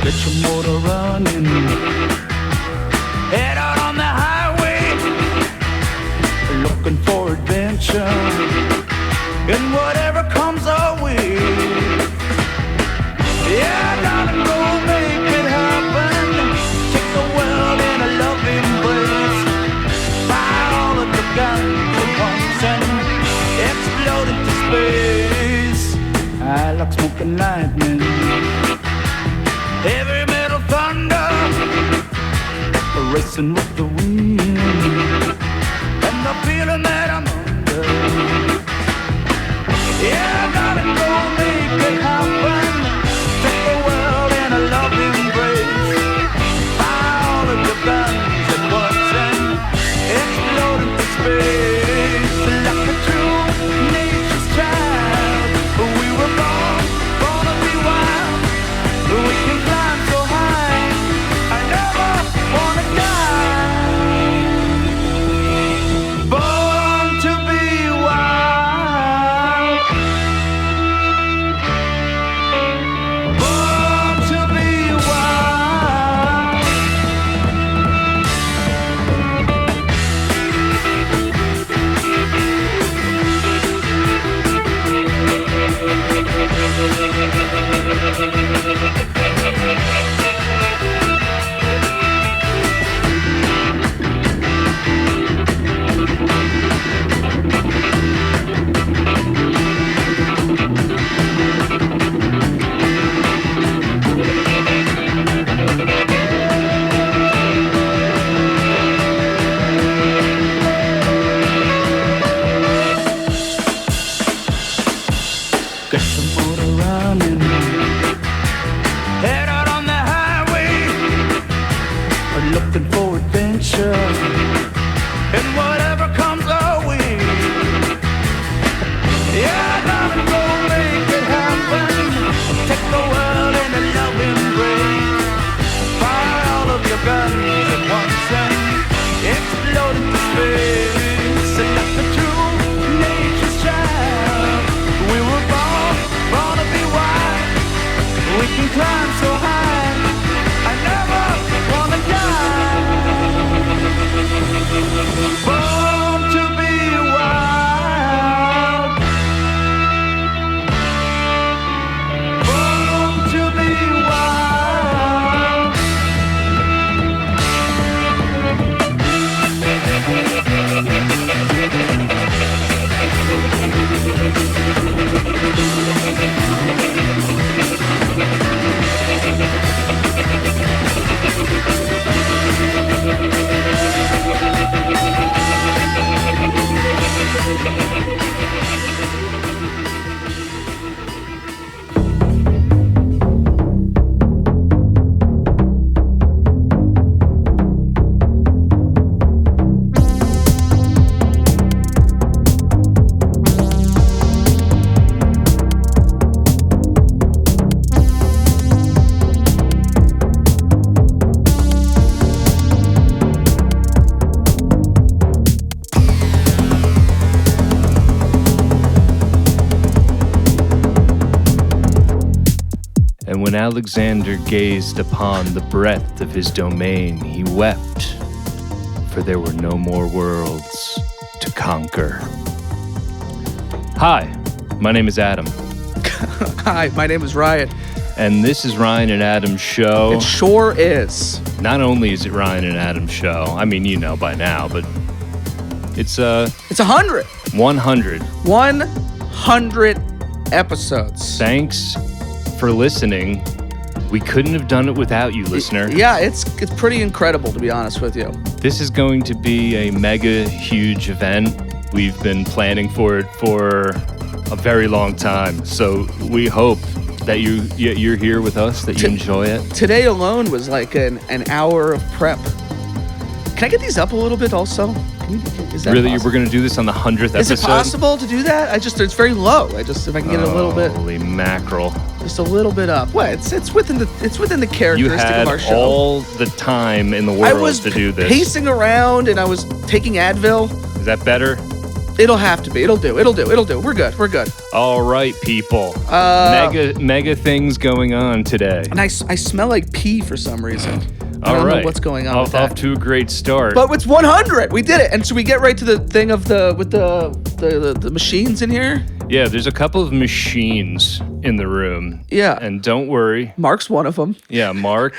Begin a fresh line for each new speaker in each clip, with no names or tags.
Get your motor running. Head out on the highway, looking for adventure, and whatever comes our way. Yeah, gotta go make it happen. Take the world in a loving embrace. Fire all of the guns at once and explode into space. I like smoking lightning, heavy metal thunder, racing with the wind, and the feeling that I'm under. Yeah, I gotta go make it happen. Take the world in a loving embrace. Fire all of your guns at once and explode into space. Like a true nature's child, we were born to be wild. We can climb so high, I never wanna die. Born to be wild. Born to be wild. Get some motor running. Head out on the highway, looking for adventure, and whatever comes our way. Yeah, I gotta go make it happen. Take the world in a loving embrace. Fire all of your guns at once and explode into space. And like the true nature's child, we were born to be wild. We can climb so high, I never wanna die. Born to be wild. Born to be wild.
And when Alexander gazed upon the breadth of his domain, he wept, for there were no more worlds to conquer. Hi, my name is Adam.
Hi, my name is Ryan.
And this is Ryan and Adam's show.
It sure is.
Not only is it Ryan and Adam's show, I mean, you know by now, but it's
100.
100.
100 episodes.
Thanks for listening. We couldn't have done it without you, listener.
Yeah, it's pretty incredible, to be honest with you.
This is going to be a mega huge event. We've been planning for it for a very long time. So we hope that you're here with us, that you enjoy it.
Today alone was like an hour of prep. Can I get these up a little bit also? Is that
really?
possible?
We're going to do this on the 100th episode?
Is it possible to do that? It's very low. If I can get it a little bit.
Holy mackerel.
Just a little bit up. What? It's within the characteristic of our show.
You had all the time in the world to do this.
I was pacing around and I was taking Advil.
Is that better?
It'll have to be. It'll do. We're good.
All right, people. Mega things going on today.
And I smell like pee for some reason. I don't know what's going on with that.
Off to a great start.
But it's 100. We did it. And so we get right to the thing of the machines in here.
Yeah, there's a couple of machines in the room.
Yeah.
And don't worry.
Mark's one of them.
Yeah, Mark.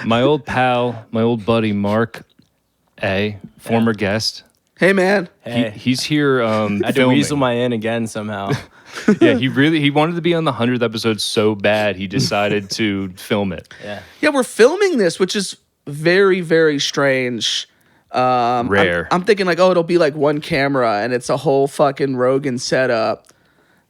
My old pal, my old buddy, Mark A., former guest.
Hey, man.
Hey.
He's here
I had to weasel my in again somehow.
Yeah, he wanted to be on the 100th episode so bad he decided to film it.
Yeah, we're filming this, which is very, very strange.
Rare.
I'm thinking like, oh, it'll be like one camera and it's a whole fucking Rogan setup.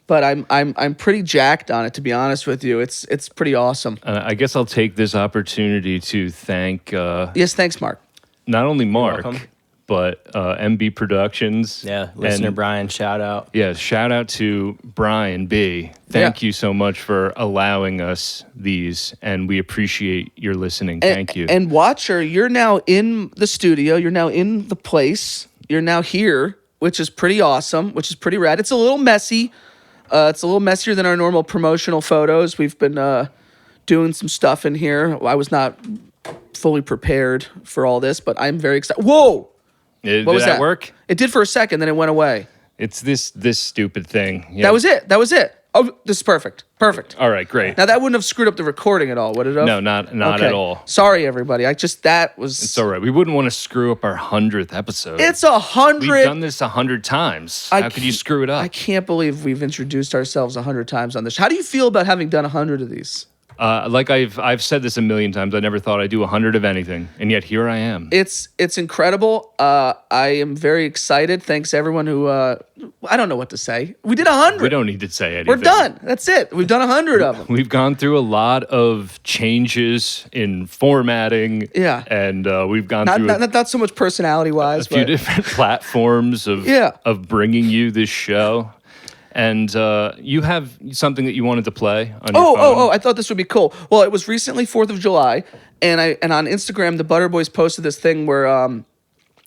But I'm pretty jacked on it, to be honest with you. It's pretty awesome.
I guess I'll take this opportunity to thank
Yes, thanks, Mark.
not only Mark,
welcome.
but MB Productions.
Yeah, listener
and,
Brian, shout out.
Yeah, shout out to Brian B. Thank you so much for allowing us these, and we appreciate your listening. Thank you.
And Watcher, you're now in the studio. You're now in the place. You're now here, which is pretty awesome, which is pretty rad. It's a little messy. It's a little messier than our normal promotional photos. We've been doing some stuff in here. I was not fully prepared for all this, but I'm very excited. Whoa!
Did
What was
that
that?
work?
It did for a second, then it went away.
It's this stupid thing. Yeah.
That was it. Oh, this is perfect.
All right, great.
Now that wouldn't have screwed up the recording at all, would it have?
No, not
Okay.
at all.
Sorry, everybody. That was.
It's all right. We wouldn't want to screw up our 100th episode.
It's 100.
We've done this 100 times. How could you screw it up?
I can't believe we've introduced ourselves 100 times on this. How do you feel about having done 100 of these?
Like I've said this a million times. I never thought I'd do 100 of anything, and yet here I am.
It's incredible. I am very excited. Thanks everyone who. I don't know what to say. We did 100.
We don't need to say anything.
We're done. That's it. We've done 100 of them.
We've gone through a lot of changes in formatting.
Yeah.
And we've gone
Not,
through
not so much personality wise,
a few
but
different platforms of bringing you this show. And you have something that you wanted to play on your phone.
I thought this would be cool. Well, it was recently 4th of July, and on Instagram, the Butter Boys posted this thing where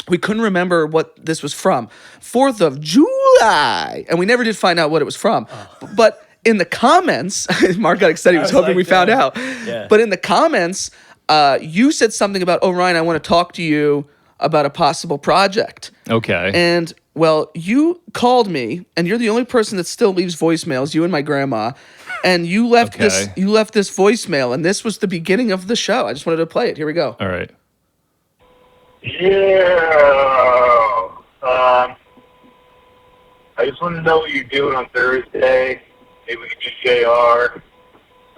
we couldn't remember what this was from. 4th of July, and we never did find out what it was from. But in the comments, Mark got excited. He was hoping we found out.
Yeah.
But in the comments, you said something about, oh, Ryan, I want to talk to you about a possible project.
Okay.
And well, you called me, and you're the only person that still leaves voicemails. You and my grandma, and you left this. You left this voicemail, and this was the beginning of the show. I just wanted to play it. Here we go.
All right.
Yeah. I just want to know what you're doing on Thursday. Maybe we could do JR.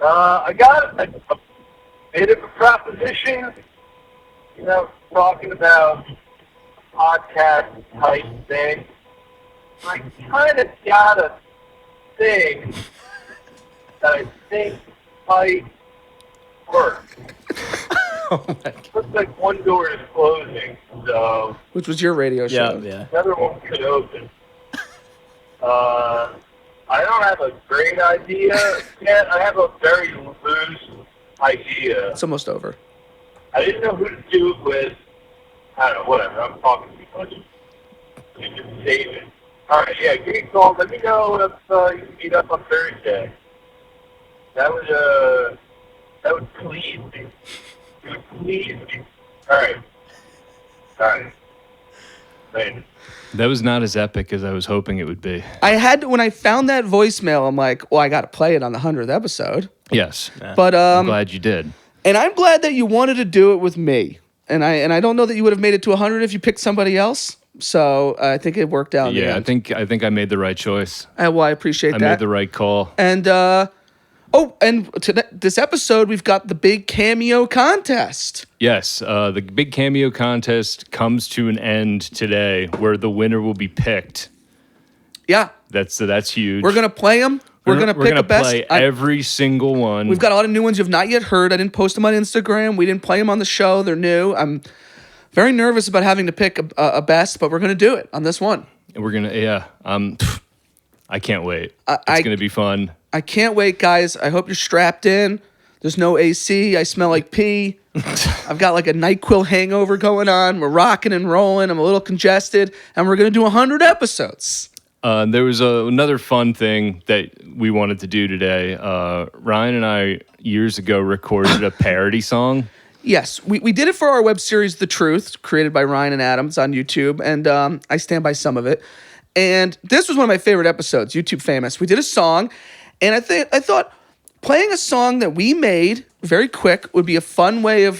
I got a bit of a proposition. You know, talking about podcast type thing. I kind of got a thing that I think might work.
Oh my God.
Looks like one door is closing, so
Which was your radio show.
Yeah.
another one could open. I don't have a great idea yet. I have a very loose idea.
It's almost over.
I didn't know who to do it with. I don't know, whatever. I'm talking too much. You can save it. All right, yeah, give me a call. Let me know if you can meet up on Thursday. That would please me. It would please me. All right. Later.
That was not as epic as I was hoping it would be.
I had to, when I found that voicemail, I'm like, well, I got to play it on the 100th episode.
Yes.
But
I'm glad you did.
and I'm glad that you wanted to do it with me. And I don't know that you would have made it to 100 if you picked somebody else. So I think it worked out. In the
Yeah,
end.
I think I made the right choice.
Well, I appreciate
I
that.
made the right call.
And this episode, we've got the big cameo contest.
Yes, the big cameo contest comes to an end today, where the winner will be picked.
Yeah,
That's huge.
we're gonna play them. We're gonna pick the best.
Play every single one.
We've got a lot of new ones you've not yet heard. I didn't post them on Instagram. We didn't play them on the show. They're new. I'm very nervous about having to pick a best, but we're gonna do it on this one.
We're gonna I can't wait. It's gonna be fun.
I can't wait, guys. I hope you're strapped in. There's no AC. I smell like pee. I've got like a NyQuil hangover going on. We're rocking and rolling. I'm a little congested, and we're gonna do 100 episodes.
There was another fun thing that we wanted to do today. Ryan and I years ago recorded a parody song.
Yes, we did it for our web series, The Truth, created by Ryan and Adams on YouTube, and I stand by some of it. And this was one of my favorite episodes, YouTube famous. We did a song, and I thought playing a song that we made very quick would be a fun way of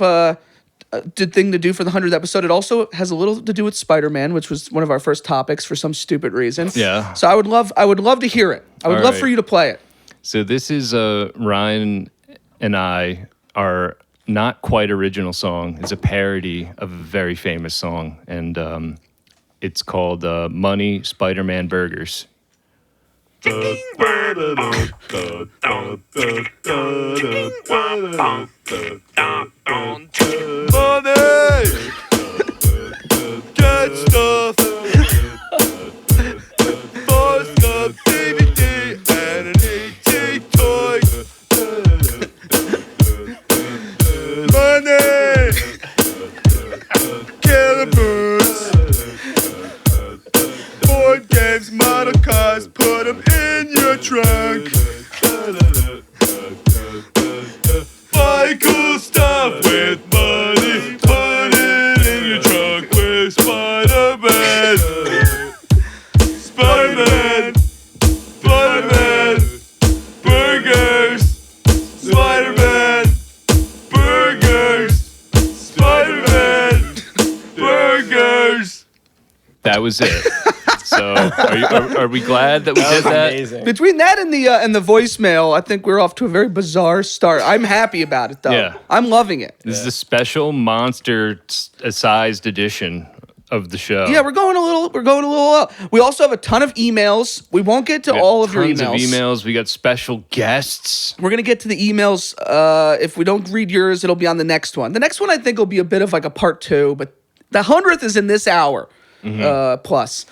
thing to do for the 100th episode. It also has a little to do with Spider-Man, which was one of our first topics for some stupid reason.
Yeah.
So I would love to hear it. I would
All
love
right.
for you to play it.
So this is Ryan and I are not quite original song. It's a parody of a very famous song, and it's called Money Spider-Man Burgers.
Get stuff. Boys got DVD and an ET toy. Money. Killer boots. Board games, model cars. Put them in your trunk. Buy cool stuff with money. Put it in your trunk with Spider-Man. Spider-Man. Spider-Man. Burgers. Spider-Man. Burgers. Spider-Man. Burgers.
That was it. So are we glad that we did that?
Amazing.
Between that and the voicemail, I think we're off to a very bizarre start. I'm happy about it though.
Yeah.
I'm loving it.
This is a special monster-sized edition of the show.
Yeah, we're going a little up. We also have a ton of emails. We won't get to
We got
all of your
tons
emails.
of emails. We got special guests.
We're gonna get to the emails. If we don't read yours, it'll be on the next one. The next one I think will be a bit of like a part 2, but the 100th is in this hour plus.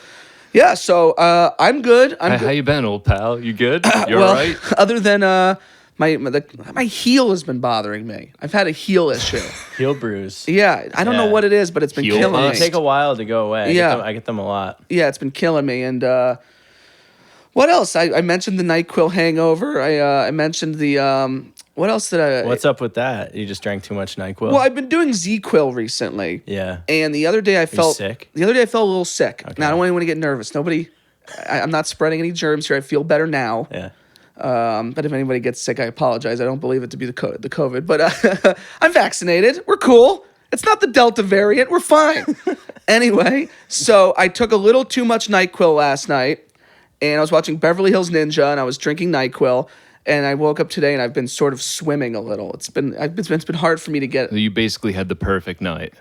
Yeah, so I'm good. I'm
How
good.
you been, old pal? You good? You
Well,
all right?
other than my heel has been bothering me. I've had a heel issue.
Heel bruise.
Yeah, I don't know
Yeah.
what it is, but it's been
Heel
killing
bust.
me.
They take a while to go away.
Yeah.
I get them a lot.
Yeah, it's been killing me. And what else? I mentioned the NyQuil hangover. I mentioned the what else did I?
What's up with that? You just drank too much NyQuil?
Well, I've been doing Z-Quil recently.
Yeah.
And the other day I felt
sick?
The other day I felt a little sick. Now I don't want anyone to get nervous. I'm not spreading any germs here. I feel better now.
Yeah.
But if anybody gets sick, I apologize. I don't believe it to be the COVID. But I'm vaccinated. We're cool. It's not the Delta variant. We're fine. Anyway, so I took a little too much NyQuil last night, and I was watching Beverly Hills Ninja, and I was drinking NyQuil. And I woke up today, and I've been sort of swimming a little. It's been hard for me to get.
You basically had the perfect night.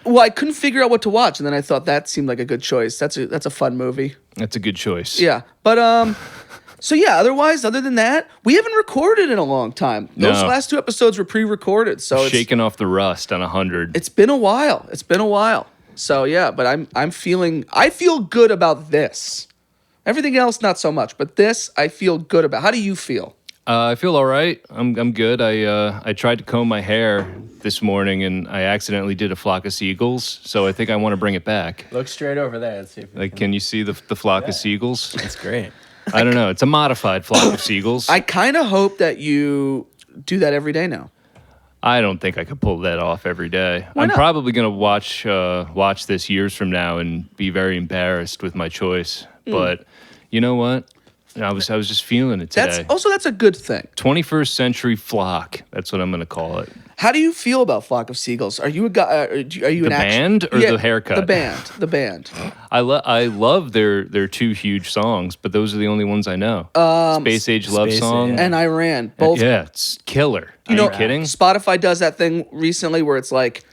Well, I couldn't figure out what to watch, and then I thought that seemed like a good choice. That's a fun movie.
That's a good choice.
Yeah, but so yeah. Other than that, we haven't recorded in a long time. Those
No.
last 2 episodes were pre-recorded, so
Shaking off the rust on 100.
it's been a while. So yeah, but I feel good about this. Everything else, not so much, but this I feel good about. How do you feel?
I feel all right. I'm good. I tried to comb my hair this morning and I accidentally did a flock of seagulls. So I think I want to bring it back.
Look straight over there. Let's see if we
Like, can you see the flock of seagulls?
That's great.
I don't know. It's a modified flock of seagulls.
I kind of hope that you do that every day now.
I don't think I could pull that off every day.
Why
I'm
not?
probably gonna watch this years from now and be very embarrassed with my choice. But you know what? I was just feeling it today.
That's a good thing.
21st century flock. That's what I'm gonna call it.
How do you feel about Flock of Seagulls? Are you a guy? Are you
The band or the haircut?
The band.
I love their 2 huge songs, but those are the only ones I know. Space Age Love
Space
Song.
Age.
And Iran. Both.
Yeah, it's killer.
You
Are
know,
you kidding?
Spotify does that thing recently where it's like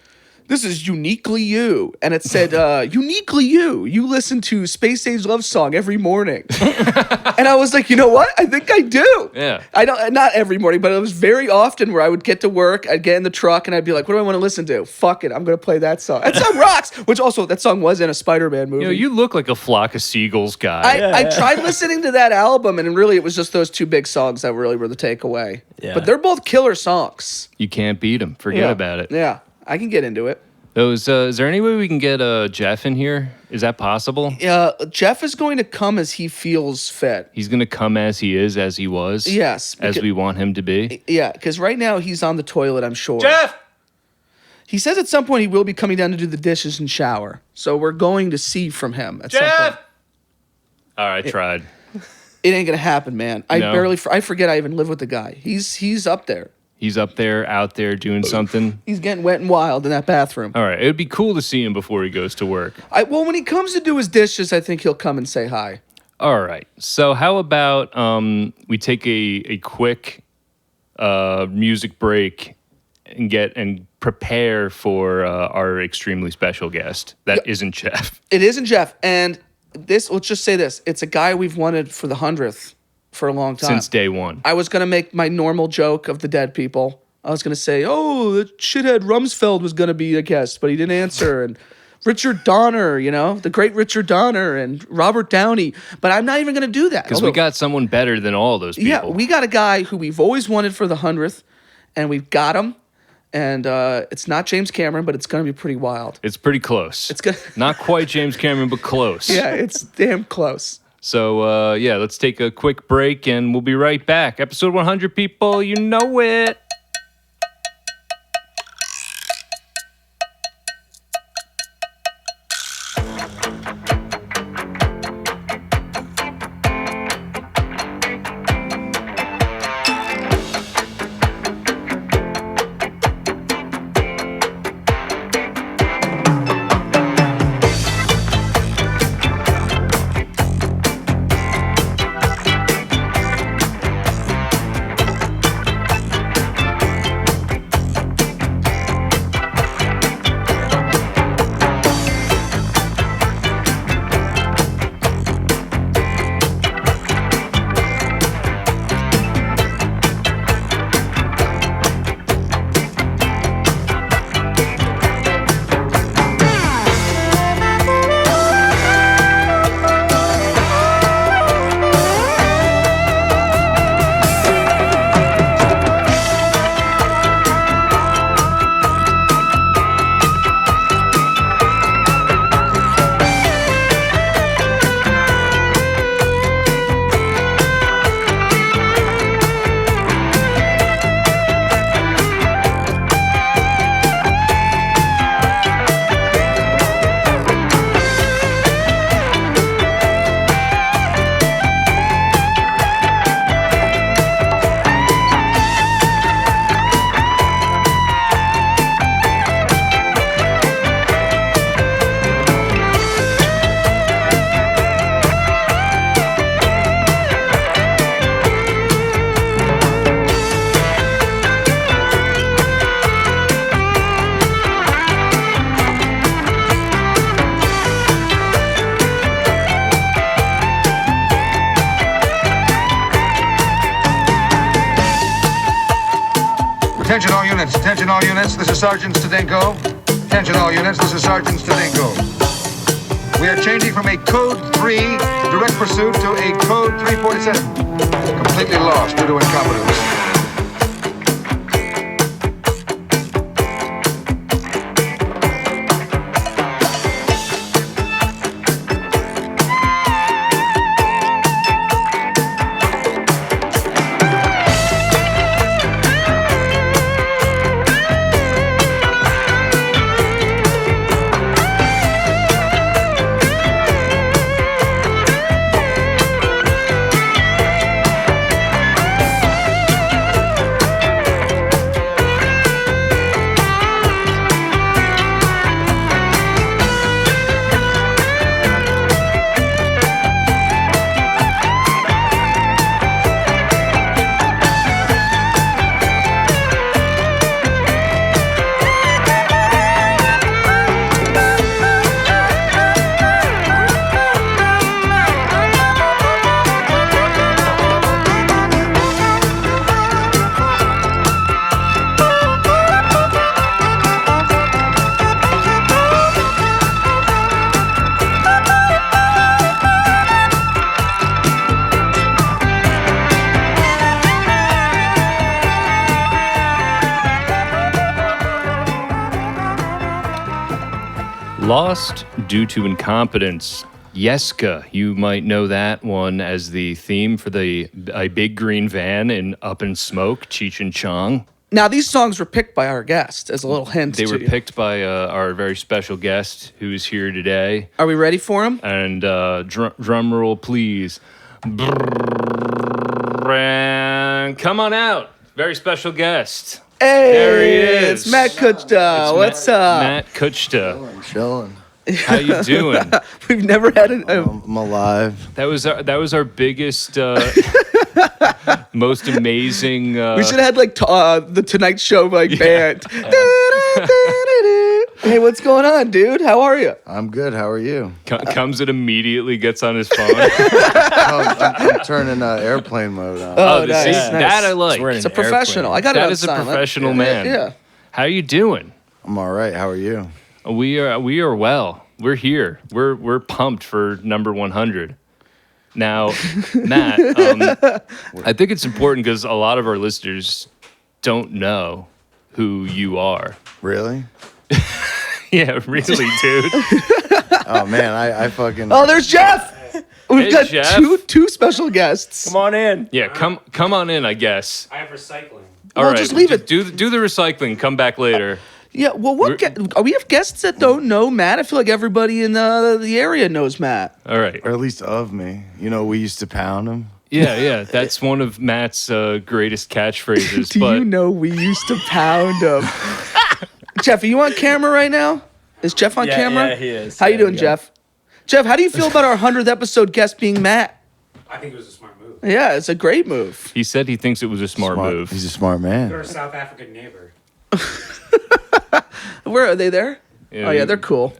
this is uniquely you. And it said, uniquely you. You listen to Space Age Love Song every morning. And I was like, you know what? I think I do.
Yeah.
I don't, not every morning, but it was very often where I would get to work, I'd get in the truck, and I'd be like, what do I want to listen to? Fuck it, I'm going to play that song. That song rocks! Which also, that song was in a Spider-Man movie.
You know, you look like a Flock of Seagulls guy.
I tried listening to that album, and really it was just those two big songs that really were the takeaway.
Yeah.
But they're both killer songs.
You can't beat them. Forget about it.
Yeah, I can get into it.
Those. Is there any way we can get Jeff in here? Is that possible?
Jeff is going to come as he feels fit.
He's going to come as he is, as he was.
Yes.
As we want him to be.
Yeah, because right now he's on the toilet, I'm sure.
Jeff!
He says at some point he will be coming down to do the dishes and shower. So we're going to see from him at some point.
All right, tried.
It ain't going to happen, man. I
No.
I forget I even live with the guy. He's up there.
He's up there, out there, doing something.
He's getting wet and wild in that bathroom.
All right, it would be cool to see him before he goes to work.
Well, when he comes to do his dishes, I think he'll come and say hi.
All right. So how about we take a quick music break and prepare for our extremely special guest that isn't Jeff.
It isn't Jeff, and let's just say this: it's a guy we've wanted for the 100th for a long time.
Since day one.
I was gonna make my normal joke of the dead people. I was gonna say, "Oh, the shithead Rumsfeld was gonna be a guest, but he didn't answer." And Richard Donner, the great Richard Donner, and Robert Downey. But I'm not even gonna do that
Because we got someone better than all those people.
Yeah, we got a guy who we've always wanted for the 100th, and we've got him. And it's not James Cameron, but it's gonna be pretty wild.
It's pretty close.
It's gonna
Not quite James Cameron, but close.
Yeah, it's damn close.
So, let's take a quick break and we'll be right back. Episode 100, people, you know it.
Attention all units, attention all units, this is Sergeant Stadenko. Attention all units, this is Sergeant Stadenko. We are changing from a Code 3 direct pursuit to a Code 347. Completely lost due to incompetence.
Lost due to incompetence. Yeska, you might know that one as the theme for a big green van in Up in Smoke, Cheech and Chong.
Now, these songs were picked by our guest as a little hint.
They
to
were
you.
picked by our very special guest who is here today.
Are we ready for him?
And drum roll, please. And come on out. Very special guest.
Hey,
There he is.
it's Matt Kuchta. What's up?
Matt Kuchta.
I'm chilling.
How you doing?
We've never had a
I'm alive.
That was our biggest, most amazing.
we should have had like the Tonight Show like band. Hey, what's going on, dude? How are you?
I'm good. How are you?
Comes and immediately gets on his phone.
I'm turning airplane mode on.
Oh,
see,
nice, nice.
that I like.
We're in
It's a
an
professional. I got it
That
on
is a
silent.
professional man.
Yeah.
How you doing?
I'm all right. How are you?
We are well. We're here. We're pumped for number 100. Now, Matt, I think it's important because a lot of our listeners don't know who you are.
Really?
Yeah, really, dude.
Oh man, I fucking.
Oh, there's Jeff. We've
Hey,
got
Jeff.
two special guests.
Come on in.
Yeah, come on in, I guess.
I have recycling.
All
Well,
right,
just leave it.
Do the recycling. Come back later.
Yeah. Well,
We're-
we have guests that don't know Matt? I feel like everybody in the area knows Matt.
All right.
Or at least of me. You know, we used to pound him.
Yeah. That's one of Matt's greatest catchphrases.
Do
but
you know we used to pound him? Jeff, are you on camera right now? Is Jeff on camera?
Yeah, he is.
How you
Yeah,
doing,
we got-
Jeff? Jeff, how do you feel about our 100th episode guest being Matt?
I think it was a smart move.
Yeah, it's a great move.
he said he thinks it was a smart move.
He's a smart
You're
man.
a South African neighbor.
Where are they there?
Yeah,
Oh yeah, they're cool.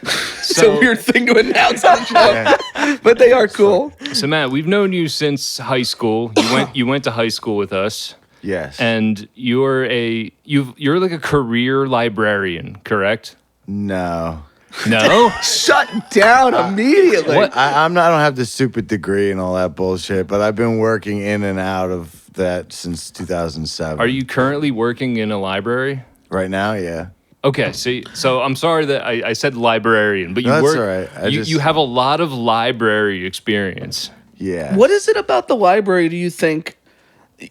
It's a
So,
weird thing to announce on the show, but they are cool.
so Matt, we've known you since high school. You went to high school with us.
Yes.
And you're like a career librarian, correct?
No.
No?
Shut down immediately.
What?
I don't have the stupid degree and all that bullshit, but I've been working in and out of that since 2007.
Are you currently working in a library?
Right now? Yeah.
Okay, so I'm sorry that I said librarian, but you
No, that's
work.
all right.
You have a lot of library experience.
Yeah.
What is it about the library do you think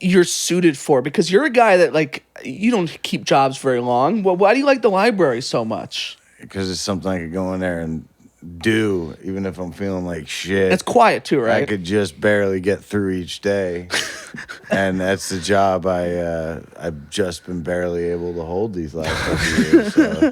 you're suited for? Because you're a guy that like you don't keep jobs very long. Well, why do you like the library so much?
Because it's something I could go in there and do, even if I'm feeling like shit.
It's quiet too,
I
right?
could just barely get through each day, and that's the job I've just been barely able to hold these last couple years. So.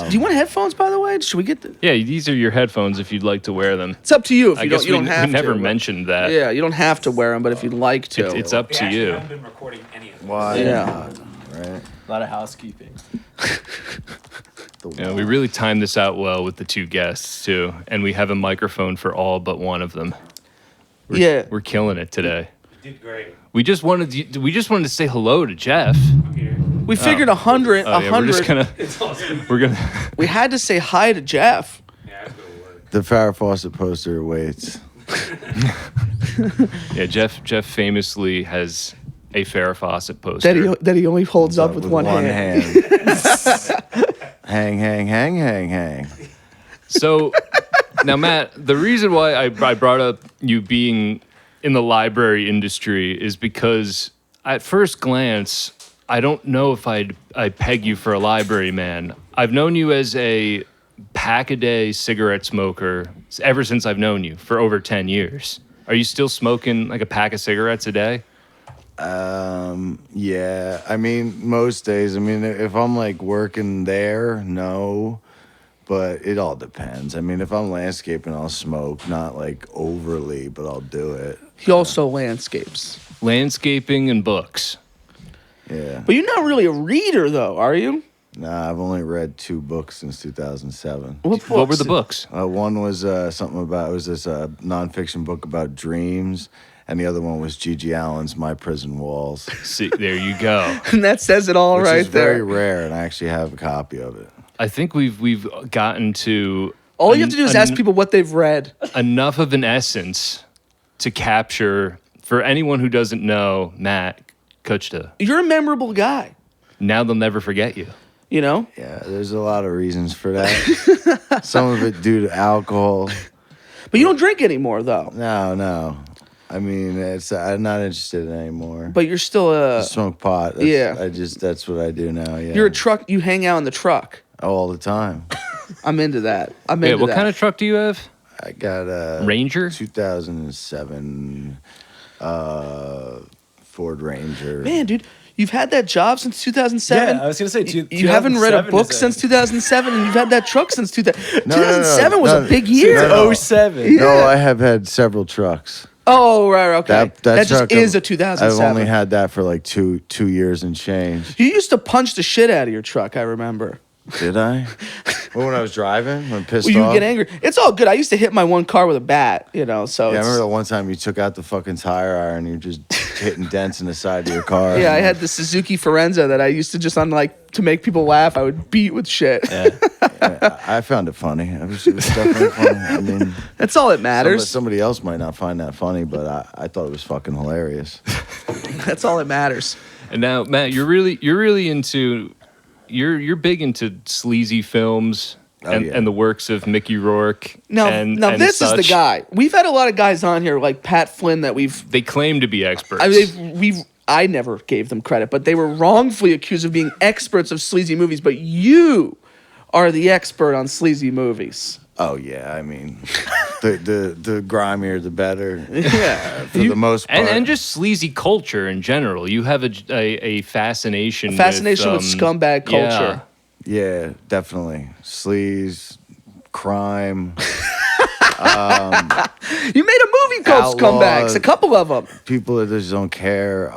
Do you want headphones, by the way? Should we get?
Yeah, these are your headphones if you'd like to wear them.
It's up to you. If
I
you
guess
don't, you don't
we
have
never
to.
mentioned that.
Yeah, you don't have to wear them, but if you'd like to,
It's up
We
to
actually
you.
haven't been recording any of them.
Why
Yeah.
not? Right?
A lot of housekeeping.
Yeah, we really timed this out well with the two guests too, and we have a microphone for all but one of them. We're killing it today.
You did great.
We just wanted to say hello to Jeff.
I'm here.
we figured 100.
Oh, yeah, we're just
100.
gonna
It's awesome.
we're gonna.
We had to say hi to Jeff.
Yeah, I have to go to work.
The Farrah Fawcett poster waits.
Yeah, Jeff famously has a Farrah Fawcett poster.
That he only holds up with one hand.
Hang.
So now, Matt, the reason why I brought up you being in the library industry is because at first glance, I don't know if I'd peg you for a library man. I've known you as a pack-a-day cigarette smoker ever since I've known you for over 10 years. Are you still smoking like a pack of cigarettes a day?
Yeah. I mean, most days. I mean, if I'm like working there, no. But it all depends. I mean, if I'm landscaping, I'll smoke. Not like overly, but I'll do it.
He also landscapes.
Landscaping and books.
Yeah.
But you're not really a reader, though, are you?
Nah, I've only read 2 books since 2007.
What were the books?
One was something about, it was this nonfiction book about dreams. And the other one was Gigi Allen's My Prison Walls.
See, there you go.
And that says it all
Which
right
is very
there.
rare, and I actually have a copy of it.
I think we've gotten to
All you have to do is ask people what they've read.
enough of an essence to capture, for anyone who doesn't know, Matt Kuchta.
You're a memorable guy.
Now they'll never forget you.
You know?
Yeah, there's a lot of reasons for that. Some of it due to alcohol.
But you don't drink anymore, though.
No. I mean, I'm not interested in it anymore.
But you're still
I smoke pot. That's what I do now. Yeah.
You're a truck. You hang out in the truck.
all the time.
I'm into that.
What kind of truck do you have?
I got a
Ranger?
2007 Ford Ranger.
Man, dude, you've had that job since 2007.
Yeah, I was gonna say
you haven't read a
2007
book
is
since 2007, and you've had that truck since 2000.
No,
2007 was
no,
a big year.
no.
07.
Yeah.
No, I have had several trucks.
Oh, right, okay. That
truck,
just is a
I've
2007.
only had that for like two years and change.
You used to punch the shit out of your truck, I remember.
Did I? Well, when I was driving, when pissed
You
off.
would get angry. It's all good. I used to hit my one car with a bat, so
Yeah, I
it's,
remember the one time you took out the fucking tire iron and you're just hitting dents in the side of your car.
yeah, I had the Suzuki Forenza that I used to just to make people laugh, I would beat with shit.
I found it funny. It was definitely funny. I mean,
That's all that matters.
somebody else might not find that funny, but I thought it was fucking hilarious.
That's all that matters.
And now, Matt, you're really into you're big into sleazy films and the works of Mickey Rourke.
Now
and
this is the
such.
guy. We've had a lot of guys on here like Pat Flynn that
They claim to be experts.
I never gave them credit, but they were wrongfully accused of being experts of sleazy movies. But you are the expert on sleazy movies.
Oh yeah, I mean, the grimier the better.
Yeah,
For the most part.
and just sleazy culture in general. You have a fascination.
with scumbag culture.
Yeah, definitely. Sleaze, crime,
You made a movie called
Outlaw.
Scumbags, a couple of them.
people that just don't care.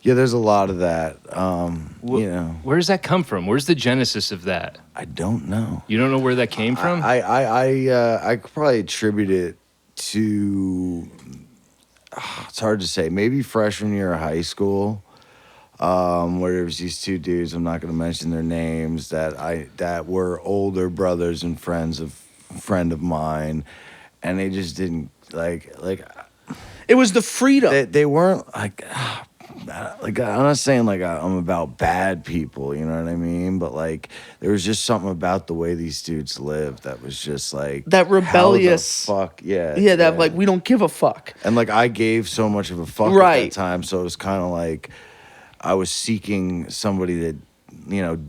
Yeah, there's a lot of that. You know,
Where does that come from? Where's the genesis of that?
I don't know.
You don't know where that came from?
I could probably attribute it to. It's hard to say. Maybe freshman year of high school, where there was these two dudes. I'm not going to mention their names. That were older brothers and friends of a friend of mine, and they just didn't like.
It was the freedom.
They weren't like. Like I'm not saying like I'm about bad people, you know what I mean? But like there was just something about the way these dudes lived that was just like
That rebellious-
how the fuck, yeah,
yeah, that like we don't give a fuck.
and like I gave so much of a fuck at
Right.
that time, so it was kind of like I was seeking somebody that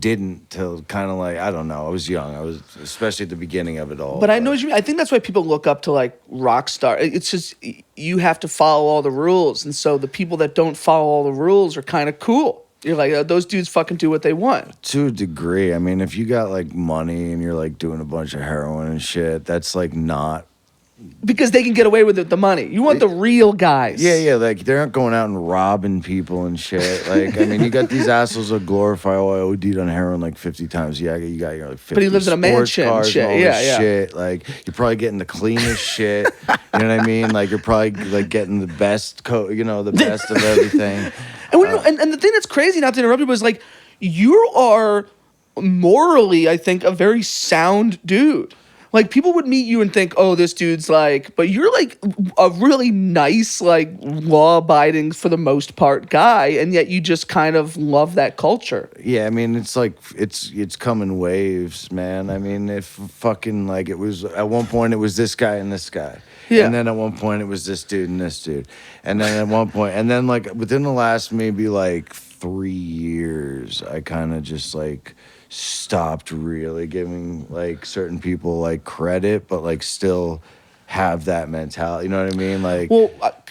didn't to kind of like I don't know. I was young. I was especially at the beginning of it all.
But I know what you mean. I think that's why people look up to like rock star. It's just you have to follow all the rules, and so the people that don't follow all the rules are kind of cool. You're like those dudes fucking do what they want.
To a degree, I mean, if you got like money and you're like doing a bunch of heroin and shit, that's like not.
Because they can get away with the money. You want the real guys.
Yeah, like they aren't going out and robbing people and shit. Like, I mean, you got these assholes that glorify, I OD'd on heroin like 50 times. Yeah, you got your like 50
But he lives in a
sports
mansion and
cars
shit.
and all
Yeah,
this
yeah.
shit. Like, you're probably getting the cleanest shit. You know what I mean? Like, you're probably like getting the best, the best of everything.
And when and the thing that's crazy, not to interrupt you, but is like you are morally, I think, a very sound dude. Like people would meet you and think, "Oh, this dude's like," but you're like a really nice, like law-abiding for the most part guy, and yet you just kind of love that culture.
Yeah, I mean, it's like it's come in waves, man. I mean, if fucking like it was at one point it was this guy and this guy.
Yeah.
And then at one point it was this dude and this dude. And then at one point and then like within the last maybe like 3 years, I kind of just like stopped really giving like certain people like credit, but like still have that mentality. You know what I mean? Like,
Well,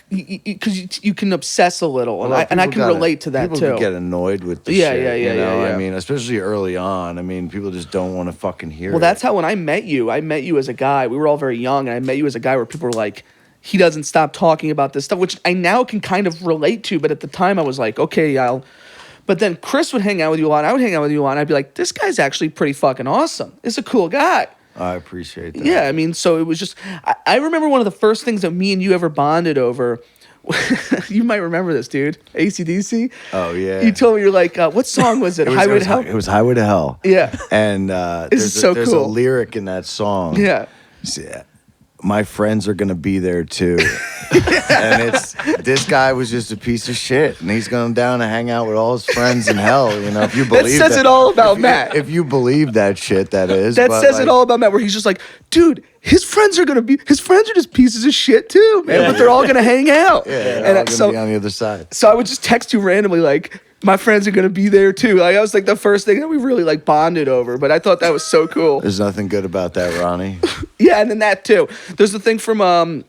because you can obsess a little, and I can
people
relate to that
people
too.
People get annoyed with the
Yeah,
shit.
yeah,
You know?
yeah.
I mean, especially early on. I mean, people just don't want to fucking hear it.
Well, that's how when I met you as a guy. We were all very young, and I met you as a guy where people were like, he doesn't stop talking about this stuff, which I now can kind of relate to. But at the time, I was like, okay, But then Chris would hang out with you a lot. I would hang out with you a lot. And I'd be like, this guy's actually pretty fucking awesome. This is a cool guy.
I appreciate that.
Yeah, I mean, so it was just. I remember one of the first things that me and you ever bonded over. You might remember this, dude. AC/DC.
Oh yeah.
You told me you're like, what song was it? Highway to Hell.
It was Highway to Hell.
Yeah.
And
This is so
there's
cool.
a lyric in that song.
Yeah.
Yeah. my friends are gonna be there too. And this guy was just a piece of shit, and he's going down to hang out with all his friends in hell. You know, if you believe
That says it all about Matt.
If you believe that shit, that is.
That
but,
says
like,
it all about Matt, where he's just like, dude, his friends are just pieces of shit too, man. But they're all gonna hang out.
Yeah, they're
and
all gonna be on the other side.
so I would just text you randomly like, my friends are gonna be there too. Like, that was like the first thing that we really like bonded over. But I thought that was so cool.
There's nothing good about that, Ronnie.
Yeah, and then that too. There's the thing from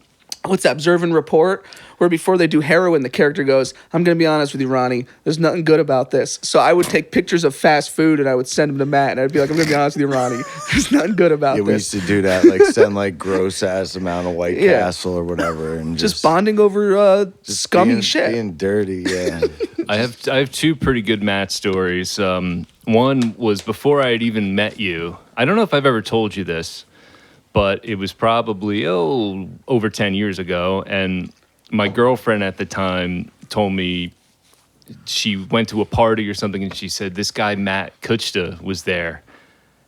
what's that, Observe and Report, where before they do heroin, the character goes, I'm going to be honest with you, Ronnie, there's nothing good about this. So I would take pictures of fast food and I would send them to Matt, and I'd be like, I'm going to be honest with you, Ronnie, there's nothing good about
Yeah, we
this.
used to do that, like send like gross ass amount of White
Yeah.
Castle or whatever, and
Just bonding over
just
scummy
being,
shit.
being dirty. Yeah,
I have two pretty good Matt stories. One was before I had even met you. I don't know if I've ever told you this, but it was probably over 10 years ago, and my girlfriend at the time told me she went to a party or something, and she said this guy Matt Kuchta was there,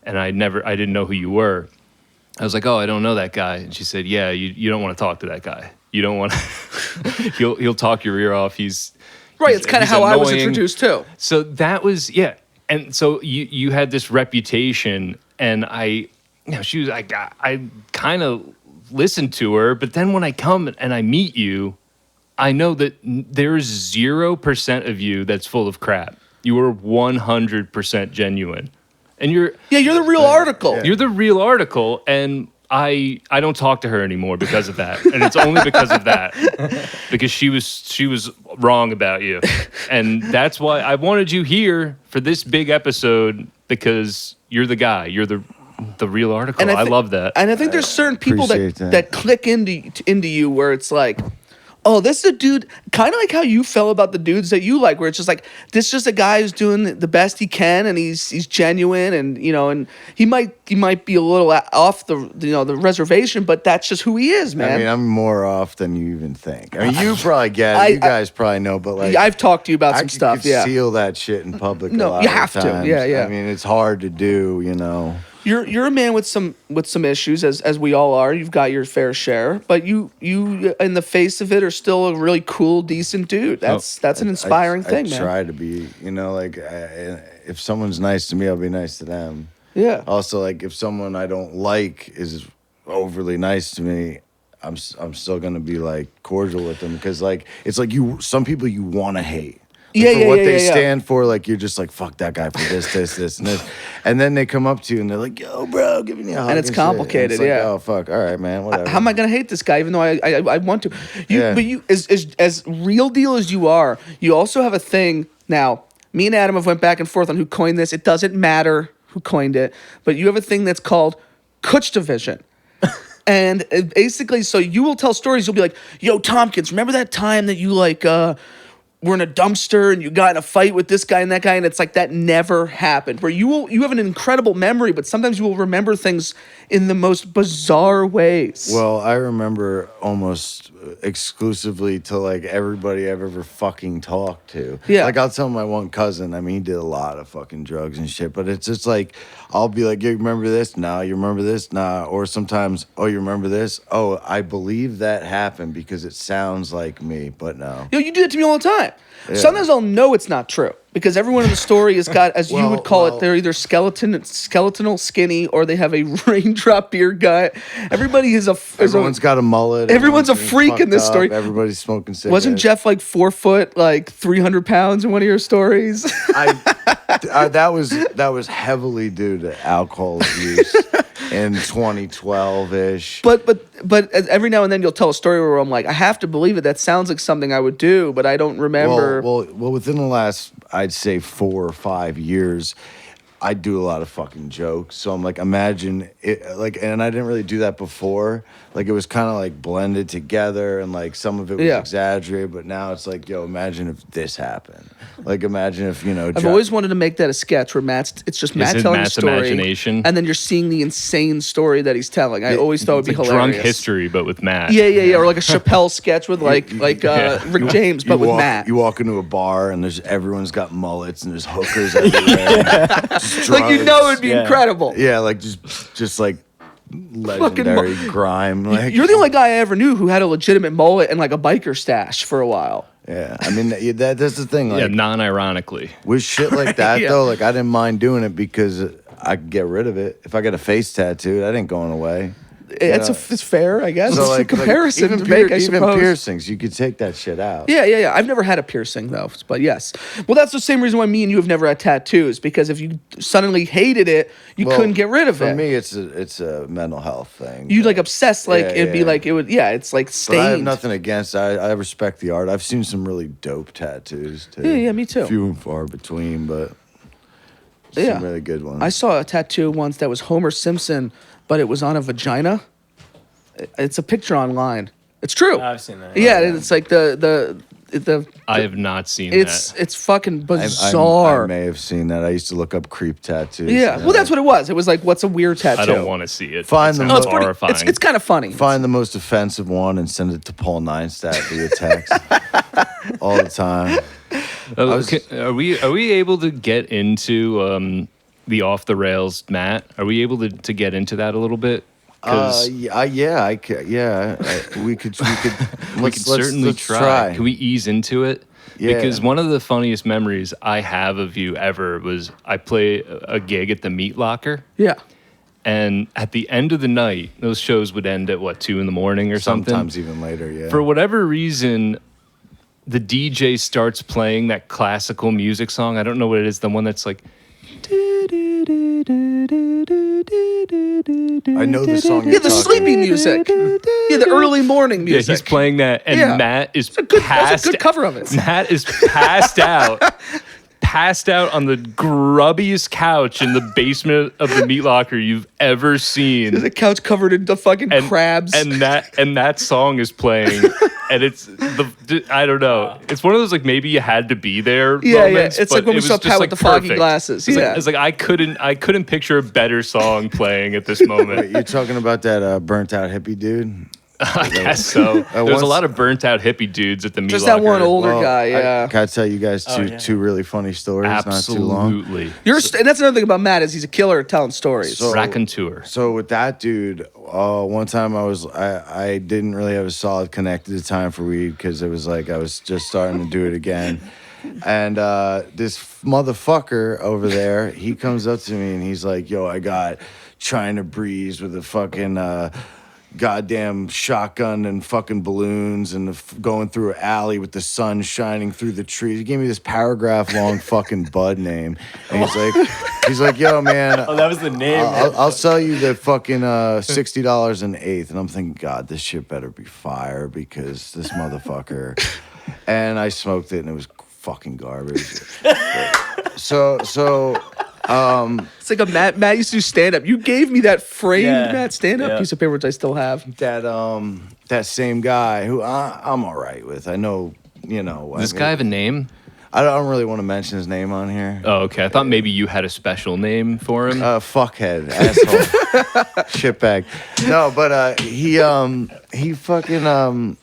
and I didn't know who you were. I was like, oh, I don't know that guy, and she said, yeah, you don't want to talk to that guy. You don't want to. he'll talk your ear off.
Right, it's kind of how I was
annoying.
introduced too.
So that was, yeah. And so you had this reputation, and she was like, I kind of listened to her, but then when I come and I meet you, I know that there's 0% of you that's full of crap. You are 100% genuine. And you're
the real article.
You're the real article, and I don't talk to her anymore because of that. And it's only because of that. Because she was wrong about you. And that's why I wanted you here for this big episode, because you're the guy. You're the real article.
And
I love that.
And I think there's certain people
appreciate
that click into you where it's like, oh, this is a dude, kind of like how you felt about the dudes that you like, where it's just like, this is just a guy who's doing the best he can, and he's genuine, and and he might be a little off the reservation, but that's just who he is, man.
I mean, I'm more off than you even think. I mean, you probably get it. You guys probably know, but like,
I've talked to you about
I
some stuff.
could
Yeah,
conceal that shit in public.
No,
a lot
you
of
have to.
times.
Yeah.
I mean, it's hard to do.
You're a man with some issues, as we all are. You've got your fair share, but you in the face of it are still a really cool, decent dude. That's an inspiring thing,
I
man.
try to be, if someone's nice to me, I'll be nice to them.
Yeah.
Also, like if someone I don't like is overly nice to me, I'm still gonna be like cordial with them, because like it's like some people you want to hate. For what they stand for, like you're just like, fuck that guy for this, and this, and then they come up to you and they're like, yo, bro, giving you a hug,
And it's
shit.
complicated,
And it's like,
yeah.
oh fuck, all right, man, whatever.
How am I gonna hate this guy even though I want to? But you as real deal as you are, you also have a thing now. Me and Adam have went back and forth on who coined this. It doesn't matter who coined it, but you have a thing that's called Kuch Division. And basically, so you will tell stories. You'll be like, yo, Tompkins, remember that time that you were in a dumpster and you got in a fight with this guy and that guy, and it's like that never happened. Where you have an incredible memory, but sometimes you will remember things in the most bizarre ways.
Well, I remember almost exclusively to like everybody I've ever fucking talked to.
Yeah.
Like I'll tell my one cousin, I mean, he did a lot of fucking drugs and shit, but it's just like, I'll be like, you remember this? Nah, you remember this? Nah. Or sometimes, oh, you remember this? Oh, I believe that happened because it sounds like me, but no.
You do that to me all the time. Sometimes I'll know it's not true because everyone in the story has got, as you would call it, they're either skeletal skinny, or they have a raindrop beer gut. Everybody is
Everyone's got a mullet.
Everyone's a freak in this
fucked
story.
up, Everybody's smoking cigarettes.
Wasn't Jeff like 4 foot, like 300 pounds in one of your stories?
That was heavily due to alcohol use in 2012-ish.
But every now and then you'll tell a story where I'm like, I have to believe it. That sounds like something I would do, but I don't remember.
Well, within the last, I'd say 4 or 5 years, I do a lot of fucking jokes. So I'm like, imagine it, like, and I didn't really do that before. Like, it was kind of like blended together, and like some of it was exaggerated. But now it's like, yo, imagine if this happened. Like, imagine if
I've always wanted to make that a sketch where it's just Matt telling a story,
imagination,
and then you're seeing the insane story that he's telling. I always thought it would be hilarious.
Drunk history, but with Matt.
Yeah, or like a Chappelle sketch with Rick James, but with Matt.
You walk into a bar and everyone's got mullets and there's hookers everywhere.
Like, it'd be incredible.
Yeah, like just like legendary grime. Like,
You're the only guy I ever knew who had a legitimate mullet and like a biker stash for a while.
yeah, I mean that's the thing. Like,
Yeah, non-ironically.
with shit like that
Yeah.
though, like I didn't mind doing it because I could get rid of it. If I get a face tattoo, that ain't going away.
It's fair, I guess.
So
It's a
like
comparison
even
to make, I
even
suppose.
piercings, you could take that shit out.
Yeah. I've never had a piercing though, but yes. Well, that's the same reason why me and you have never had tattoos, because if you suddenly hated it, you
Well,
couldn't get rid of
for
it.
me, it's a mental health thing.
You'd like obsess, like
Yeah,
it'd be
yeah.
like it would. Yeah, it's like
But
stained.
I have nothing against. I respect the art. I've seen some really dope tattoos too.
Yeah, me too.
Few and far between, but
Yeah.
some really good ones.
I saw a tattoo once that was Homer Simpson, but it was on a vagina. It's a picture online. It's true.
I've seen that.
Yeah, it's like the
I have not seen
it's fucking
I
bizarre.
may have seen that. I used to look up creep tattoos.
Yeah, well, that's what it was. It was like, what's a weird tattoo?
I don't want to see it.
Find
It
them.
sounds
No, it's pretty.
horrifying.
It's kind of funny.
Find the most offensive one and send it to Paul Neinstadt via text all the time.
Are we able to get into the off the rails, Matt? Are we able to get into that a little bit? 'Cause
We could.
we could certainly try. Can we ease into it?
Yeah.
Because one of the funniest memories I have of you ever was I play a gig at the Meat Locker.
Yeah.
And at the end of the night, those shows would end at 2 a.m. or something.
Sometimes even later. Yeah.
For whatever reason, the DJ starts playing that classical music song. I don't know what it is. The one that's like.
I know the song.
Yeah,
you're
the
talking-
sleepy music. Yeah, the early morning
Yeah,
music.
he's playing that, and
Yeah.
Matt is
That's a
passed.
good cover of it.
Matt is passed out, passed out on the grubbiest couch in the basement of the Meat Locker you've ever seen.
There's a couch covered in the fucking crabs.
and that song is playing, and it's I don't know. It's one of those like maybe you had to be there.
Yeah.
moments,
It's
but
like when we
it was
saw
just,
Pat
like,
with the foggy
perfect.
glasses.
It's
Yeah.
like I couldn't picture a better song playing at this
Wait,
moment.
you're talking about that burnt out hippie dude?
I guess so. There's
once-
a lot of burnt out hippie dudes at the Meat
Just
Locker.
that one older
Well,
guy. Yeah.
Can I tell you guys two
yeah.
two really funny stories? Not too long.
Absolutely.
And that's another thing about Matt is he's a killer at telling stories.
So-
Raconteur.
So with that dude, one time I didn't really have a solid connect at the time for weed because it was like I was just starting to do it again. And this motherfucker over there, he comes up to me and he's like, "Yo, I got China Breeze with a fucking goddamn shotgun and fucking balloons and going through an alley with the sun shining through the trees." He gave me this paragraph long fucking bud name, and he's like, "Yo, man."
Oh, that was the name.
I'll sell you the fucking $60 an eighth. And I'm thinking, God, this shit better be fire because this motherfucker. And I smoked it and it was fucking garbage. So
It's like a Matt used to do stand up. You gave me that framed
Yeah.
Matt stand up
Yeah.
piece of paper, which I still have.
that same guy who I'm all right with. I know, you know.
Does this guy have a name?
I don't really want to mention his name on here.
Oh, okay. I thought maybe you had a special name for him.
Fuckhead, asshole, shitbag. No, but he fucking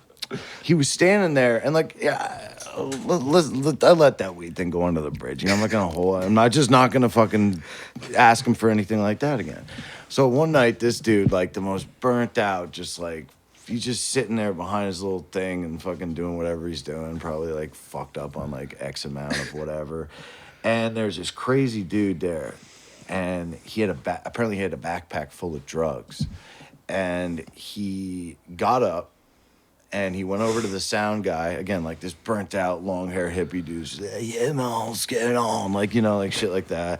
he was standing there and like, yeah, I let that weed thing go under the bridge. You know, I'm not gonna fucking ask him for anything like that again. So one night, this dude, like the most burnt out, just like he's just sitting there behind his little thing and fucking doing whatever he's doing, probably like fucked up on like X amount of whatever. And there's this crazy dude there, and he had apparently he had a backpack full of drugs, and he got up. And he went over to the sound guy, again, like this burnt out, long hair hippie dude. Just, yeah, man, let's get it on. Like, you know, like shit like that.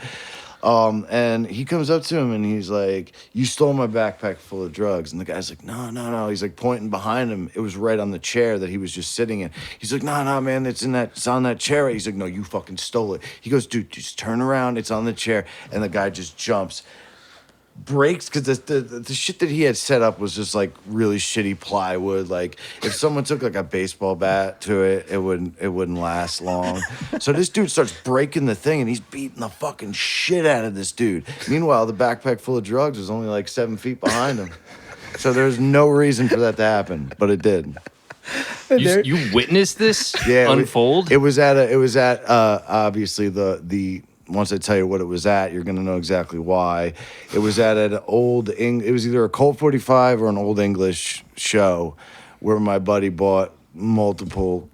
And he comes up to him and he's like, "You stole my backpack full of drugs." And the guy's like, No. He's like pointing behind him. It was right on the chair that he was just sitting in. He's like, No, man, it's on that chair. He's like, "No, you fucking stole it." He goes, "Dude, just turn around. It's on the chair." And the guy just jumps. Breaks because the shit that he had set up was just like really shitty plywood. Like if someone took like a baseball bat to it, it wouldn't last long. So this dude starts breaking the thing and he's beating the fucking shit out of this dude. Meanwhile, the backpack full of drugs was only like 7 feet behind him. So there's no reason for that to happen, but it did.
You witnessed this
Yeah,
unfold?
It was at obviously the once I tell you what it was at, you're gonna know exactly why. It was at an it was either a Colt 45 or an Old English show, where my buddy bought multiple,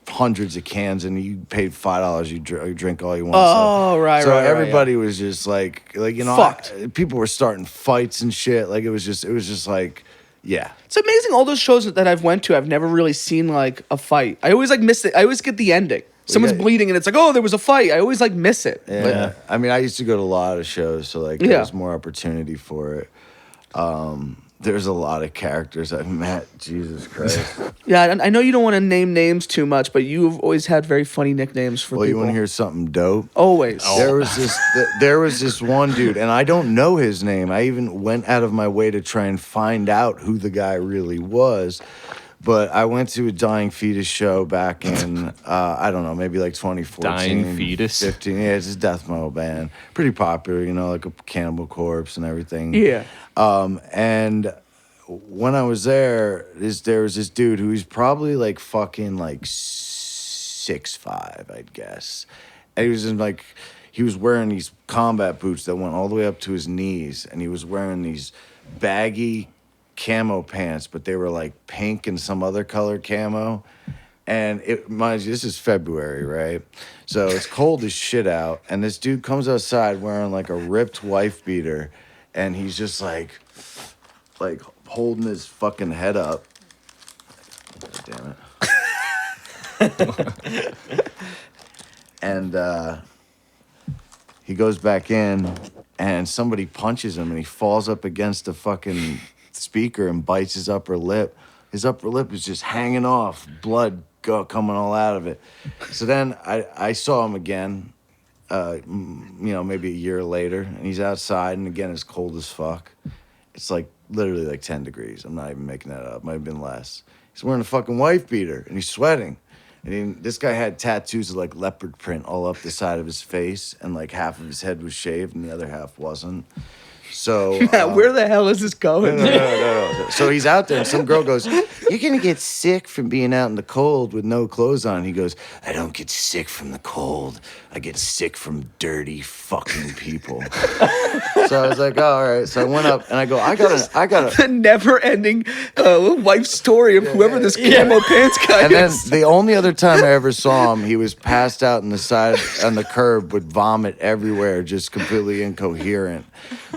hundreds of cans, and you paid $5. You drink all you want.
Oh, right,
So
right, right,
everybody was just like
Fucked.
people were starting fights and shit. Like it was just like, yeah.
It's amazing. All those shows that I've went to, I've never really seen like a fight. I always like miss it. I always get the ending. Someone's bleeding and it's like, oh, there was a fight. I always like miss it.
Yeah. I mean, I used to go to a lot of shows, so like there was more opportunity for it. There's a lot of characters I've met. Jesus Christ.
Yeah, I know you don't want to name names too much, but you've always had very funny nicknames for
Well,
people.
you want to hear something dope?
Always.
There was this one dude, and I don't know his name. I even went out of my way to try and find out who the guy really was. But I went to a Dying Fetus show back in, I don't know, maybe like 2014.
Dying Fetus?
15. Yeah, it's a death metal band. Pretty popular, like a Cannibal Corpse and everything.
Yeah.
And when I was there was this dude who was probably like fucking like 6'5", I'd guess. And he was he was wearing these combat boots that went all the way up to his knees, and he was wearing these baggy camo pants, but they were like pink and some other color camo. And mind you, this is February, right? So it's cold as shit out, and this dude comes outside wearing like a ripped wife beater, and he's just like holding his fucking head up. God damn it. And he goes back in, and somebody punches him, and he falls up against the fucking speaker and bites his upper lip. His upper lip is just hanging off, blood coming all out of it. So then I saw him again, maybe a year later, and he's outside, and again it's cold as fuck. It's like literally like 10 degrees. I'm not even making that up. Might have been less. He's wearing a fucking wife beater, and he's sweating. And this guy had tattoos of like leopard print all up the side of his face, and like half of his head was shaved and the other half wasn't. So
Where the hell is this going?
No. So he's out there, and some girl goes, "You're gonna get sick from being out in the cold with no clothes on." He goes, "I don't get sick from the cold. I get sick from dirty fucking people." So I was like, oh, all right. So I went up and I go, I got
The never-ending life story of whoever this camo pants guy
And then
is.
the only other time I ever saw him, he was passed out on the curb with vomit everywhere, just completely incoherent.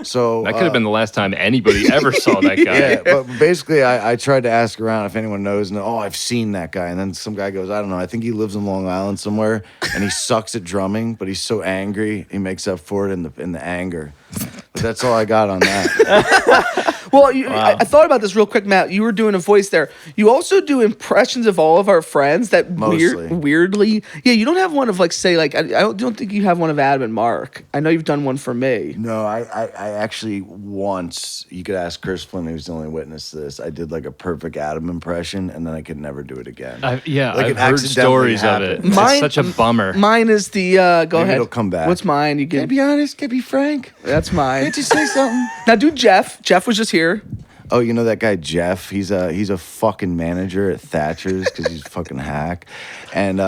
So
That could have been the last time anybody ever saw that guy.
yeah, but basically, I tried to ask around if anyone knows, and I've seen that guy. And then some guy goes, I don't know, I think he lives in Long Island somewhere, and he sucks at drumming, but he's so angry, he makes up for it in the anger. But that's all I got on that.
Well, I thought about this real quick, Matt. You were doing a voice there. You also do impressions of all of our friends that
Mostly.
weirdly. Yeah, you don't have one of like, say, like, I don't think you have one of Adam and Mark. I know you've done one for me.
No, I actually once, you could ask Chris Flynn, who's the only witness to this, I did like a perfect Adam impression, and then I could never do it again.
I've
it
heard
accidentally
stories of it.
happened.
It's
Mine-
such a bummer.
Mine is the, go
Maybe
ahead.
it'll come back.
What's mine? You
Can I
can
be honest? Can I be frank?
That's mine.
Can't you say something?
Now do Jeff. Jeff was just here.
Oh, you know that guy Jeff? He's a fucking manager at Thatcher's because he's a fucking hack. And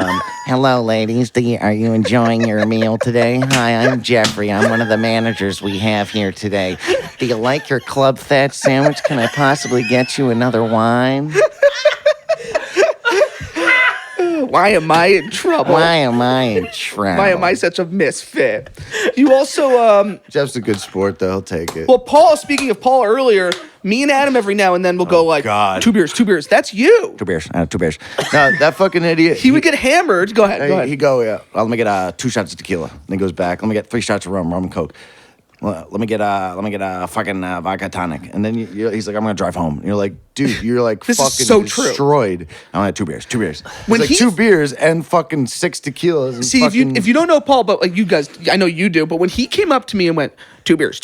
hello, ladies. Are you enjoying your meal today? Hi, I'm Jeffrey. I'm one of the managers we have here today. Do you like your Club Thatch sandwich? Can I possibly get you another wine?
Why am I in trouble?
Why am I in trouble?
Why am I such a misfit? You also,
Jeff's a good sport, though. He'll take it.
well, Paul, speaking of Paul earlier, me and Adam every now and then will go like,
God.
two beers. That's you.
Two beers. No, that fucking idiot.
He would get hammered. Go ahead.
He'd go, yeah. Well, let me get 2 shots of tequila. And he goes back. Let me get 3 shots of rum and coke. Well, let me get a fucking vodka tonic. And then he's like, I'm gonna drive home. And you're like, dude, you're like
This is
fucking
so true.
destroyed. I'm gonna have 2 beers. 2 beers.
When
It's like 2 beers and fucking 6 tequilas. And
See,
fucking,
if you don't know Paul, but like you guys, I know you do, but when he came up to me and went, 2 beers,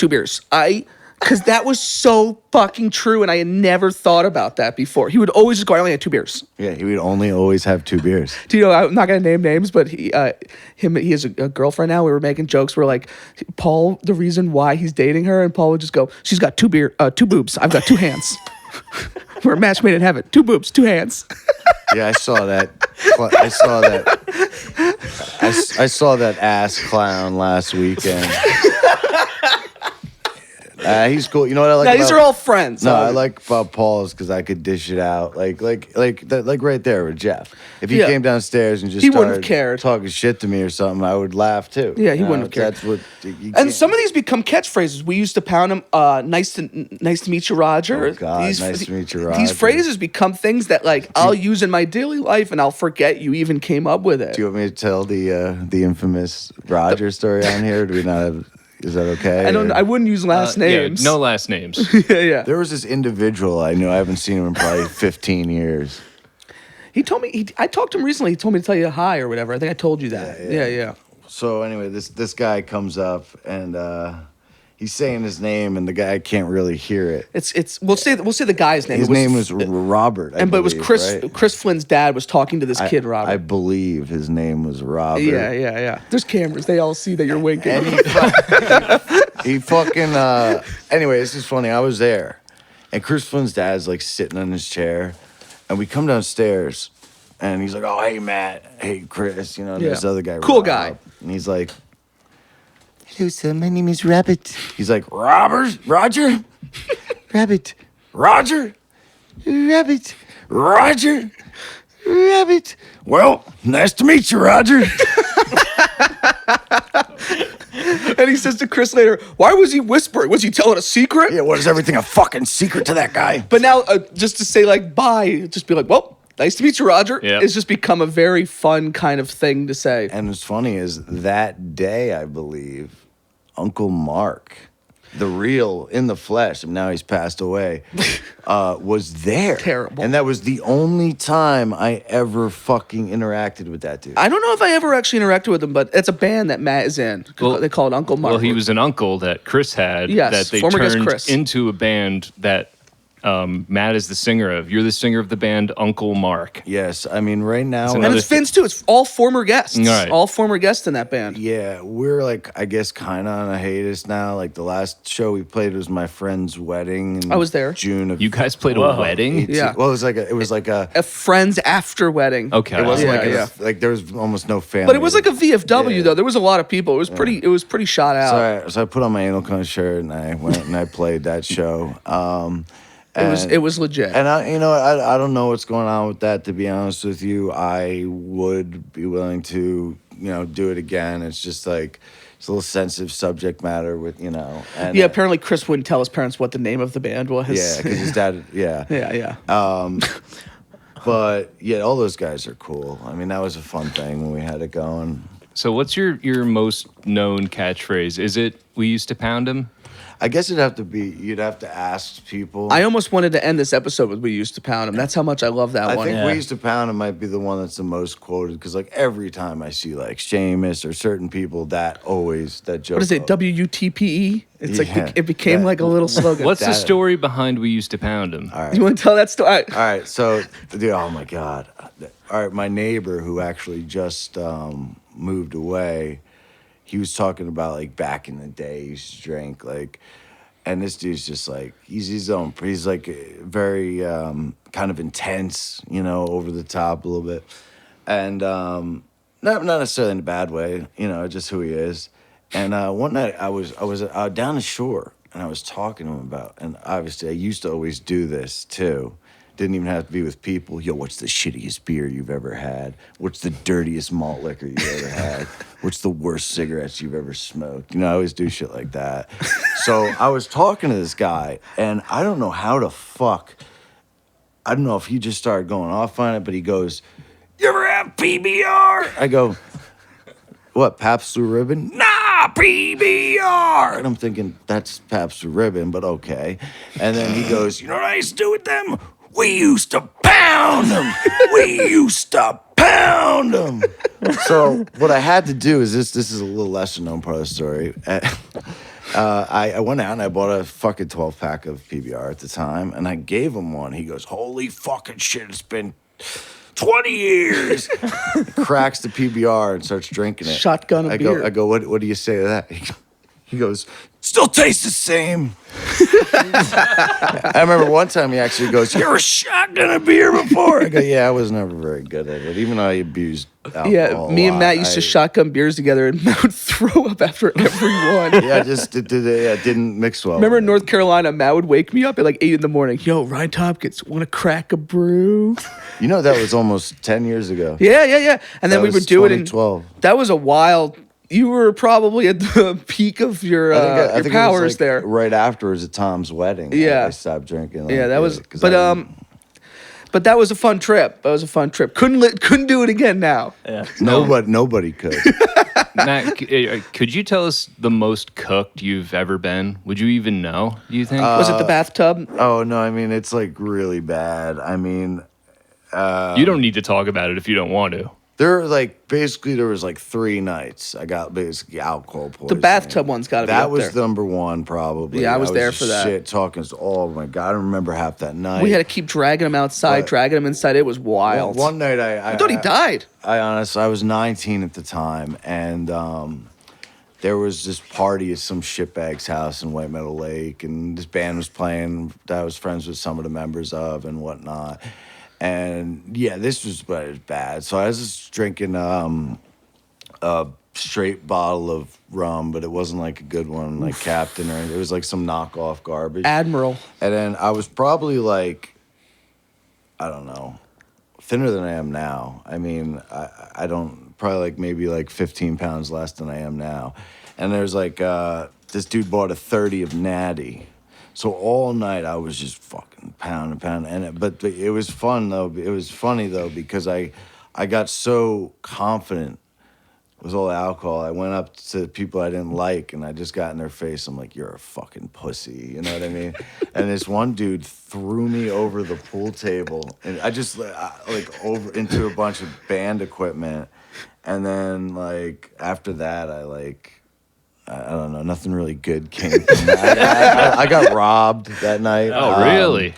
because that was so fucking true, and I had never thought about that before. He would always just go, I only had 2 beers.
yeah, he would only always have 2 beers.
Do you know, I'm not gonna name names, but he has a girlfriend now. We were making jokes. We're like, Paul, the reason why he's dating her, and Paul would just go, she's got 2 boobs. I've got 2 hands. We're a match made in heaven. 2 boobs, 2 hands.
Yeah, I saw that. I saw that. I saw that ass clown last weekend. He's cool. You know what I like?
Now, these are all friends.
No, I like about Paul's because I could dish it out, like right there with Jeff. If he
Yeah.
came downstairs and just
He wouldn't have
started
cared.
talking shit to me or something, I would laugh too.
Yeah, he
You know,
wouldn't have cared.
That's what. You
And
can't-
some of these become catchphrases. We used to pound them. Nice to meet you, Roger.
Oh, God, nice to meet you,
These
Roger.
phrases become things that like I'll use in my daily life, and I'll forget you even came up with it.
Do you want me to tell the infamous Roger story on here? Do we not have? Is that okay?
I don't.
or-
I wouldn't use last names.
Yeah, no last names.
yeah.
There was this individual I knew. I haven't seen him in probably 15 years.
He told me. I talked to him recently. He told me to tell you hi or whatever. I think I told you that. Yeah.
So anyway, this guy comes up and he's saying his name, and the guy can't really hear it.
It's. We'll say the guy's name.
His name was Robert,
but it was
believe,
Chris.
right?
Chris Flynn's dad was talking to this kid, Robert.
I believe his name was Robert.
Yeah. There's cameras. They all see that you're winking.
And he fucking. Anyway, this is funny. I was there, and Chris Flynn's dad's like sitting in his chair, and we come downstairs, and he's like, "Oh, hey Matt, hey Chris," you know, and this other guy,
Cool
Rob,
guy.
and he's like, "Hello, sir. My name is Rabbit." He's like, Roger, Rabbit, Roger, Rabbit, Roger, Rabbit. Well, nice to meet you, Roger.
And he says to Chris later, "Why was he whispering? Was he telling a secret?"
Yeah, what is everything a fucking secret to that guy?
But now, just to say like bye, just be like, "Well, nice to meet you, Roger."
Yeah.
It's just become a very fun kind of thing to say.
And what's funny is that day, I believe, Uncle Mark, the real in the flesh, and now he's passed away, was there.
Terrible.
And that was the only time I ever fucking interacted with that dude.
I don't know if I ever actually interacted with him, but it's a band that Matt is in.
Well-
They call it Uncle Mark.
Well, he was an uncle that Chris had.
Yes,
that they
former guest
turned
Chris.
into a band that Matt is the singer of. You're the singer of the band Uncle Mark.
Yes, I mean, right now,
It's
and
another
it's Vince too. It's all former guests.
Right.
All former guests in that band.
yeah, we're like, I guess, kind of on a hiatus now. Like the last show we played was my friend's wedding. In
I was there.
June of
You guys played a
Whoa.
wedding?
18
Yeah.
Well, it was like a.
A friend's after wedding.
Okay.
It wasn't
Yeah,
like there was almost no family.
But it was like a VFW
Yeah.
though. There was a lot of people. It was pretty. It was pretty shot out.
So I put on my anal cone shirt and I went and I played that show.
It was legit.
And I don't know what's going on with that. To be honest with you, I would be willing to do it again. It's just like it's a little sensitive subject matter with And,
Yeah, apparently Chris wouldn't tell his parents what the name of the band was.
yeah, because his dad. Yeah.
yeah.
But yeah, all those guys are cool. I mean, that was a fun thing when we had it going.
So what's your most known catchphrase? Is it "We used to pound him"?
I guess you'd have to ask people.
I almost wanted to end this episode with "We used to pound him." That's how much I love that
I
one.
think
Yeah.
We Used to Pound It might be the one that's the most quoted because like every time I see like Seamus or certain people that joke.
What is it? WUTPE? It's
Yeah,
like it became
that-
like a little slogan.
What's the
That-
story behind "We used to pound him"?
All right.
You want to tell that story?
All right, so dude, oh my god. All right, my neighbor who actually just moved away, he was talking about like back in the day he used to drink like, and this dude's just like he's like very kind of intense, over the top a little bit, and not necessarily in a bad way, just who he is. And one night I was down the shore and I was talking to him about, and obviously I used to always do this too. Didn't even have to be with people. Yo, what's the shittiest beer you've ever had? What's the dirtiest malt liquor you've ever had? What's the worst cigarettes you've ever smoked? I always do shit like that. So I was talking to this guy, and I don't know how to fuck. I don't know if he just started going off on it, but he goes, "You ever have PBR?" I go, "What, Pabst Blue Ribbon?" "Nah, PBR." And I'm thinking, that's Pabst Blue Ribbon, but okay. And then he goes, "You know what I used to do with them? We used to pound them. We used to pound them." So what I had to do is this is a little lesser known part of the story. I went out and I bought a fucking 12-pack of PBR at the time, and I gave him one. He goes, "Holy fucking shit, it's been 20 years." Cracks the PBR and starts drinking it.
Shotgun of beer.
I go, what do you say to that? He goes, still tastes the same. I remember one time he actually goes, "You ever shotgun a beer before?" I go, "Yeah, I was never very good at it, even though I abused alcohol."
Yeah, me and Matt used to shotgun beers together, and Matt would throw up after every one.
Yeah, it didn't mix well.
Remember
with
in
it.
North Carolina, Matt would wake me up at like 8 in the morning. Yo, Ryan Tompkins, want to crack a brew?
You know, that was almost 10 years ago.
Yeah. And then
That
we
was
would do it in
2012.
That was a wild. You were probably at the peak of your
I think
powers
it was like
there.
right afterwards at Tom's wedding.
Yeah.
I stopped drinking.
Yeah, that was.
'cause I didn't-
But that was a fun trip. Couldn't do it again now.
Yeah.
nobody could.
Matt, could you tell us the most cooked you've ever been? Would you even know? Do you think?
Was it the bathtub?
Oh no, I mean it's like really bad. I mean,
you don't need to talk about it if you don't want to.
there was like 3 nights. I got basically alcohol poisoning.
The bathtub one's got to be
That
up
was
there.
number 1 probably.
Yeah, I was there for
just
that.
Shit talking. Oh my god, I don't remember half that night.
We had to keep dragging him outside,
But-
dragging him inside. It was wild.
One night
I thought he died.
I was 19 at the time, and there was this party at some shitbag's house in White Meadow Lake, and this band was playing that I was friends with some of the members of and whatnot. And yeah, this was bad. So I was just drinking a straight bottle of rum, but it wasn't like a good one, like Captain, or anything. It was like some knockoff garbage.
Admiral.
And then I was probably like, I don't know, thinner than I am now. I mean, I don't, probably like maybe like 15 pounds less than I am now. And there's like, this dude bought a 30 of Natty. So all night I was just fucking pounding. But it was fun though. It was funny though, because I got so confident with all the alcohol. I went up to people I didn't like, and I just got in their face. I'm like, "You're a fucking pussy," you know what I mean? And this one dude threw me over the pool table, and I just like over into a bunch of band equipment. And then like after that, I don't know, nothing really good came from that. I got robbed that night.
Oh, really?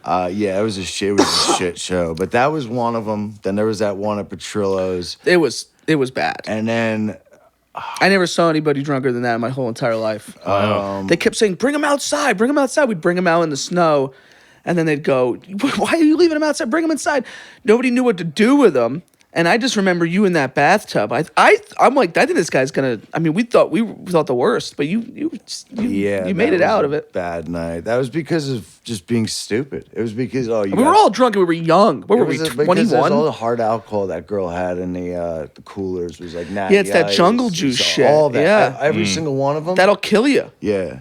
Yeah, it was a shit show. But that was one of them. Then there was that one at Petrillo's.
It was bad.
And then
I never saw anybody drunker than that in my whole entire life. They kept saying, "Bring him outside, bring him outside." We'd bring him out in the snow, and then they'd go, "Why are you leaving him outside? Bring him inside." Nobody knew what to do with him. And I just remember you in that bathtub. I'm like, I think this guy's gonna. I mean, we thought the worst, but you made it out of it.
Bad night. That was because of just being stupid. It was because
We were all drunk and we were young. What were we,
because there's
21?
all the hard alcohol that girl had in the coolers was like natty
Yeah, it's that
ice,
jungle juice
it's
shit.
All that,
Yeah.
every single one of them.
That'll kill you.
Yeah.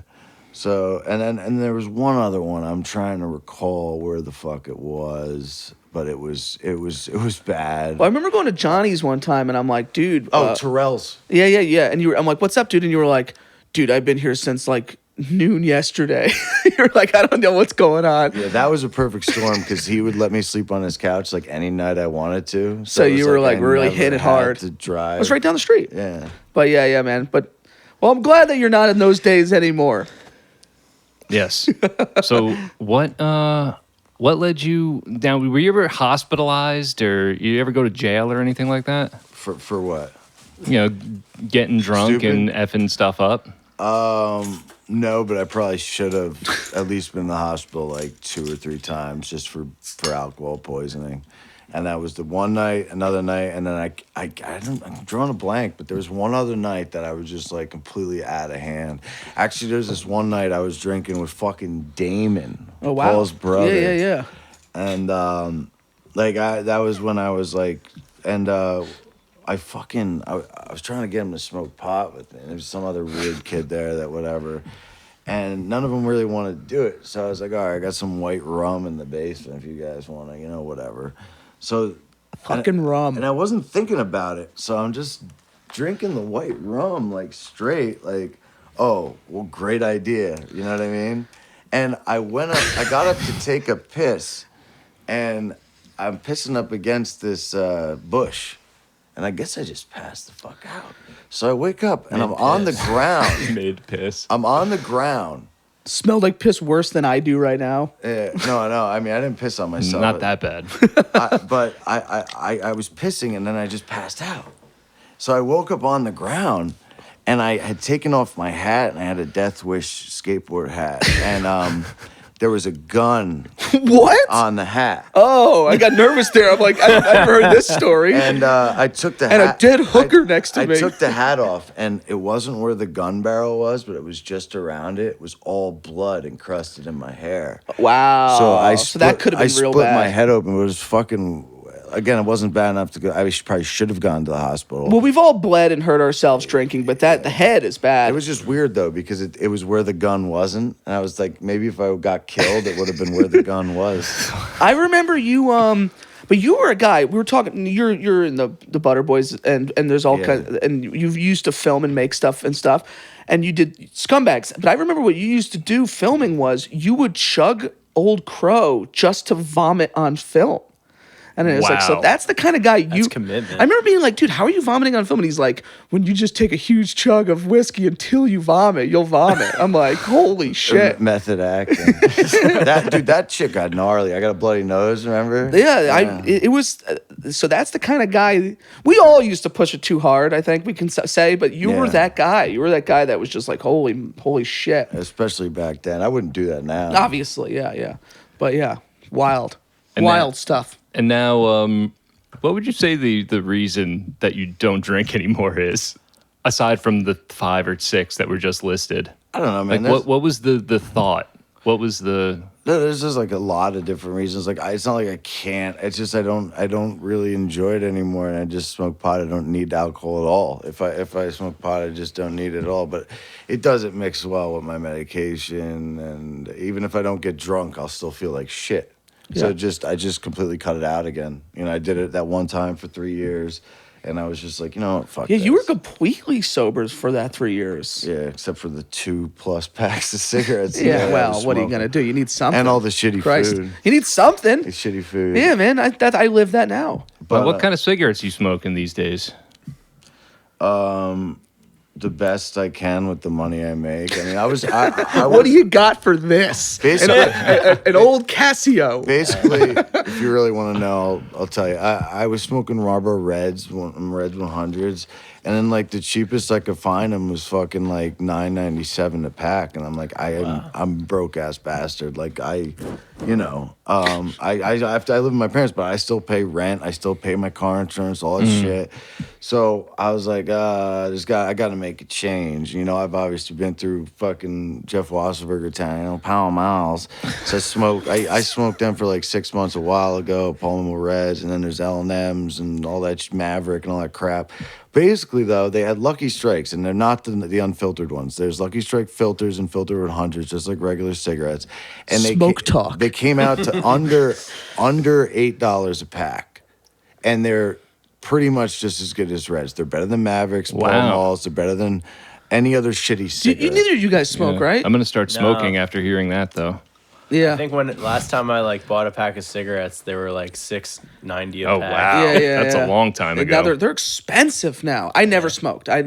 So and there was one other one. I'm trying to recall where the fuck it was, but it was bad.
Well, I remember going to Johnny's one time, and I'm like, dude.
Terrell's.
Yeah. And I'm like, what's up, dude? And you were like, dude, I've been here since like noon yesterday. You're like, I don't know what's going on.
Yeah, that was a perfect storm because he would let me sleep on his couch like any night I wanted to.
So
it was
you were like
I
really
never
hit it
had
hard.
to drive.
It was right down the street.
Yeah.
But yeah, man. But well, I'm glad that you're not in those days anymore.
Yes. So what led you down? Were you ever hospitalized, or you ever go to jail or anything like that?
For what?
You know, getting drunk
Stupid?
and effing stuff up.
No, but I probably should have at least been in the hospital like 2 or 3 times just for alcohol poisoning. And that was the one night, another night, and then I'm drawing a blank, but there was one other night that I was just like completely out of hand. Actually, there's this one night I was drinking with fucking Damon,
Oh wow.
Paul's brother.
Yeah.
And that was when I was like, and I was trying to get him to smoke pot with me. There was some other weird kid there that whatever. And none of them really wanted to do it. So I was like, all right, I got some white rum in the basement if you guys want to, whatever. So
Fucking rum.
And I wasn't thinking about it. So I'm just drinking the white rum like straight, like, oh, well, great idea. You know what I mean? And I got up to take a piss, and I'm pissing up against this bush. And I guess I just passed the fuck out. So I wake up and I'm on the ground.
Made piss.
I'm on the ground.
Smelled like piss worse than I do right now.
No. I mean, I didn't piss on myself.
Not that bad.
But I was pissing and then I just passed out. So I woke up on the ground and I had taken off my hat, and I had a Death Wish skateboard hat, and there was a gun
What?
on the hat.
Oh, I got nervous there. I'm like, I've never heard this story.
And I took the
And a
hat.
dead hooker next to me.
I took the hat off, and it wasn't where the gun barrel was, but it was just around it. It was all blood encrusted in my hair.
Wow.
So
that could have been real
split
bad.
my head open. It was fucking. Again, it wasn't bad enough to go. Probably should have gone to the hospital.
Well, we've all bled and hurt ourselves drinking, but the head is bad.
It was just weird though because it was where the gun wasn't, and I was like, maybe if I got killed, it would have been where the gun was.
I remember you. But you were a guy. We were talking. You're in the Butter Boys, and there's all kinds. And you used to film and make stuff, and you did Scumbags. But I remember what you used to do filming was you would chug Old Crow just to vomit on film. And it was like, so
Wow.
that's the kind of guy you.
That's commitment.
I remember being like, dude, how are you vomiting on film? And he's like, when you just take a huge chug of whiskey until you vomit, you'll vomit. I'm like, holy shit.
Method acting. that shit got gnarly. I got a bloody nose. Remember?
Yeah, it was. So that's the kind of guy we all used to push it too hard. I think we can say, but you were
Yeah.
that guy. You were that guy that was just like, holy shit.
Especially back then. I wouldn't do that now.
Obviously, yeah, but yeah, wild
And
stuff.
And now, what would you say the reason that you don't drink anymore is, aside from the 5 or 6 that were just listed?
I don't know, man.
Like, what was the thought? What was the?
No, there's just like a lot of different reasons. Like it's not like I can't. It's just I don't really enjoy it anymore, and I just smoke pot. I don't need alcohol at all. If I smoke pot, I just don't need it at all. But it doesn't mix well with my medication, and even if I don't get drunk, I'll still feel like shit. So I just completely cut it out again. You know, I did it that one time for 3 years, and I was just like, you know what, fuck.
Yeah, you were
this.
completely sober for that 3 years.
Yeah, except for the 2+ packs of cigarettes.
Yeah,
that I
well,
was
what are you
smoking.
gonna do? You need something.
And all the shitty
Christ.
food.
You need something.
It's shitty food.
Yeah, man. I live that now.
But what kind of cigarettes you smoking these days?
The best I can with the money I make. I mean, I was. I
What do you got for this?
Basically,
An old Casio.
basically, if you really want to know, I'll tell you. I was smoking Marlboro Reds 100s, and then like the cheapest I could find them was fucking like $9.97 a pack, and I'm like, I'm broke ass bastard. Like I live with my parents, but I still pay rent. I still pay my car insurance, all that shit. So I was like, I got to make a change. You know, I've obviously been through fucking Jeff Wasserberger town, Pound Miles. So I smoked them for like 6 months a while ago, Paloma Reds, and then there's L&Ms and all that Maverick and all that crap. Basically, though, they had Lucky Strikes, and they're not the unfiltered ones. There's Lucky Strike filters and filtered 100s, just like regular cigarettes. And
Smoke talk.
They came out to under $8 a pack, and they're pretty much just as good as Reds. They're better than Mavericks, Pall Malls. They're better than any other shitty cigarette.
Neither of you guys smoke, right?
I'm gonna start smoking after hearing that, though.
Yeah.
I think last time I like bought a pack of cigarettes, they were like $6.90 a
Oh
pack.
wow, that's a long time
And
ago.
now they're expensive now. I never smoked. It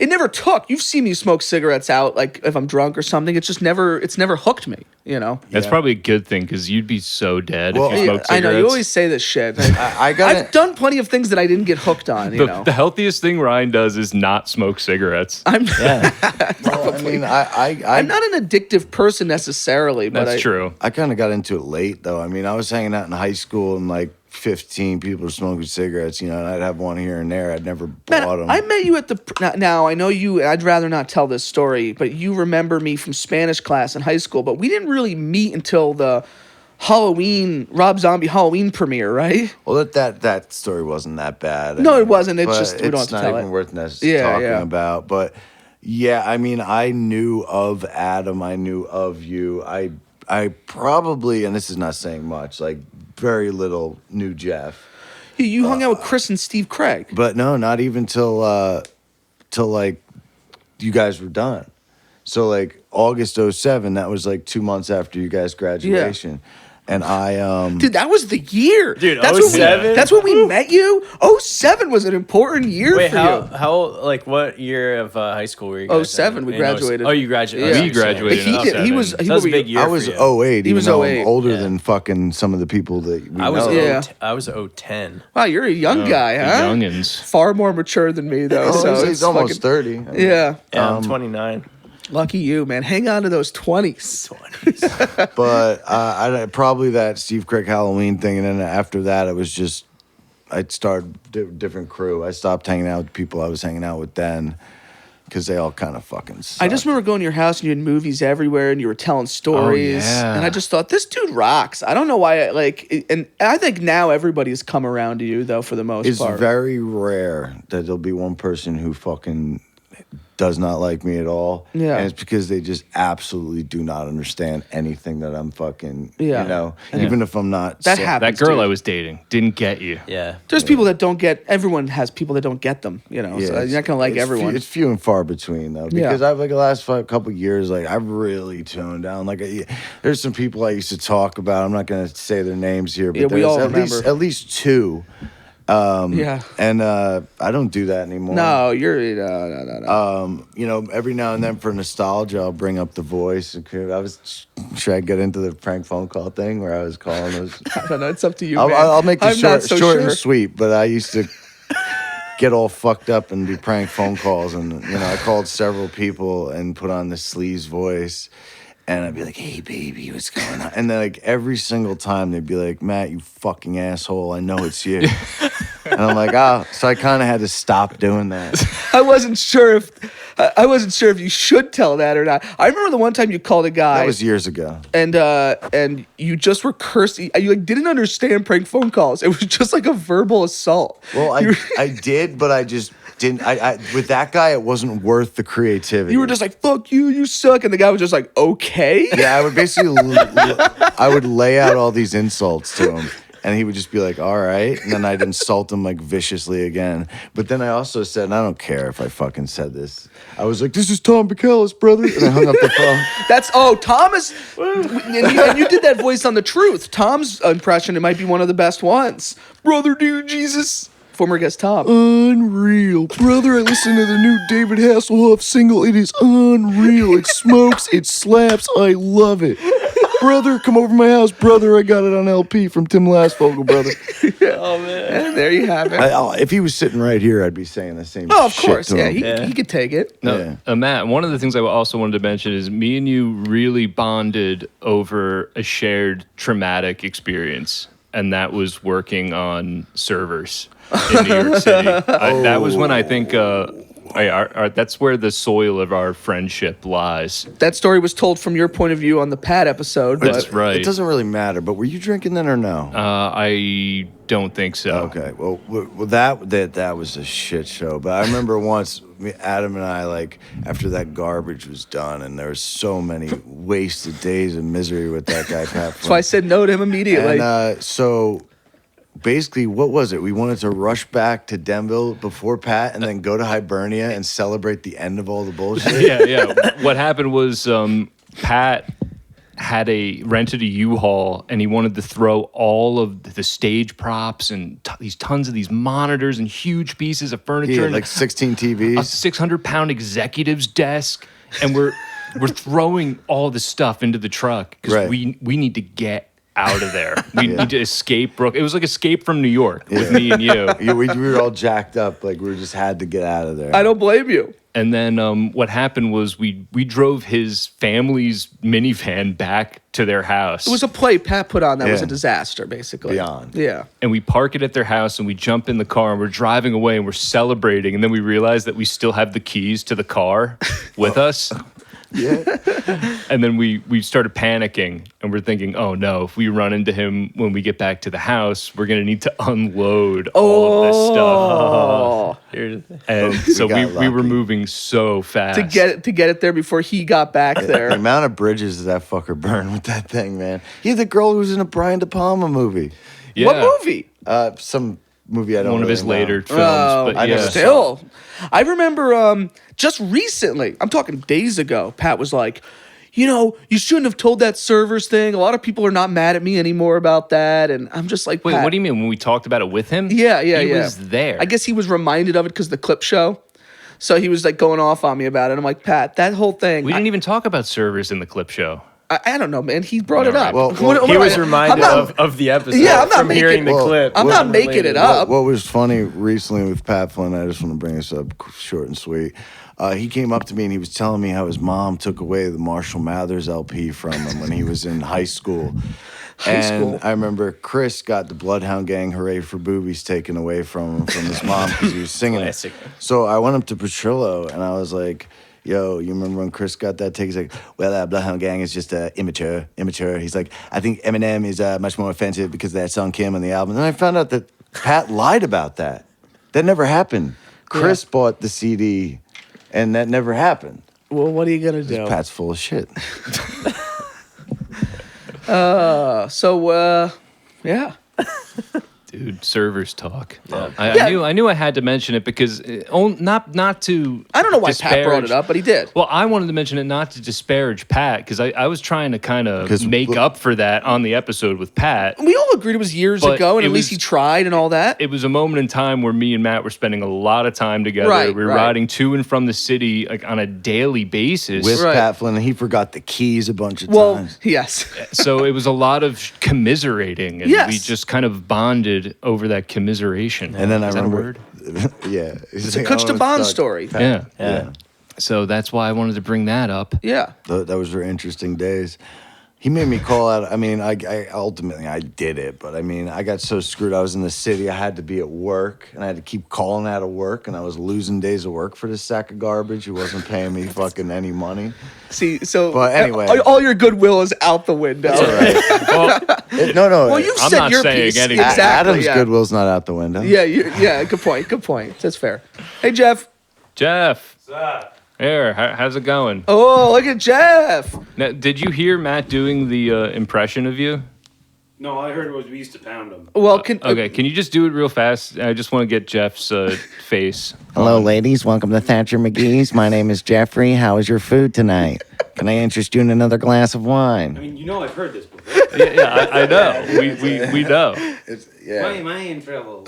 never took. You've seen me smoke cigarettes out, like if I'm drunk or something. It's never hooked me, you know?
That's probably a good thing because you'd be so dead
Well,
if you smoked
I
cigarettes.
know, you always say this shit. I've done plenty of things that I didn't get hooked on, you know?
The healthiest thing Ryan does is not smoke cigarettes.
I'm
Well, I mean,
I'm not an addictive person necessarily, but
That's true.
I kind of got into it late, though. I mean, I was hanging out in high school and like 15 people were smoking cigarettes, you know, and I'd have one here and there. I'd never bought them.
I met you at the. Now, I know you. I'd rather not tell this story, but you remember me from Spanish class in high school, but we didn't really meet until the Rob Zombie Halloween premiere, right?
Well, that story wasn't that bad.
No, it wasn't. It's
but
just we don't have to
not
tell
even
it.
worth talking
Yeah.
about. But yeah, I mean, I knew of Adam. I knew of you. I probably, and this is not saying much, like very little knew Jeff.
You hung out with Chris and Steve Craig.
But no, not even till like you guys were done. So like August 07, that was like 2 months after you guys' graduation. And I
Dude, that was the year.
Dude,
that's
07?
That's when we met you. 07 was an important year
Wait,
for
how like what year of high school were you guys
07,
in?
we
In
graduated.
Oh, you graduated.
Yeah.
We graduated
But he
in
did- he was-
07.
he
That was a
what
big
were
year.
I
for
was
you.
08,
He
even
was
though
08.
I'm older
Yeah.
than fucking some of the people that we
I was
know.
Yeah.
I was 010.
Wow, you're a young guy,
The
huh?
youngins.
Far more mature than me, though.
Oh,
so
he's
it's
almost
fucking-
30.
Yeah.
Yeah, I'm 29.
Lucky you, man. Hang on to those 20s.
But I probably that Steve Craig Halloween thing, and then after that, it was just I started different crew. I stopped hanging out with people I was hanging out with then because they all kind of fucking sucked.
I just remember going to your house and you had movies everywhere and you were telling stories.
yeah.
And I just thought, this dude rocks. I don't know why, and I think now everybody's come around to you, though, for the most
It's
part.
very rare that there'll be one person who fucking does not like me at all.
Yeah.
And it's because they just absolutely do not understand anything that I'm fucking,
Yeah.
you know, even if I'm not.
That
so-
happens.
That girl
dude.
I was dating didn't get you.
Yeah.
There's people that don't get, everyone has people that don't get them, you know, so
it's-
you're not going to like
it's
everyone.
It's few and far between though,
Yeah.
because I've like the last couple years, like I've really toned down. Like there's some people I used to talk about. I'm not going to say their names here, but
Yeah, we
there's
all
at
remember.
least two.
Yeah.
And I don't do that anymore.
No, you're, no.
You know, every now and then for nostalgia, I'll bring up the voice. Should I get into the prank phone call thing where I was calling those?
I don't know. It's up to you,
I'll,
man.
I'll make
I'm
it
not
short,
so
short
sure.
and sweet. But I used to get all fucked up and do prank phone calls, and you know, I called several people and put on the sleaze voice. And I'd be like, "Hey, baby, what's going on?" And then, like, every single time, they'd be like, "Matt, you fucking asshole! I know it's you." And I'm like, "Oh," so I kind of had to stop doing that.
I wasn't sure if you should tell that or not. I remember the one time you called a guy.
That was years ago.
and you just were cursing. You like didn't understand prank phone calls. It was just like a verbal assault.
Well, I did, but I just didn't. I with that guy, it wasn't worth the creativity.
You were just like, "Fuck you, you suck," and the guy was just like, "Okay."
yeah. I would basically, I would lay out all these insults to him, and he would just be like, "All right," and then I'd insult him like viciously again. But then I also said, and I don't care if I fucking said this. I was like, "This is Tom Bacallis, brother," and I hung up the phone.
That's Thomas, and you did that voice on The Truth. Tom's impression, it might be one of the best ones. Brother, dude, Jesus. Former guest Tom.
Unreal, brother. I listened to the new David Hasselhoff single. It is unreal. It smokes. It slaps. I love it. Brother, come over to my house, brother. I got it on LP from Tim Lastfogel, brother.
Oh man.
And there you have it.
If he was sitting right here, I'd be saying the same.
Oh, of
shit
course.
to
Yeah,
him.
he could take it.
No,
Yeah.
Matt, one of the things I also wanted to mention is me and you really bonded over a shared traumatic experience, and that was working on servers in New York City. That was when I think that's where the soil of our friendship lies.
That story was told from your point of view on the Pat episode.
That's
But
right.
It doesn't really matter. But were you drinking then or no?
I don't think so.
Okay, well, that was a shit show. But I remember once Adam and I, like, after that garbage was done, and there was so many wasted days of misery with that guy, Pat.
so I said no to him immediately.
And so basically, what was it? We wanted to rush back to Denville before Pat, and then go to Hibernia and celebrate the end of all the bullshit.
Yeah. What happened was Pat had rented a U-Haul, and he wanted to throw all of the stage props and these tons of these monitors and huge pieces of furniture,
Yeah,
and
like 16
a
TVs.
600-pound executive's desk, and we're throwing all this stuff into the truck because
Right.
we need to get out of there. We need to escape Brooklyn. It was like Escape from New York with me and you.
Yeah, we were all jacked up, like we just had to get out of there.
I don't blame you.
And then what happened was we drove his family's minivan back to their house.
It was a play Pat put on that was a
Yeah.
disaster, basically.
Beyond.
Yeah.
And we park it at their house, and we jump in the car, and we're driving away, and we're celebrating. And then we realize that we still have the keys to the car with us.
Yeah.
And then we started panicking, and we're thinking, oh no, if we run into him when we get back to the house, we're going to need to unload all of this stuff.
Here's the thing.
And so
got
we were
lucky.
moving so fast.
To get it there before he got back
The
there.
amount of bridges that fucker burned with that thing, man. Yeah, the girl who was in a Brian De Palma movie.
Yeah.
What movie?
Some movie I don't
One of
really
his
know.
later films.
Oh,
but
I
yeah.
never saw
Still, I remember just recently, I'm talking days ago, Pat was like, you know, you shouldn't have told that servers thing. A lot of people are not mad at me anymore about that. And I'm just like,
Wait,
Pat,
what do you mean? When we talked about it with him?
Yeah, yeah,
he
yeah.
was there.
I guess he was reminded of it because the clip show. So he was like going off on me about it. I'm like, Pat, that whole thing.
we didn't even talk about servers in the clip show.
I don't know, man. He brought it
All
up.
right.
Well,
What
He
am
was
I-
reminded
I'm not-
of the episode
Yeah, I'm not
from hearing
making-
the clip.
I'm not making it up.
What was funny recently with Pat Flynn, I just want to bring this up short and sweet. He came up to me and he was telling me how his mom took away the Marshall Mathers LP from him when he was in high school.
school.
I remember Chris got the Bloodhound Gang Hooray for Boobies taken away from him from his mom because he was singing
Classic.
it. So I went up to Petrillo and I was like, yo, you remember when Chris got that take? He's like, well, Bloodhound Gang is just immature. He's like, I think Eminem is much more offensive because of that song Kim on the album. And I found out that Pat lied about that. That never happened. Chris bought the CD, and that never happened.
Well, what are you going to do?
Pat's full of shit.
Yeah.
Dude, servers talk. I knew I had to mention it because not to.
I don't know why Pat brought it up, but he did.
Well, I wanted to mention it not to disparage Pat because I was trying to kind of
'Cause
make
look-
up for that on the episode with Pat.
We all agreed it was years
But
ago, and
it
at least
was-
he tried and all that.
It was a moment in time where me and Matt were spending a lot of time together.
Right,
we were
right.
riding to and from the city like on a daily basis.
With
Right.
Pat Flynn, and he forgot the keys a bunch of
Well,
times.
yes.
So it was a lot of commiserating, and
Yes.
we just kind of bonded over that commiseration.
And then
Is
I
that a
remember,
word?
yeah,
It's a Kutch to Bond story.
Yeah.
Yeah.
So that's why I wanted to bring that up.
Yeah.
That was very interesting days. He made me call out. I mean, I ultimately I did it, but I mean, I got so screwed. I was in the city. I had to be at work, and I had to keep calling out of work, and I was losing days of work for this sack of garbage who wasn't paying me fucking any money.
See, so
But anyway.
all your goodwill is out the window.
Well,
No.
Well, you
I'm
said
not
your
saying
piece.
anything.
Exactly.
Adam's
yeah.
goodwill's not out the window.
Yeah, yeah. Good point. Good point. That's fair. Hey, Jeff.
Jeff,
What's up?
here, how's it going?
Oh, look at Jeff.
Now, did you hear Matt doing the impression of you?
No, all I heard was we used to pound them.
Well,
Okay, can you just do it real fast? I just want to get Jeff's face.
Hello, ladies. Welcome to Thatcher McGee's. My name is Jeffrey. How is your food tonight? Can I interest you in another glass of
I
wine?
mean, you know I've heard this before.
Yeah, I know. We know.
Why am I in trouble?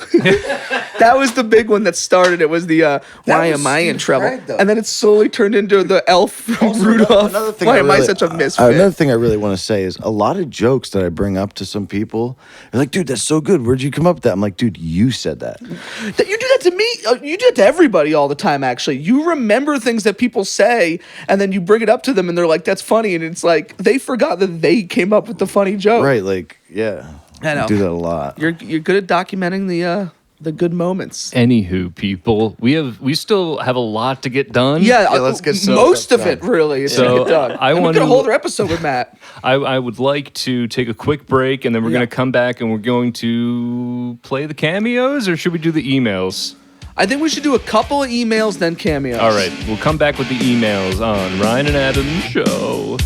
That was the big one that started. It was the why
was
am I in
Steve
trouble?
Craig, though.
And then it slowly turned into the elf from Rudolph.
Another thing
Why
I
am I
really-
such a misfit?
Another thing I really want to say is a lot of jokes that I bring up to some people. They're like, dude, that's so good. Where'd you come up with that? I'm like, dude, you said that.
That you do that to me. You do it to everybody all the time. Actually, you remember things that people say, and then you bring it up to them, and they're like, "That's funny," and it's like they forgot that they came up with the funny joke.
Right, like, yeah.
I know.
do that a lot.
You're good at documenting the good moments.
Anywho, people, we still have a lot to get done.
Yeah,
let's get some
most
stuff
of it
done.
really is
So,
to get done.
I
And we
want
could
to-
hold our episode with Matt.
I would like to take a quick break, and then we're
Yeah.
going to come back, and we're going to play the cameos, or should we do the emails?
I think we should do a couple of emails, then cameos.
All right, we'll come back with the emails on Ryan and Adam's show.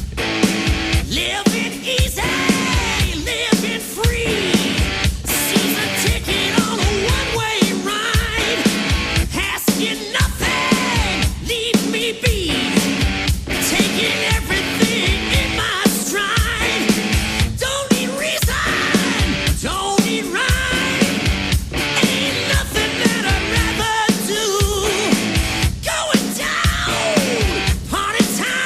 Living easy, living free. Season ticket on a one-way ride. Asking nothing, leave me be. Taking everything in my stride. Don't need reason, don't need rhyme. Ain't nothing that I'd rather do. Going down, party time.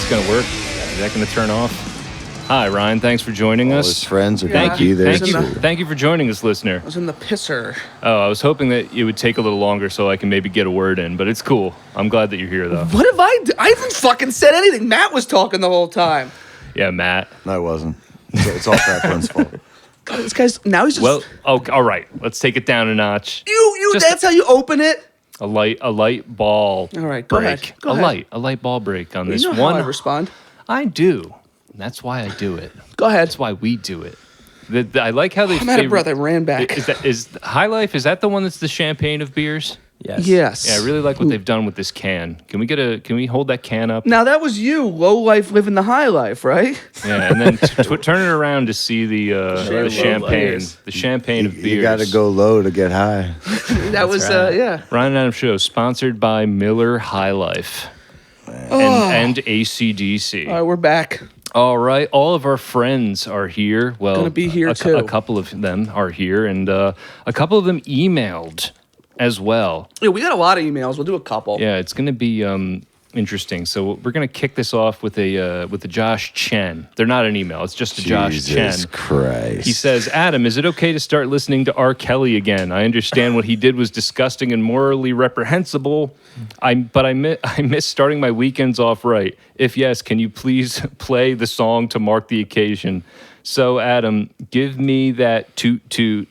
going to work? Is that going to turn off? Hi, Ryan. Thanks for joining
All
us.
his friends are
Thank
gonna
you.
be there
Thank you.
too.
Thank you for joining us, listener.
I was in the pisser.
Oh, I was hoping that it would take a little longer so I can maybe get a word in, but it's cool. I'm glad that you're here, though.
What have I? I haven't fucking said anything. Matt was talking the whole time.
Yeah, Matt.
No, I wasn't. It's all Fat Flynn's fault.
God, this guy's now he's just.
Well, all right. Let's take it down a notch.
you.
just-
That's how you open it.
A light ball.
All right, go
break.
ahead. Go ahead.
A light ball break on
You
this
know
one.
how I respond.
I do. That's why I do it.
Go ahead.
That's why we do it. I like how they.
I'm out of breath. I ran back.
Is High Life? Is that the one that's the champagne of beers?
Yes.
Yes.
Yeah, I really like what they've done with this can. Can we hold that can up?
Now that was you, low life living the high life, right?
Yeah, and then turn it around to see the
Very
champagne,
low.
the champagne of beers.
You got to go low to get high.
That was
right.
yeah.
Ryan and Adam Show, sponsored by Miller High Life and ACDC.
All right, we're back.
All right, all of our friends are here. Well,
Gonna be here
a
too.
A couple of them are here, and a couple of them emailed as well.
Yeah, we got a lot of emails. We'll do a couple.
Yeah, it's going to be interesting. So we're going to kick this off with a Josh Chen. They're not an email; it's just a Josh Chen.
Jesus Christ.
He says, "Adam, is it okay to start listening to R. Kelly again? I understand what he did was disgusting and morally reprehensible. But I miss starting my weekends off right. If yes, can you please play the song to mark the occasion? So, Adam, give me that toot toot,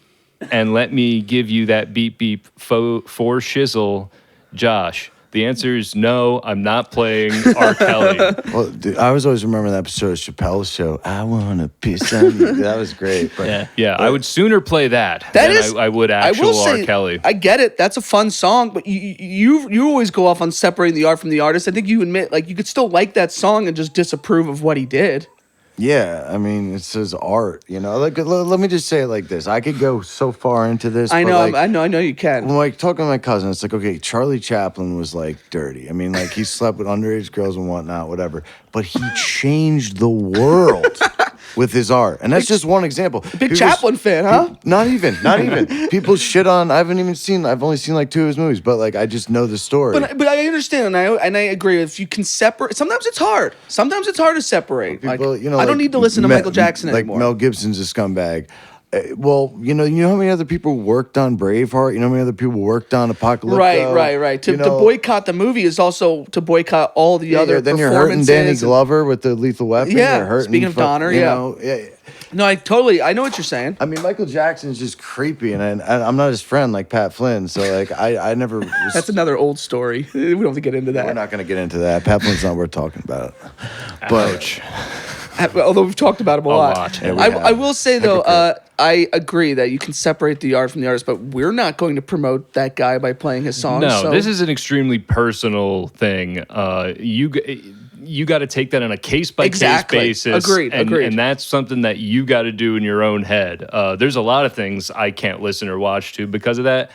and let me give you that beep beep for shizzle, Josh." The answer is no, I'm not playing R. Kelly.
Well, dude, I was always remember that episode of Chappelle's Show. I wanna piss on you. That was great. But
Yeah, I would sooner play that
That
than
is-
I would
I
actual
will say,
R. Kelly.
I get it. That's a fun song, but you always go off on separating the art from the artist. I think you admit like you could still like that song and just disapprove of what he did.
yeah, I mean, it's his art, you know. Like, let me just say it like this. I could go so far into this.
I
but,
know,
like,
I know you can.
when like talking to my cousin, it's like, okay, Charlie Chaplin was like dirty. I mean, like he slept with underage girls and whatnot, whatever. But he changed the world with his art, and that's just one example.
Big Chaplin fan, huh?
Not even. People shit on. I've only seen like 2 of his movies, but like I just know the story.
But I understand, and I agree. If you can separate, sometimes it's hard. Sometimes it's hard to separate.
People,
like,
you know,
I don't
like
need to listen to Michael Jackson
like
anymore.
Mel Gibson's a scumbag. Well, you know how many other people worked on Braveheart? You know how many other people worked on Apocalypse?
Right. To boycott the movie is also to boycott all the other
then you're hurting
performances.
Danny
and-
Glover with the Lethal Weapon.
Yeah,
You're hurting
speaking of Donner,
you
yeah.
know,
No, I know what you're saying.
I mean, Michael Jackson's just creepy, and I'm not his friend like Pat Flynn. So like, I never. Was,
That's another old story. We don't have to get into that.
We're not going to get into that. Pat Flynn's not worth talking about. But
Ouch.
Although we've talked about him a lot.
Yeah, we
I
have.
will say though, I agree that you can separate the art from the artist, but we're not going to promote that guy by playing his songs.
No,
so.
this is an extremely personal thing. You got to take that on a case by case
Exactly.
basis.
Agreed.
And that's something that you got to do in your own head. There's a lot of things I can't listen or watch to because of that.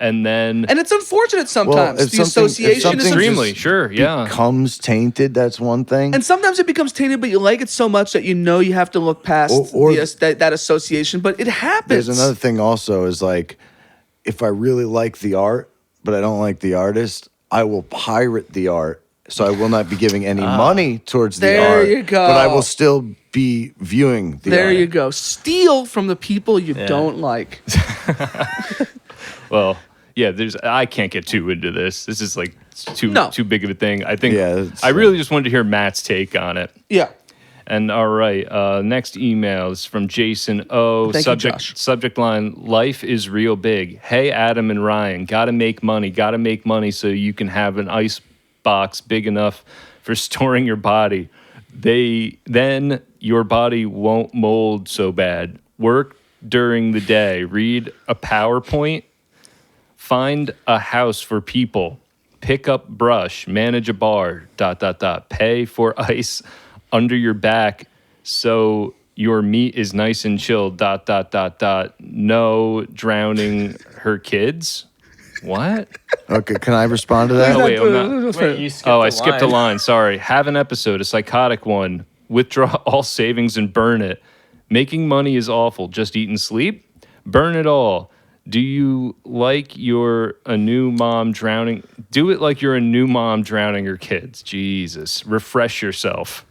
And then
and it's unfortunate sometimes.
if
the association
something
is
extremely sure, yeah.
becomes tainted, that's one thing.
and sometimes it becomes tainted, but you like it so much that you know you have to look past
Or-
that association. But it happens.
There's another thing also is like, if I really like the art, but I don't like the artist, I will pirate the art. So I will not be giving any money towards the
There
art.
you go.
But I will still be viewing the art.
There you go. Steal from the people you don't like.
well, yeah, I can't get too into this. This is like too big of a thing. I think I really just wanted to hear Matt's take on it.
Yeah.
And all right, next email is from Jason O.
Thank you, Josh.
Subject line: Life is real big. Hey, Adam and Ryan, gotta make money so you can have an ice box big enough for storing your body. Then your body won't mold so bad. Work during the day. Read a PowerPoint. Find a house for people. Pick up brush. Manage a bar. ... Pay for ice under your back so your meat is nice and chilled. ... No drowning her kids. What?
Okay, can I respond to that?
Oh, wait, I'm not.
Wait, you skipped
I skipped a line. Sorry. Have an episode, a psychotic one. Withdraw all savings and burn it. Making money is awful. Just eat and sleep. Burn it all. Do you like you're a new mom drowning? Do it like you're a new mom drowning your kids. Jesus. Refresh yourself.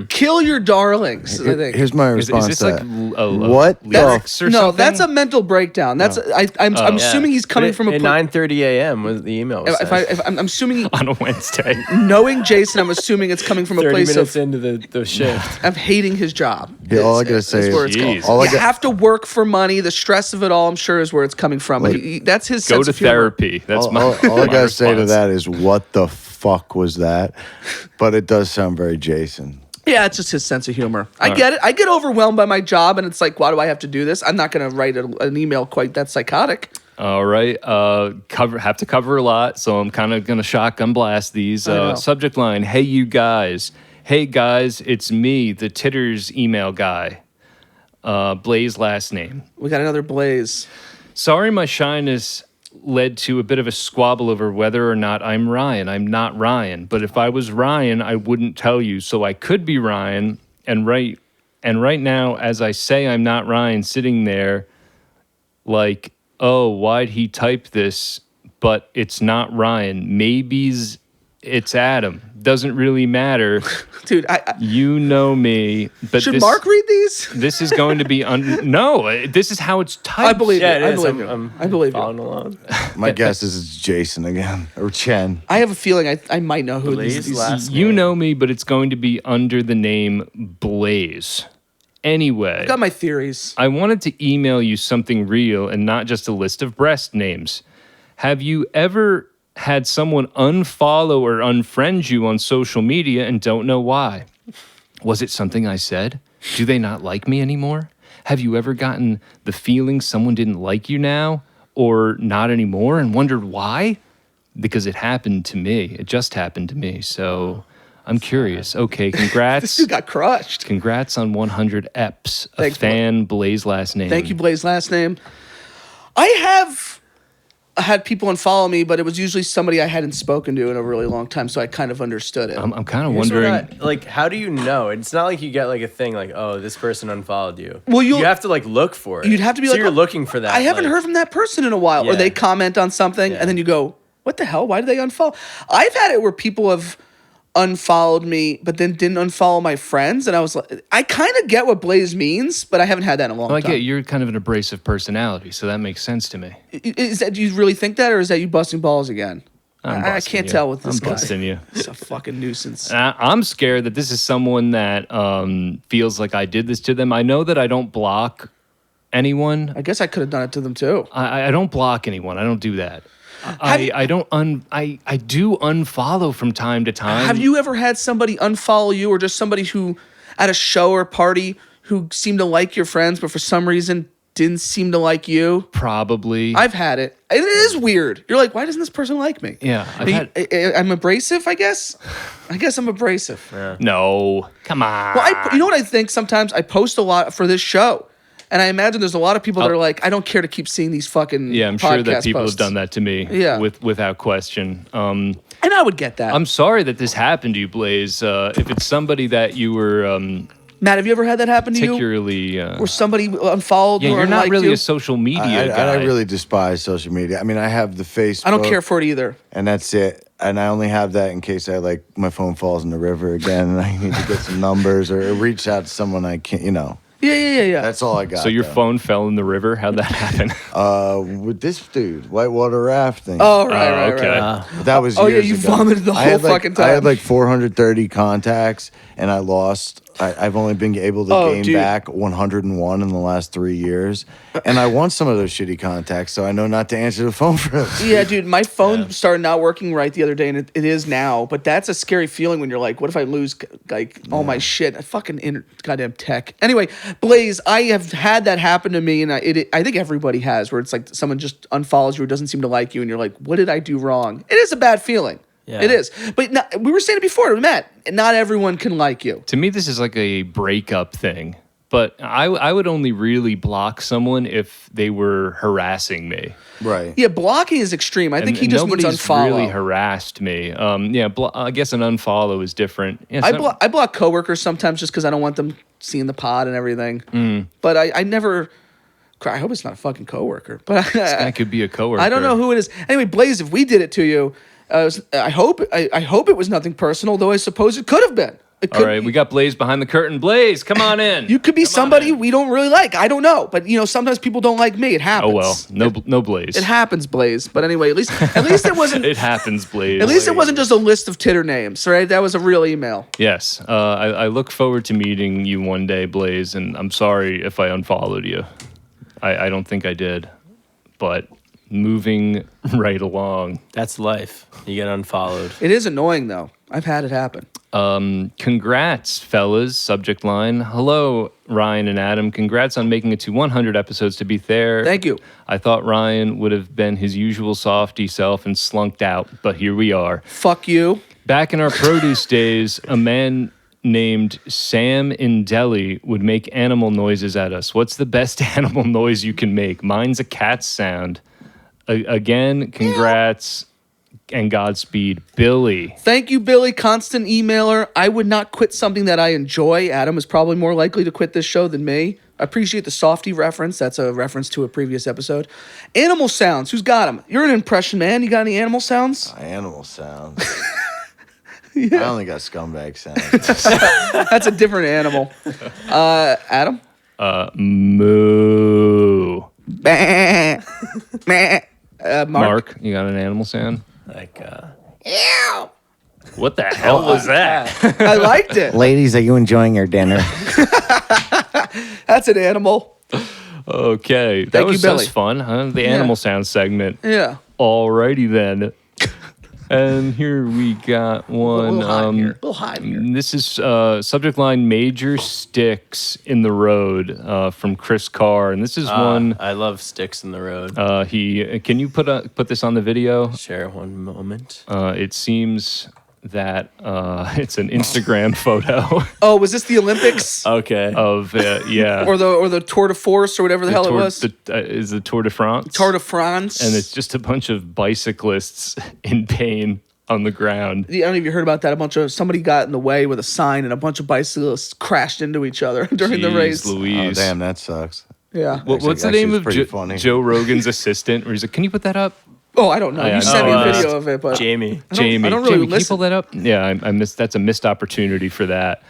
Kill your darlings, I think.
Here's my
Is
response
this
to
like
that. What
lyrics or
No,
something?
that's a mental breakdown. That's I'm assuming he's coming from a
at 9:30 a.m. was the email. Was
if I'm assuming
on a Wednesday.
knowing Jason, I'm assuming it's coming from a
30
place
minutes
of
into the shift.
hating his job.
Yeah, all I gotta say
That's where
is-
it's
Jeez.
called.
all I
You
got-
have to work for money. The stress of it all, I'm sure, is where it's coming from. That's his
Go
sense
to
of humor.
therapy. That's
all,
my
all I
my
gotta say to
response.
that is, what the fuck was that? But it does sound very Jason.
Yeah, it's just his sense of humor. I get it. I get overwhelmed by my job, and it's like, why do I have to do this? I'm not going to write an email quite that psychotic.
All right. Have to cover a lot, so I'm kind of gonna shotgun blast these.
know.
Subject line: Hey, you guys. Hey guys, it's me, the Titters email guy. Blaze last name.
We got another Blaze.
Sorry, my shyness led to a bit of a squabble over whether or not I'm Ryan. I'm not Ryan, but if I was Ryan, I wouldn't tell you. So I could be Ryan, and right now, as I say, I'm not Ryan, sitting there, like, oh, why'd he type this? But it's not Ryan. Maybe's it's Adam. Doesn't really matter.
Dude,
You know me, but
should Mark read these?
This is going to be no. This is how it's typed.
I believe
Yeah,
it.
it
I
is.
believe it. I believe
following
it.
along.
My guess is it's Jason again or Chen.
I have a feeling I might know who
Blaze
these
last
You
name.
know me, but it's going to be under the name Blaze. Anyway,
I've got my theories.
I wanted to email you something real and not just a list of breast names. Have you ever had someone unfollow or unfriend you on social media and don't know why? Was it something I said? Do they not like me anymore? Have you ever gotten the feeling someone didn't like you now or not anymore and wondered why? Because it happened to me. It just happened to me. So I'm curious. Okay,
This
congrats.
dude got crushed.
Congrats on 100 EPs.
Thanks,
A fan, Blaze last name.
Thank you, Blaze last name. I have had people unfollow me, but it was usually somebody I hadn't spoken to in a really long time, so I kind of understood it.
I'm kind of
Here's what
wondering.
like, how do you know? It's not like you get like a thing like, oh, this person unfollowed you.
Well,
you have to like look for it.
You'd have to be
so
like,
you're
oh,
looking for that.
I haven't
like-
heard from that person in a while. Or
Yeah.
they comment on something,
Yeah.
and then you go, what the hell? Why did they unfollow? I've had it where people have unfollowed me, but then didn't unfollow my friends, and I was like, I kind of get what Blaze means, but I haven't had that in a long
Well, I
time.
get you're kind of an abrasive personality, so that makes sense to me.
Is that, do you really think that, or is that you busting balls again?
I'm
I
busting
can't
you.
tell with this
I'm
guy.
busting you.
It's a fucking nuisance.
I'm scared that this is someone that feels like I did this to them. I know that I don't block anyone.
I guess I could have done it to them too.
I don't block anyone. I don't do that. I don't I do unfollow from time to time.
Have you ever had somebody unfollow you, or just somebody who at a show or party who seemed to like your friends, but for some reason didn't seem to like you?
Probably.
I've had it. It is weird. You're like, why doesn't this person like me?
Yeah, I've
I'm abrasive, I guess. I guess I'm abrasive.
No, come on.
Well, you know what I think? Sometimes I post a lot for this show, and I imagine there's a lot of people that are like, I don't care to keep seeing these fucking
Yeah, I'm sure that
podcast
people
posts.
have done that to me.
Yeah.
without question.
And I would get that.
I'm sorry that this happened to you, Blaze. If it's somebody that you were
Matt, have you ever had that happen to you?
particularly,
Where somebody unfollowed
yeah,
you or
you're not
unliked
really
you?
a social media
I
guy.
really despise social media. I mean, I have the Facebook.
I don't care for it either.
And that's it. And I only have that in case my phone falls in the river again and I need to get some numbers or reach out to someone I can't,
Yeah.
That's all I got.
So your
though.
phone fell in the river? How'd that happen?
With this dude, whitewater rafting.
Oh, right.
okay.
That was
Oh, yeah,
years
you
ago.
vomited the
I
whole
had
fucking
I had
time.
430 contacts and I lost. I've only been able to
Oh,
gain
dude.
back 101 in the last 3 years. And I want some of those shitty contacts, so I know not to answer the phone for those.
Yeah, dude, my phone started not working right the other day, and it is now. But that's a scary feeling when you're like, what if I lose all my shit? I fucking goddamn tech. Anyway, Blaze, I have had that happen to me, and I think everybody has, where it's like someone just unfollows you or doesn't seem to like you, and you're like, what did I do wrong? It is a bad feeling.
Yeah.
It is. But we were saying it before, Matt, not everyone can like you.
To me, this is like a breakup thing. But I would only really block someone if they were harassing me.
Right.
Yeah, blocking is extreme. I think he just means
nobody's
unfollow.
really harassed me. I guess an unfollow is different. Yeah,
I block coworkers sometimes just because I don't want them seeing the pod and everything. But I never I hope it's not a fucking coworker. But
That could be a coworker.
I don't know who it is. Anyway, Blaze, if we did it to you, I hope it was nothing personal, though I suppose it could have been. It could
All right, we got Blaze behind the curtain. Blaze, come on in.
You could be somebody we don't really like. I don't know, but sometimes people don't like me. It happens.
Oh well, no Blaze.
It happens, Blaze. But anyway, at least it wasn't.
It happens, Blaze.
At least it wasn't just a list of Titter names, right? That was a real email.
Yes, I look forward to meeting you one day, Blaze, and I'm sorry if I unfollowed you. I don't think I did, but moving right along.
That's life. You get unfollowed.
It is annoying though. I've had it happen.
Congrats, fellas. Subject line. Hello, Ryan and Adam. Congrats on making it to 100 episodes. To be fair,
Thank you.
I thought Ryan would have been his usual softy self and slunked out, but here we are.
Fuck you.
Back in our produce days, a man named Sam in Delhi would make animal noises at us. What's the best animal noise you can make? Mine's a cat sound. Again, congrats and Godspeed, Billy.
Thank you, Billy. Constant emailer. I would not quit something that I enjoy. Adam is probably more likely to quit this show than me. I appreciate the softy reference. That's a reference to a previous episode. Animal sounds. Who's got them? You're an impression man. You got any animal sounds?
Animal sounds. I only got scumbag sounds.
That's a different animal. Adam?
Moo.
Bah. Meh.
Mark, you got an animal sound?
Like,
Ew.
What the hell was that?
I liked it.
Ladies, are you enjoying your dinner?
That's an animal.
Okay.
Thank you,
that was
Billy.
fun, huh? The animal sound segment.
Yeah.
Alrighty then. And here we got one.
A little hot here.
This is subject line Major Sticks in the Road from Chris Carr. And this is one.
I love Sticks in the Road.
Can you put this on the video?
Share one moment.
It seems that it's an Instagram photo
Oh, was this the Olympics?
Okay.
of yeah.
or the Tour de Force or whatever the hell it was?
Is the Tour de France?
Tour de France.
And it's just a bunch of bicyclists in pain on the ground.
I don't know if you heard about that. Somebody got in the way with a sign and a bunch of bicyclists crashed into each other during the
Jeez
race.
Louise.
Oh, damn, that sucks.
Yeah.
What's the
Actually,
name
it's
of
pretty funny.
Joe Rogan's assistant? Where he's like, "Can you put that up?"
Oh, I don't know.
Yeah,
You sent me a
no,
video of it, but
Jamie.
Jamie,
I don't really
Jamie, can you
listen.
pull that up? Yeah, I missed. That's a missed opportunity for that.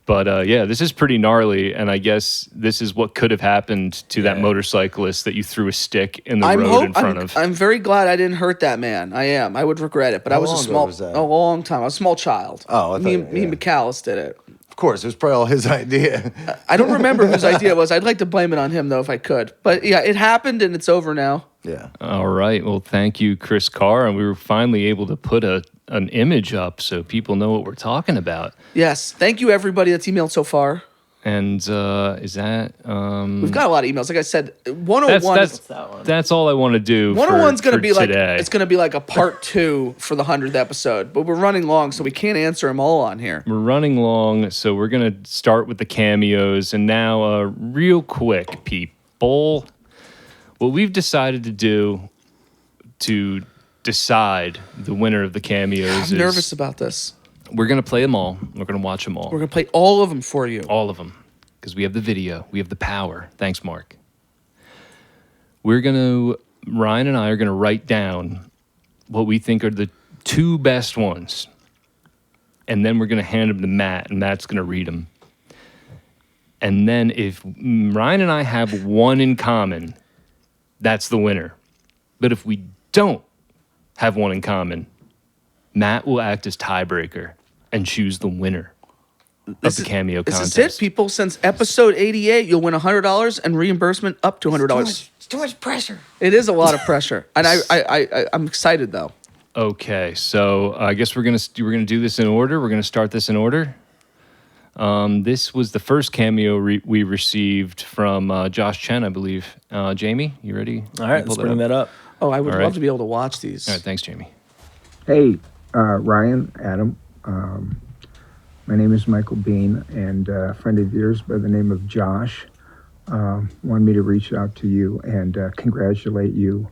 But yeah, this is pretty gnarly, and I guess this is what could have happened to that motorcyclist that you threw a stick in the road in front of.
I'm very glad I didn't hurt that man. I am. I would regret it, but I was a
long ago
small,
was that?
a long time. I was a small child.
Oh, I
me
thought-
and McAllis did it.
Of course, it was probably all his idea.
I don't remember whose idea it was. I'd like to blame it on him though, if I could. But yeah, it happened and it's over now.
Yeah.
All right. Well, thank you, Chris Carr, and we were finally able to put an image up so people know what we're talking about.
Yes. Thank you everybody that's emailed so far.
And is that
We've got a lot of emails. Like I said, 101 is
that's all I want to do.
101's going to
for
be like
today.
it's going to be like a part 2 for the 100th episode, but we're running long, so we can't answer them all on here.
We're running long, so we're going to start with the cameos. And now, real quick, people, what we've decided to do to decide the winner of the cameos
I'm
is
nervous about this.
we're going to play them all. We're going to watch them all.
We're going to play all of them for you.
All of them. Because we have the video. We have the power. Thanks, Mark. Ryan and I are going to write down what we think are the 2 best ones. And then we're going to hand them to Matt, and Matt's going to read them. And then if Ryan and I have one in common, that's the winner. But if we don't have one in common, Matt will act as tiebreaker and choose the winner of the cameo contest.
This is it, people. Since episode 88, you'll win $100 and reimbursement up to $100.
It's too much pressure.
It is a lot of pressure, and I'm excited though.
Okay, so I guess we're gonna do this in order. We're gonna start this in order. This was the first cameo we received from Josh Chen, I believe. Jamie, you ready?
All right, let's bring that up.
Oh, I would
All
love
right.
to be able to watch these.
All right, thanks, Jamie.
Hey, Ryan, Adam. My name is Michael Bean, and a friend of yours by the name of Josh wanted me to reach out to you and congratulate you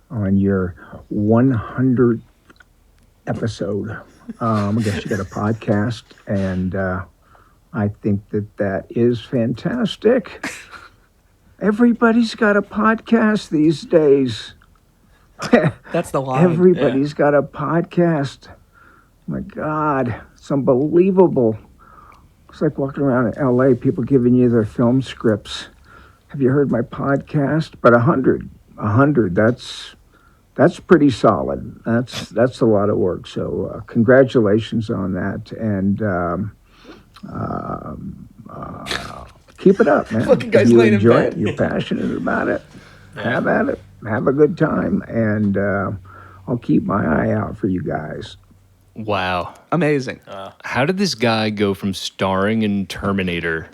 on your 100th episode. I guess you got a podcast, and I think that is fantastic. Everybody's got a podcast these days.
That's the line.
Everybody's got a podcast. My God, it's unbelievable. It's like walking around in LA, people giving you their film scripts. Have you heard my podcast? But 100, that's pretty solid. That's a lot of work. So congratulations on that, and keep it up, man.
Fucking guy's
If you
laying in
enjoy
bed.
it, you're passionate about it. Have at it. Have a good time, and I'll keep my eye out for you guys.
Wow.
Amazing.
How did this guy go from starring in Terminator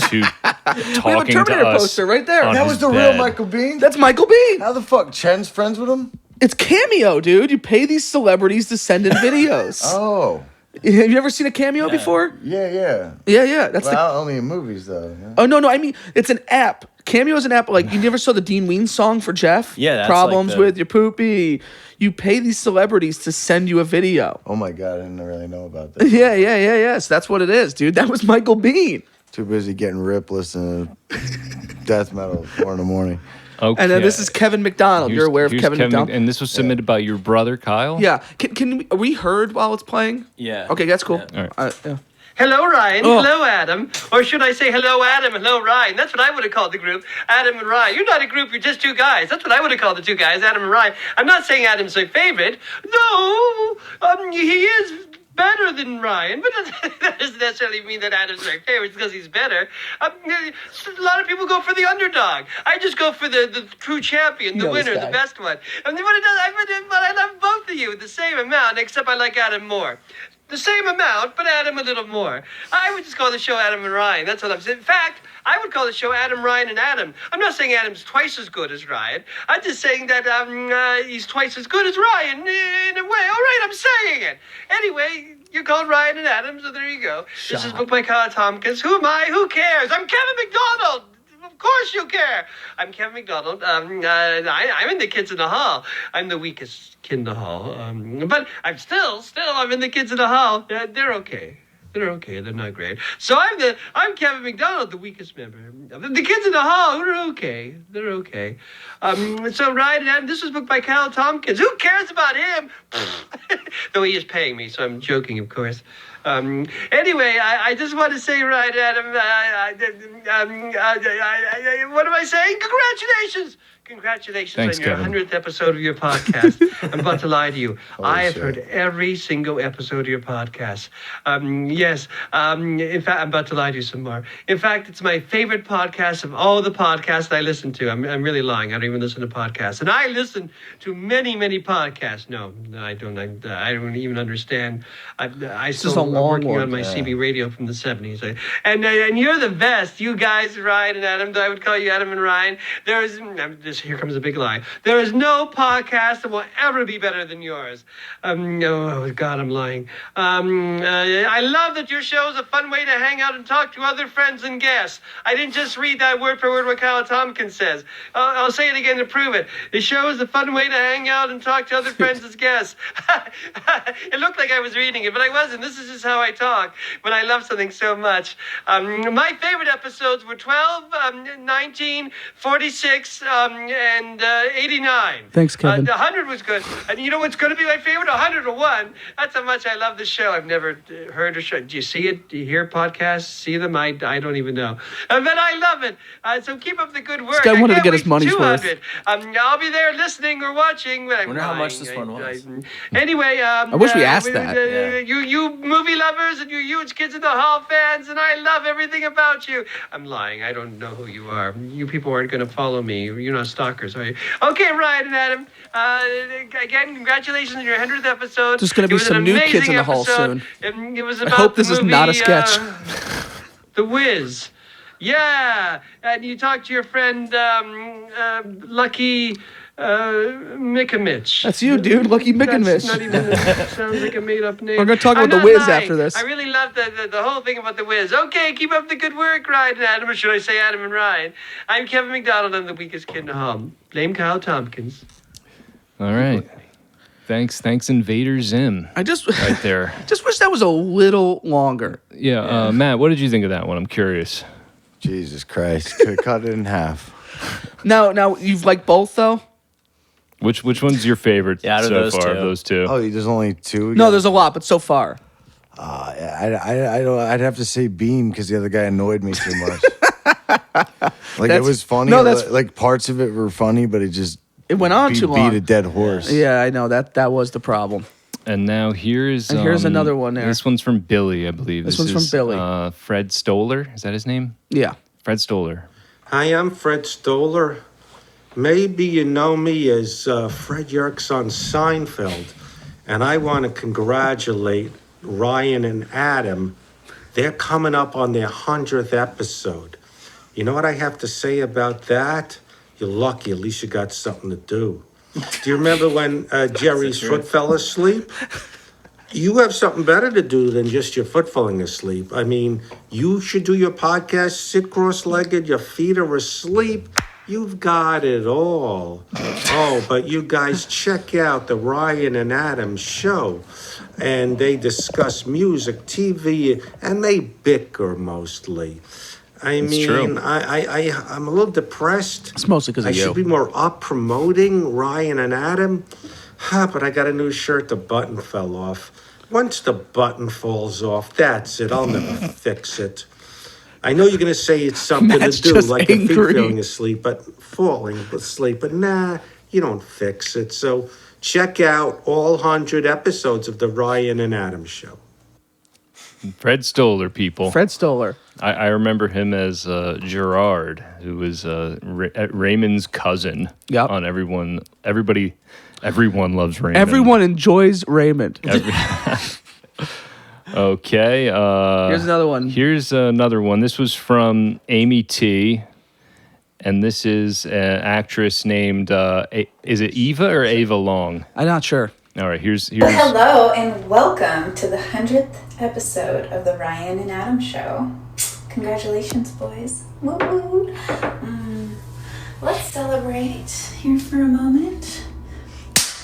to
We have a
talking
Terminator
to us?
poster right there.
on
That
his
was the
bed?
real Michael Bean?
That's Michael Bean.
How the fuck? Chen's friends with him?
It's Cameo, dude. You pay these celebrities to send in videos.
Oh.
Have you ever seen a Cameo before?
Yeah.
Yeah. That's
Well, only in movies, though. Yeah.
Oh no, I mean it's an app. Cameo is an app. Like you never saw the Dean Ween song for Jeff.
Yeah, that's
Problems
like the-
with your poopy. You pay these celebrities to send you a video.
Oh my God, I didn't really know about that.
Yes, that's what it is, dude. That was Michael Bean.
Too busy getting ripped listening to death metal at 4 in the morning.
Okay.
And then this is Kevin McDonald. You're aware of
Here's
Kevin McDonald?
And this was submitted by your brother, Kyle?
Yeah. Can we, are we heard while it's playing?
Yeah.
Okay, that's cool.
All right.
Yeah.
Hello, Ryan.
Oh.
Hello, Adam. Or should I say hello, Adam, hello, Ryan? That's what I would have called the group, Adam and Ryan. You're not a group, you're just two guys. That's what I would have called the two guys, Adam and Ryan. I'm not saying Adam's my favorite. No, he is better than Ryan, but that doesn't necessarily mean that Adam's my favorite because he's better. A lot of people go for the underdog. I just go for the true champion, the
know this
winner,
guy.
the best one. And what it does, but I love both of you the same amount, except I like Adam more. The same amount, but Adam a little more. I would just call the show Adam and Ryan. That's what I'm saying. In fact, I would call the show Adam, Ryan, and Adam. I'm not saying Adam's twice as good as Ryan. I'm just saying that he's twice as good as Ryan in a way. All right, I'm saying it. Anyway, you're called Ryan and Adam, so there you go. This is booked by Kyle Tompkins. Who am I? Who cares? I'm Kevin McDonald. Of course you care. I'm Kevin McDonald. I'm in the Kids in the Hall. I'm the weakest kid in the hall. But I'm still, I'm in the Kids in the Hall. They're okay. They're okay. They're not great. So I'm Kevin McDonald, the weakest member. The Kids in the Hall, they're okay. They're okay. So Ryan and Adam, this was booked by Kyle Tompkins. Who cares about him? Though he is paying me, so I'm joking, of course. Anyway, I just want to say, right, Adam, what am I saying? Congratulations! Congratulations
Thanks,
on your
Kevin.
100th episode of your podcast. I'm about to lie to you. I have
shit.
heard every single episode of your podcast. Yes. In fact, I'm about to lie to you some more. In fact, it's my favorite podcast of all the podcasts I listen to. I'm really lying. I don't even listen to podcasts. And I listen to many, many podcasts. No, I don't. I don't even understand. I
is
still
a
am
long
working
one.
on my CB radio from the 70s. And you're the best. You guys, Ryan and Adam. I would call you Adam and Ryan. Here comes a big lie. There is no podcast that will ever be better than yours. Oh, God, I'm lying. I love that your show is a fun way to hang out and talk to other friends and guests. I didn't just read that word for word what Kyle Tompkins says. I'll say it again to prove it. The show is a fun way to hang out and talk to other friends as guests. It looked like I was reading it, but I wasn't. This is just how I talk when I love something so much. My favorite episodes were 12, 19, 46, and 89.
Thanks, Kevin.
100 was good. And you know what's going to be my favorite? 101. That's how much I love the show. I've never heard a show. Do you see it? Do you hear podcasts? See them? I don't even know. But I love it. So keep up the good work.
guy wanted to
I can't
get his
wait for
money's worth.
200. I'll be there listening or watching. I
Wonder how much this one was.
Anyway, I
wish we asked that.
You movie lovers and you huge Kids in the Hall fans, and I love everything about you. I'm lying. I don't know who you are. You people aren't going to follow me. You're not stalkers, are you? Okay, Ryan and Adam. Again, congratulations on your 100th episode.
There's gonna be
It was
some
an
new Kids
amazing
in the Hall
episode.
soon.
It was
I
about
hope this
the
is not a
movie,
sketch.
The Wiz. Yeah, and you talked to your friend Lucky Mikamich.
That's you, dude. Lucky
That's
Mikamich.
not even sounds like a made-up name.
We're gonna talk
I'm
about The
not
Wiz
lying.
after this.
I really love the whole thing about The Wiz. Okay, keep up the good work, Ryan and Adam. Or should I say Adam and Ryan? I'm Kevin McDonald. I'm the weakest kid in the hall. Blame Kyle Tompkins.
All right. Thanks, Invader Zim.
I just
right there.
just wish that was a little longer.
Yeah, Matt, what did you think of that one? I'm curious.
Did Jesus Christ. Could cut it in half.
Now you've liked both though.
Which one's your favorite
Yeah, out of
so
those
far?
two.
Of those two.
Oh, there's only two?
No, there's a lot, but so far.
I don't. I'd have to say Bean because the other guy annoyed me too much. Like it was funny.
No, that's-
like parts of it were funny, but it
went on too long.
Beat a dead horse.
Yeah, I know that was the problem.
And now here's
another one there.
This one's from Billy, I believe.
This one's from
is,
Billy.
Fred Stoller. Is that his name?
Yeah.
Fred Stoller.
Hi, I'm Fred Stoller. Maybe you know me as Fred Yerkes on Seinfeld, and I want to congratulate Ryan and Adam. They're coming up on their 100th episode. You know what I have to say about that? You're lucky, at least you got something to do. Do you remember when Jerry's foot fell asleep? You have something better to do than just your foot falling asleep. I mean, you should do your podcast, sit cross-legged, your feet are asleep. You've got it all. Oh, but you guys check out the Ryan and Adam show. And they discuss music, TV, and they bicker mostly. I mean,
true.
I'm a little depressed.
It's mostly because
I
of you.
should be more up promoting Ryan and Adam. But I got a new shirt, the button fell off. Once the button falls off, that's it. I'll never fix it. I know you're going to say it's something
Matt's
to do,
just
like a feet
angry.
falling asleep, but falling asleep. But nah, you don't fix it. So check out all 100 episodes of the Ryan and Adam show.
Fred Stoller, people.
Fred Stoller.
I remember him as Gerard, who was Raymond's cousin.
Yep.
On everyone loves Raymond.
Everyone enjoys Raymond.
Okay.
Here's another one.
Here's another one. This was from Amy T. And this is an actress named, is it Eva or Ava Long?
I'm not sure.
All right, here's
Hello and welcome to the 100th episode of the Ryan and Adam show. Congratulations, boys. Woo woo. Let's celebrate here for a moment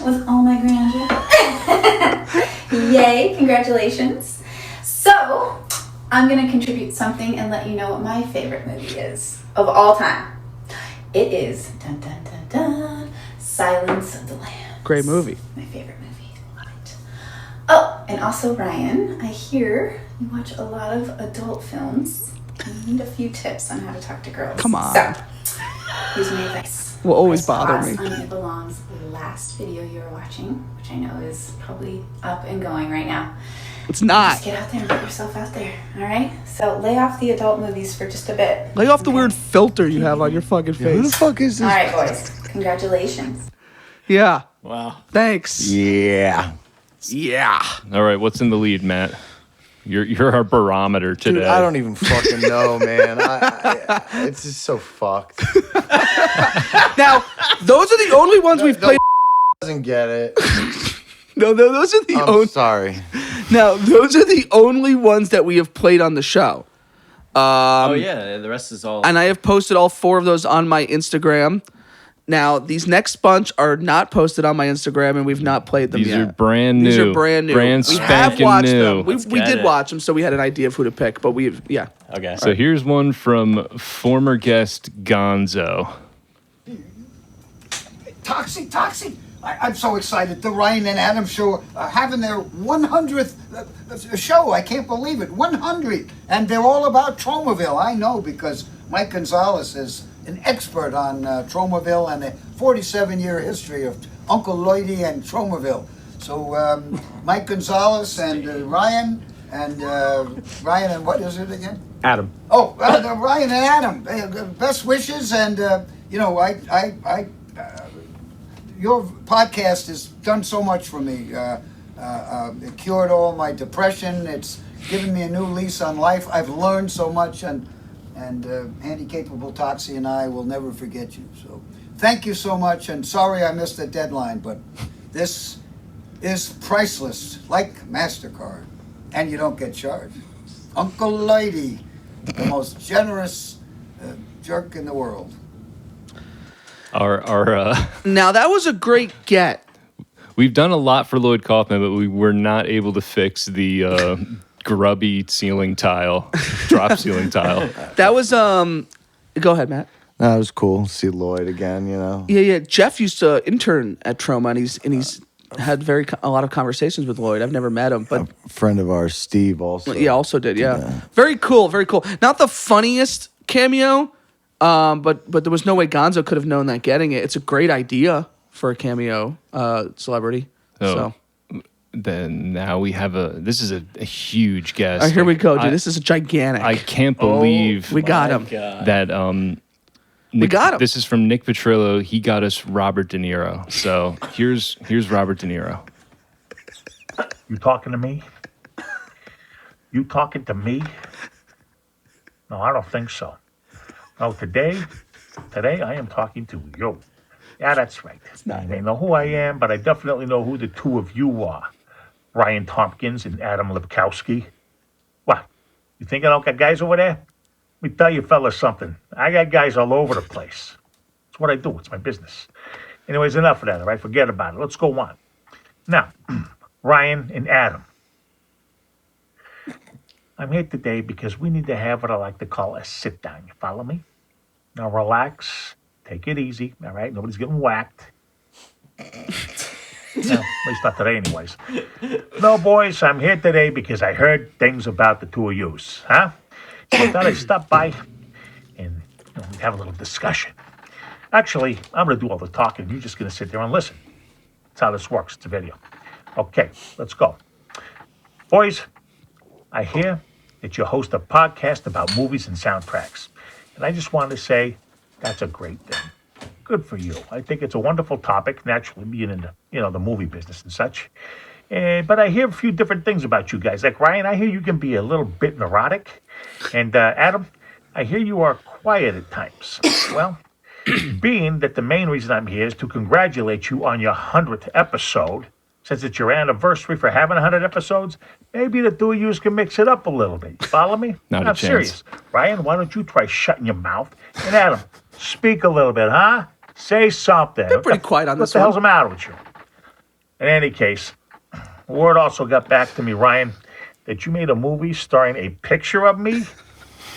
with all my grandeur. Yay, congratulations. So, I'm going to contribute something and let you know what my favorite movie is of all time. It is dun, dun, dun, dun, Silence of the Lambs.
Great movie.
My favorite movie. Love it. Oh, and also Ryan, I hear you watch a lot of adult films. You need a few tips on how to talk to girls.
Come on.
So, here's my advice.
Will always
Press
bother
pause
me.
on It Belongs' last video you were watching, which I know is probably up and going right now.
It's not.
Just get out there and put yourself out there, all right? So lay off the adult movies for just a bit.
Lay off the weird filter you have on your fucking face.
Who the fuck is
All
this?
right, boys. Congratulations.
Yeah.
Wow.
Thanks.
Yeah.
Yeah.
All right, what's in the lead, Matt? You're our barometer today.
Dude, I don't even fucking know, man. It's just so fucked.
Now, those are the only ones we've played.
Doesn't get it.
No, those are the
I'm
only.
sorry.
Now, those are the only ones that we have played on the show.
Oh yeah, the rest is all.
And I have posted all 4 of those on my Instagram. Now, these next bunch are not posted on my Instagram, and we've not played them
These
yet.
are brand new.
These are brand new.
Brand
we have
spanking
watched
new.
them. We
get
did
it.
watch them, so we had an idea of who to pick. But yeah.
Okay.
So here's one from former guest Gonzo.
Toxic. I'm so excited. The Ryan and Adam show having their 100th show. I can't believe it. 100. And they're all about Tromaville. I know because Mike Gonzalez is an expert on Tromaville and the 47-year history of Uncle Lloydie and Tromaville. So Mike Gonzalez and Ryan and what is it again?
Adam.
Oh, Ryan and Adam. Best wishes, and your podcast has done so much for me. It cured all my depression. It's given me a new lease on life. I've learned so much, and Handy-Capable Toxie and I will never forget you. So thank you so much, and sorry I missed the deadline, but this is priceless, like MasterCard, and you don't get charged. Uncle Lloydie, the most generous jerk in the world.
Now, that was a great get.
We've done a lot for Lloyd Kaufman, but we were not able to fix the grubby ceiling tile, drop ceiling tile.
That was Go ahead, Matt.
No, it was cool. See Lloyd again, you know.
Yeah. Jeff used to intern at Troma, and he's had a lot of conversations with Lloyd. I've never met him, but
A friend of ours, Steve, also.
yeah, also did. Yeah, very cool, very cool. Not the funniest cameo, but there was no way Gonzo could have known that getting it. It's a great idea for a cameo celebrity. So.
Then now we have this is a huge guest.
Here we go, dude. This is a gigantic.
I can't believe
we got him.
That
we got him.
This is from Nick Petrillo. He got us Robert De Niro. So here's Robert De Niro.
You talking to me? You talking to me? No, I don't think so. No, today I am talking to you. Yeah, that's right. I may know who I am, but I definitely know who the two of you are. Ryan Tompkins and Adam Lipkowski. What? You think I don't got guys over there? Let me tell you fellas something. I got guys all over the place. It's what I do. It's my business. Anyways, enough of that, all right? Forget about it. Let's go on. Now, Ryan and Adam. I'm here today because we need to have what I like to call a sit-down. You follow me? Now relax. Take it easy, all right? Nobody's getting whacked. No, at least not today anyways. No, boys, I'm here today because I heard things about the two of yous, huh? So I thought I'd stop by and we'd have a little discussion. Actually, I'm going to do all the talking. You're just going to sit there and listen. That's how this works. It's a video. Okay, let's go. Boys, I hear that you host a podcast about movies and soundtracks. And I just wanted to say that's a great thing. Good for you. I think it's a wonderful topic, naturally being in the movie business and such. But I hear a few different things about you guys. Like Ryan, I hear you can be a little bit neurotic. And Adam, I hear you are quiet at times. Well, being that the main reason I'm here is to congratulate you on your 100th episode. Since it's your anniversary for having 100 episodes, maybe the two of you can mix it up a little bit. You follow me?
Not a
I'm
chance.
serious. Ryan, why don't you try shutting your mouth? And Adam, speak a little bit, huh? Say something.
They're pretty quiet on
what
this
the
one.
hell's the matter with you? In any case, word also got back to me, Ryan, that you made a movie starring a picture of me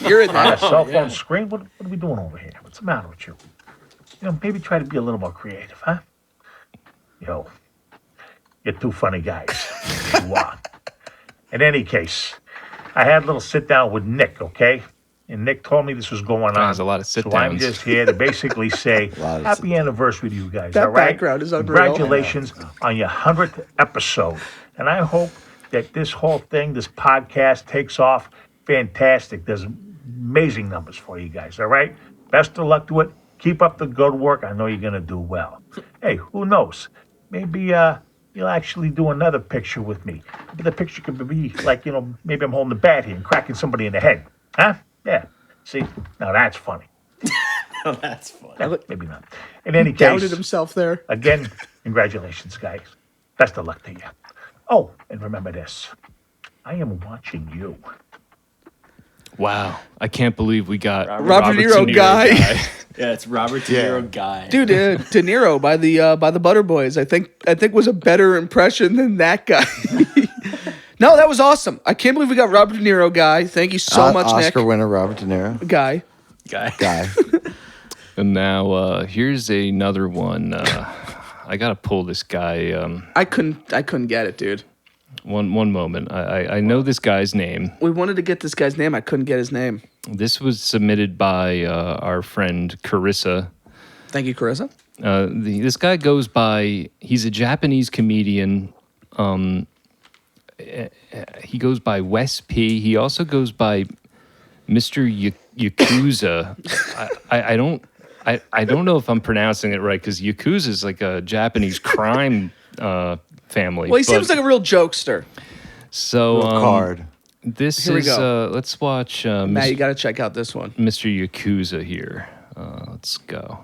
You're in
on
that.
a cell phone screen. What are we doing over here? What's the matter with you? Maybe try to be a little more creative, huh? Yo, you're two funny guys. You are. In any case, I had a little sit down with Nick, okay? And Nick told me this was going on.
There's a lot of
So I'm
sit-downs.
just here to basically say
lot of
happy anniversary to you guys,
That
all right?
background is unreal.
Congratulations on your 100th episode. And I hope that this whole thing, this podcast, takes off fantastic. There's amazing numbers for you guys, all right? Best of luck to it. Keep up the good work. I know you're going to do well. Hey, who knows? Maybe you'll actually do another picture with me. Maybe the picture could be like, maybe I'm holding the bat here and cracking somebody in the head. Huh? Yeah. See? Now that's funny.
Oh, that's funny.
Yeah, maybe not. In any
He doubted
case,
himself there.
again, congratulations, guys. Best of luck to you. Oh, and remember this. I am watching you.
Wow, I can't believe we got
Robert De Niro guy.
Yeah, it's Robert De Niro guy.
Dude, De Niro by the Butter Boys, I think was a better impression than that guy. No, that was awesome. I can't believe we got Robert De Niro guy. Thank you so much,
Oscar
Nick.
winner Robert De Niro.
Guy.
Guy.
And now here's another one. I gotta pull this guy.
I couldn't get it, dude.
One moment. I know this guy's name.
We wanted to get this guy's name. I couldn't get his name.
This was submitted by our friend Carissa.
Thank you, Carissa.
This guy goes by. He's a Japanese comedian. He goes by Wes P. He also goes by Mr. Yakuza. I don't know if I'm pronouncing it right because Yakuza is like a Japanese crime family.
Well, he seems like a real jokester.
So
card.
This
Here we
is
go.
let's watch
Matt, you got to check out this one.
Mr. Yakuza here. Let's go.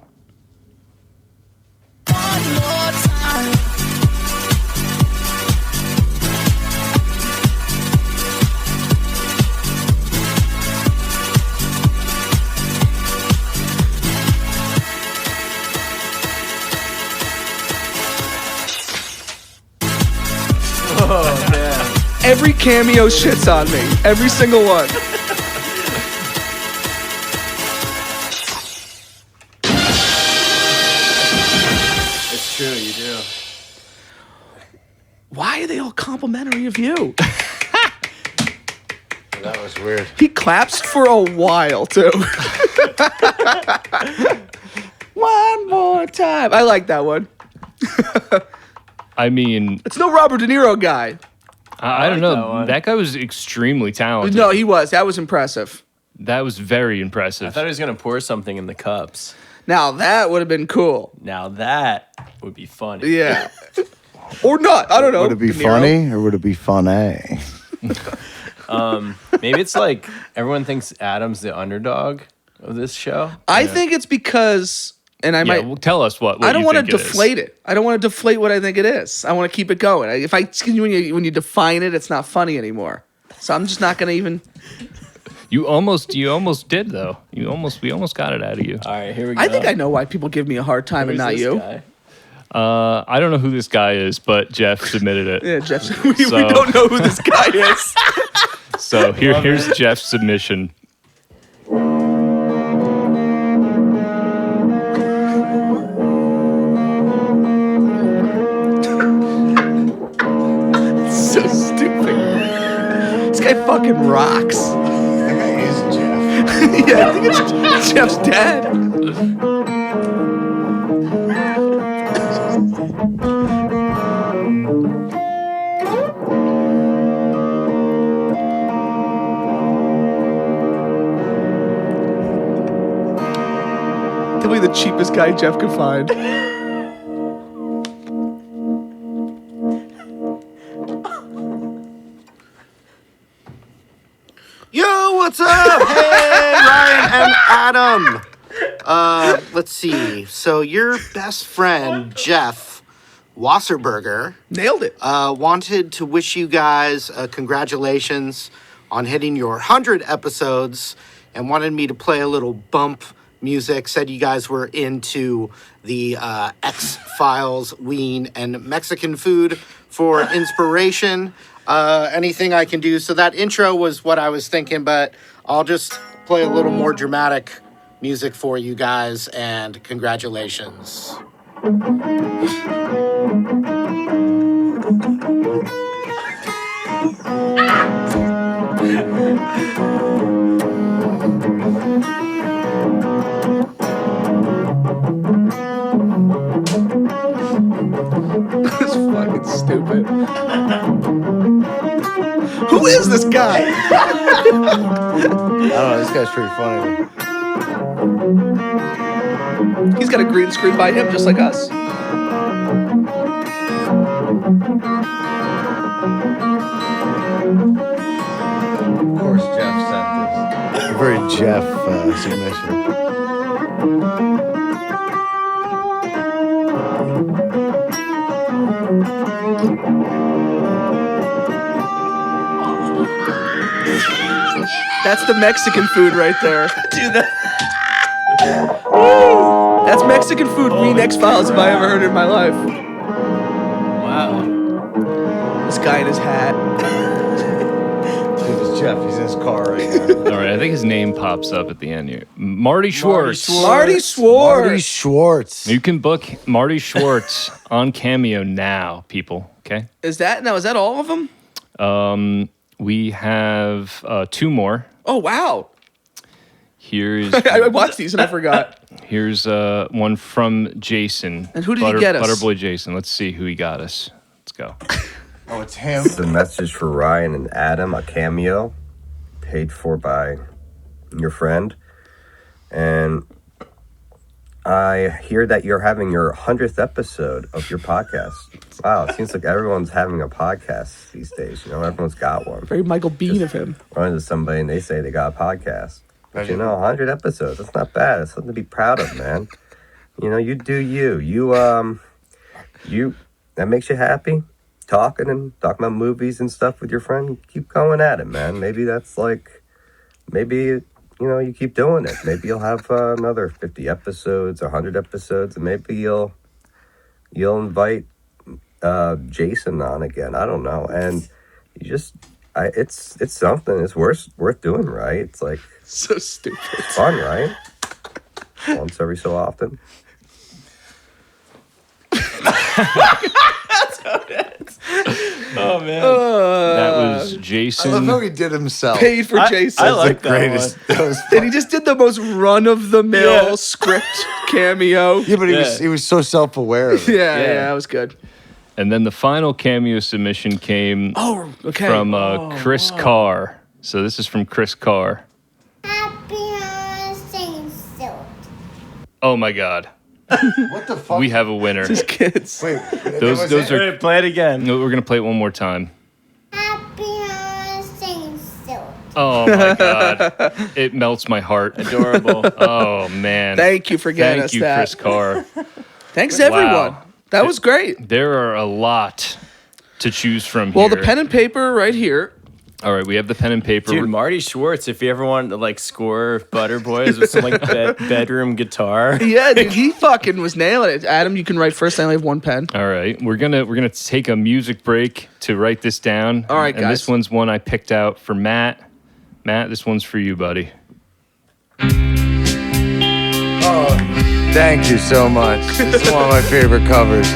Every cameo shits on me. Every single one.
It's true, you do.
Why are they all complimentary of you?
That was weird.
He claps for a while, too. One more time. I like that one.
I mean,
It's no Robert De Niro guy.
I don't
like that
know.
one.
That guy was extremely talented.
No, he was. That was impressive.
That was very
I
impressive.
thought he was gonna pour something in the cups.
Now, that would have been cool.
Now that would be funny.
Yeah. Or not. I don't know.
Would it be
De Niro.
funny or would it be funny?
Maybe it's like everyone thinks Adam's the underdog of this show.
I think it's because, and I
Yeah,
might.
well, tell us what
I don't
you
want to
think it is.
deflate it. I don't want to deflate what I think it is. I want to keep it going. If when you define it, it's not funny anymore. So I'm just not going to even.
You almost did though. We almost got it out of you.
All right, here we go.
I think I know why people give me a hard time and not you.
Guy?
I don't know who this guy is, but Jeff submitted it.
Yeah, Jeff. We don't know who this guy is.
So here's Jeff's submission.
So stupid. This guy fucking rocks.
That guy is Jeff.
Yeah, I think it's Jeff's dad. Definitely the cheapest guy Jeff could find.
Yo, what's up? Hey, Ryan and Adam. Let's see. So your best friend, Jeff Wasserberger,
nailed it.
Wanted to wish you guys congratulations on hitting your 100 episodes and wanted me to play a little bump music. Said you guys were into the X-Files, Ween, and Mexican food for inspiration. Anything I can do. So that intro was what I was thinking, but I'll just play a little more dramatic music for you guys, and congratulations.
That's fucking stupid. Who is this guy?
I don't know. This guy's pretty funny.
He's got a green screen by him, just like us.
Of course, Jeff sent this. A very Jeff submission.
That's the Mexican food right there.
Dude, that.
That's Mexican food. Ween X-Files if I ever heard it in my life.
Wow.
This guy in his hat.
Dude, it's Jeff. He's in his car right now.
All right, I think his name pops up at the end here. Marty Schwartz.
Marty Schwartz.
Marty Schwartz.
You can book Marty Schwartz on Cameo now, people. Okay.
Is that all of them?
We have 2 more.
Oh wow.
Here's
I watched these and I forgot.
Here's one from Jason.
And who did he get us?
Butterboy Jason. Let's see who he got us. Let's go.
Oh, it's him.
The message for Ryan and Adam, a cameo paid for by your friend. And I hear that you're having your 100th episode of your podcast. Wow, it seems like everyone's having a podcast these days. You know, everyone's got one.
Very Michael Bean of him.
Run into somebody and they say they got a podcast. But you know, 100 episodes, that's not bad. It's something to be proud of, man. You know, you do you. You, that makes you happy? Talking about movies and stuff with your friend? Keep going at it, man. Maybe that's like, you know, you keep doing it. Maybe you'll have another 50 episodes, 100 episodes, and maybe you'll invite Jason on again. I don't know. And it's something. It's worth doing, right? It's like
so stupid.
It's fun, right? Once every so often.
That's how it is.
Oh man,
that was Jason.
I love how he did himself.
Paid for Jason.
I like
the greatest. That was
And he just did the most run-of-the-mill script cameo.
Yeah, but he was so self-aware of it.
Yeah, that was good.
And then the final cameo submission came from Chris Carr. So this is from Chris Carr. Oh my God.
What the fuck?
We have a winner.
Just kids.
Wait,
those are.
Right, play it again.
No, we're gonna play it one more time. Oh my God. It melts my heart.
Adorable.
Oh man.
Thank you for getting us
Thank you,
that.
Chris Carr.
Thanks everyone. That was great.
There are a lot to choose from
Well,
here.
the pen and paper right here.
All right, we have the pen and paper.
Dude, Marty Schwartz, if you ever wanted to like score Butter Boys with some like bedroom guitar.
Yeah, dude, he fucking was nailing it. Adam, you can write first. I only have one pen.
All right, we're gonna take a music break to write this down.
All right,
and
guys.
this one's one I picked out for Matt. Matt, this one's for you, buddy.
Oh, thank you so much. This is one of my favorite covers.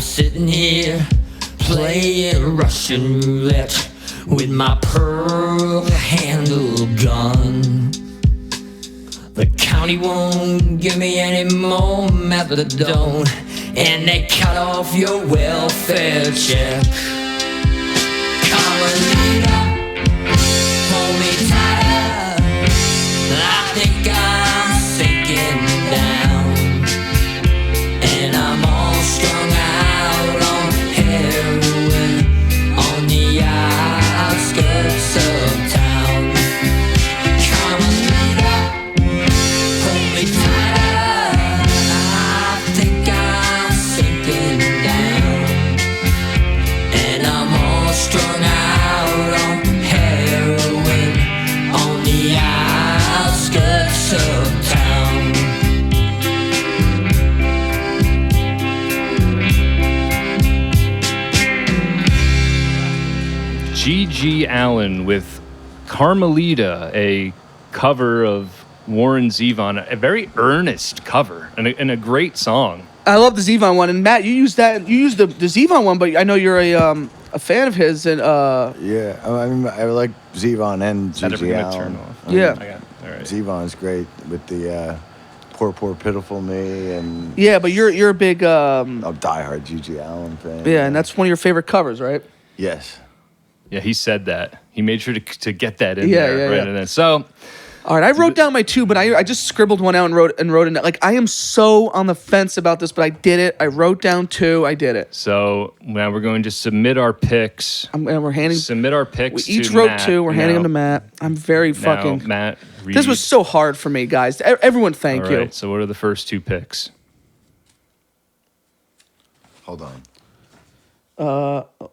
Sitting here playing Russian roulette with my pearl handle gun. The county won't give me any more methadone, and they cut off your welfare check. Carmelita, hold me tighter. I think I'm sinking down, and I'm all strung out on heroin on the outskirts of town. Carmelita, hold me tighter. I think I'm sinking down, and I'm all strung out on heroin on the outskirts of town.
G.G. Allen with Carmelita, a cover of Warren Zevon, a very earnest cover and a great song.
I love the Zevon one, and Matt, you used the Zevon one, but I know you're a fan of his, and
Yeah, I mean, I like Zevon and
Is that ever
G.G.
gonna
Allen.
turn off?
Yeah.
I got it. All right.
Zevon's great with the Poor Pitiful Me and
yeah, but you're a big
a diehard G.G. Allen fan.
yeah, and that's one of your favorite covers, right?
Yes.
Yeah, he said that. He made sure to get that in
Yeah,
there
yeah,
right
yeah.
in there. So,
All right, I wrote down my 2, but I just scribbled one out and wrote it. Like, I am so on the fence about this, but I did it. I wrote down 2. I did it.
So now we're going to submit our picks.
And we're handing.
Submit our picks.
We each
to
wrote
Matt
2. We're handing them to Matt. I'm very fucking.
Matt.
This was so hard for me, guys. Everyone, thank you.
Right, so what are the first 2 picks?
Hold on.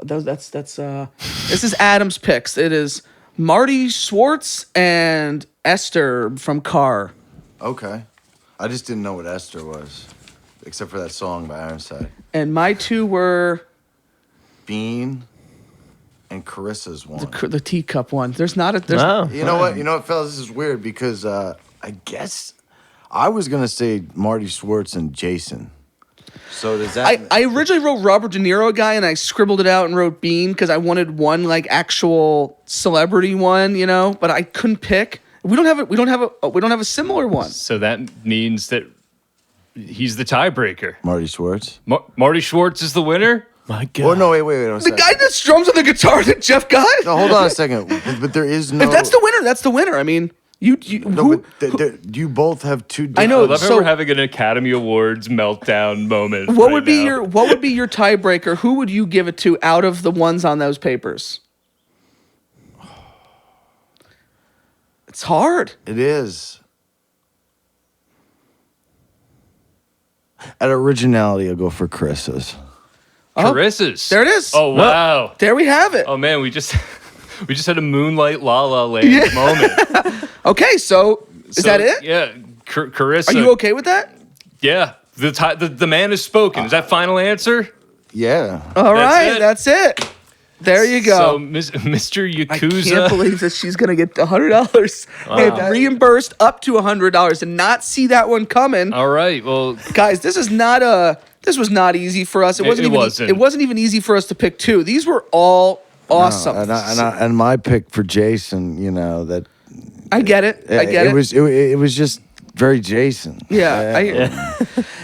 This is Adam's picks. It is Marty Schwartz and Esther from Car.
Okay. I just didn't know what Esther was, except for that song by Ironside.
And my 2 were
Bean and Carissa's one.
the teacup one. There's not a.
You know what, fellas? This is weird because I guess I was gonna say Marty Schwartz and Jason. So does that?
I originally wrote Robert De Niro guy, and I scribbled it out and wrote Bean because I wanted one like actual celebrity one, but I couldn't pick. We don't have a similar one.
So that means that he's the tiebreaker.
Marty Schwartz.
Marty Schwartz is the winner.
My God.
Oh no! Wait.
The guy that strums on the guitar that Jeff got.
No, hold on a second. But there is no.
If that's the winner, that's the winner. I mean, you
both have 2.
I know.
I love how we're having an Academy Awards meltdown moment.
What would be your tiebreaker? Who would you give it to out of the ones on those papers? It's hard.
It is. At originality, I'll go for Carissa's.
Carissa's.
There it is.
Oh wow.
There we have it.
Oh man, we just had a Moonlight La La Land moment.
Okay, so is that it?
Yeah, Carissa.
Are you okay with that?
Yeah. The man has spoken. Is that final answer?
Yeah.
All right, that's it. There you go.
So, Mr. Yakuza.
I can't believe that she's gonna get $100 and reimbursed up to $100 and not see that one coming.
All right, well,
guys, this was not easy for us. It wasn't even easy for us to pick 2. These were all awesome.
No, and my pick for Jason, that
I get it.
It was just very Jason.
Yeah.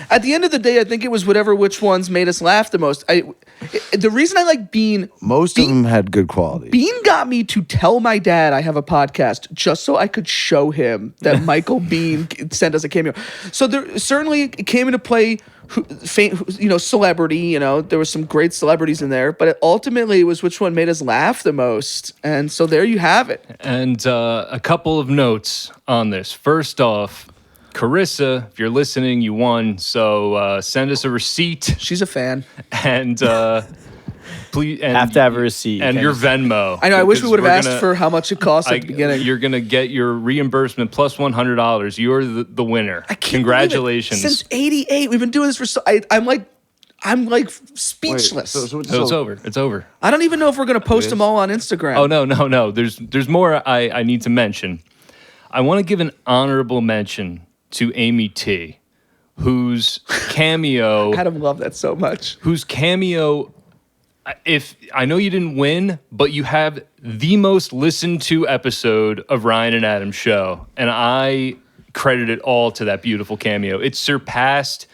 At the end of the day, I think it was which ones made us laugh the most. The reason I like Bean...
Most of them had good quality.
Bean got me to tell my dad I have a podcast just so I could show him that Michael Bean sent us a cameo. So there certainly came into play, celebrity. There was some great celebrities in there, but ultimately it was which one made us laugh the most. And so there you have it.
And a couple of notes on this. First off, Carissa, if you're listening, you won. So send us a receipt.
She's a fan.
And please,
have to have a receipt.
And your Venmo.
I know. I wish we would have asked for how much it cost at the beginning.
You're gonna get your reimbursement plus $100. You're the winner. Congratulations.
Since '88, we've been doing this for I'm like speechless.
Wait, so it's over. It's over.
I don't even know if we're gonna post them all on Instagram.
Oh no. There's more I need to mention. I want to give an honorable mention to Amy T, whose cameo...
Adam loved that so much.
Whose cameo, if I know you didn't win, but you have the most listened to episode of Ryan and Adam's show, and I credit it all to that beautiful cameo. It surpassed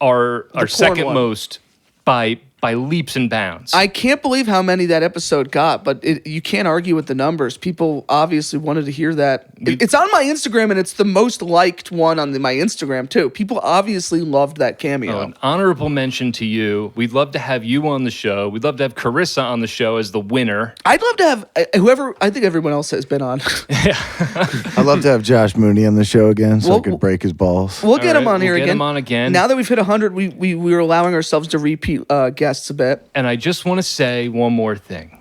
our second
one.
most by leaps and bounds.
I can't believe how many that episode got, but you can't argue with the numbers. People obviously wanted to hear that. It's on my Instagram, and it's the most liked one on my Instagram, too. People obviously loved that cameo.
An honorable mention to you. We'd love to have you on the show. We'd love to have Carissa on the show as the winner.
I'd love to have whoever, I think everyone else has been on.
I'd love to have Josh Mooney on the show again so I could break his balls.
We'll get him on here
get
again.
Him on again.
Now that we've hit 100, we're allowing ourselves to repeat guests a bit.
And I just want to say one more thing.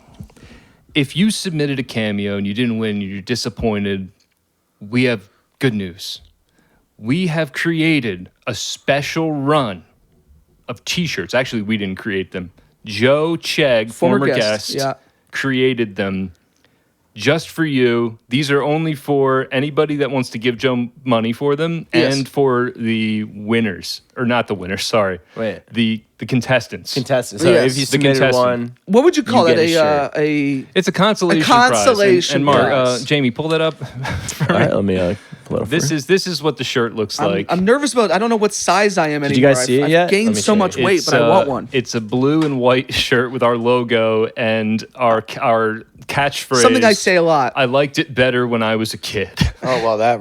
If you submitted a cameo and you didn't win, you're disappointed, we have good news. We have created a special run of T-shirts. Actually, we didn't create them. Joe Chegg, former guest, created them just for you. These are only for anybody that wants to give Joe money for them and for the winners. Or not the winners, sorry.
Wait.
The contestants.
Contestants. So if you submitted one...
What would you call it?
It's a consolation
prize.
And Mark, Jamie, pull that up.
All right, let me pull it up.
This is what the shirt looks like.
I'm nervous about. I don't know what size I am anymore.
Did you guys see it yet?
I've gained so much weight, but I want one.
It's a blue and white shirt with our logo and our catchphrase.
Something I say a lot.
I liked it better when I was a kid.
Oh, well, that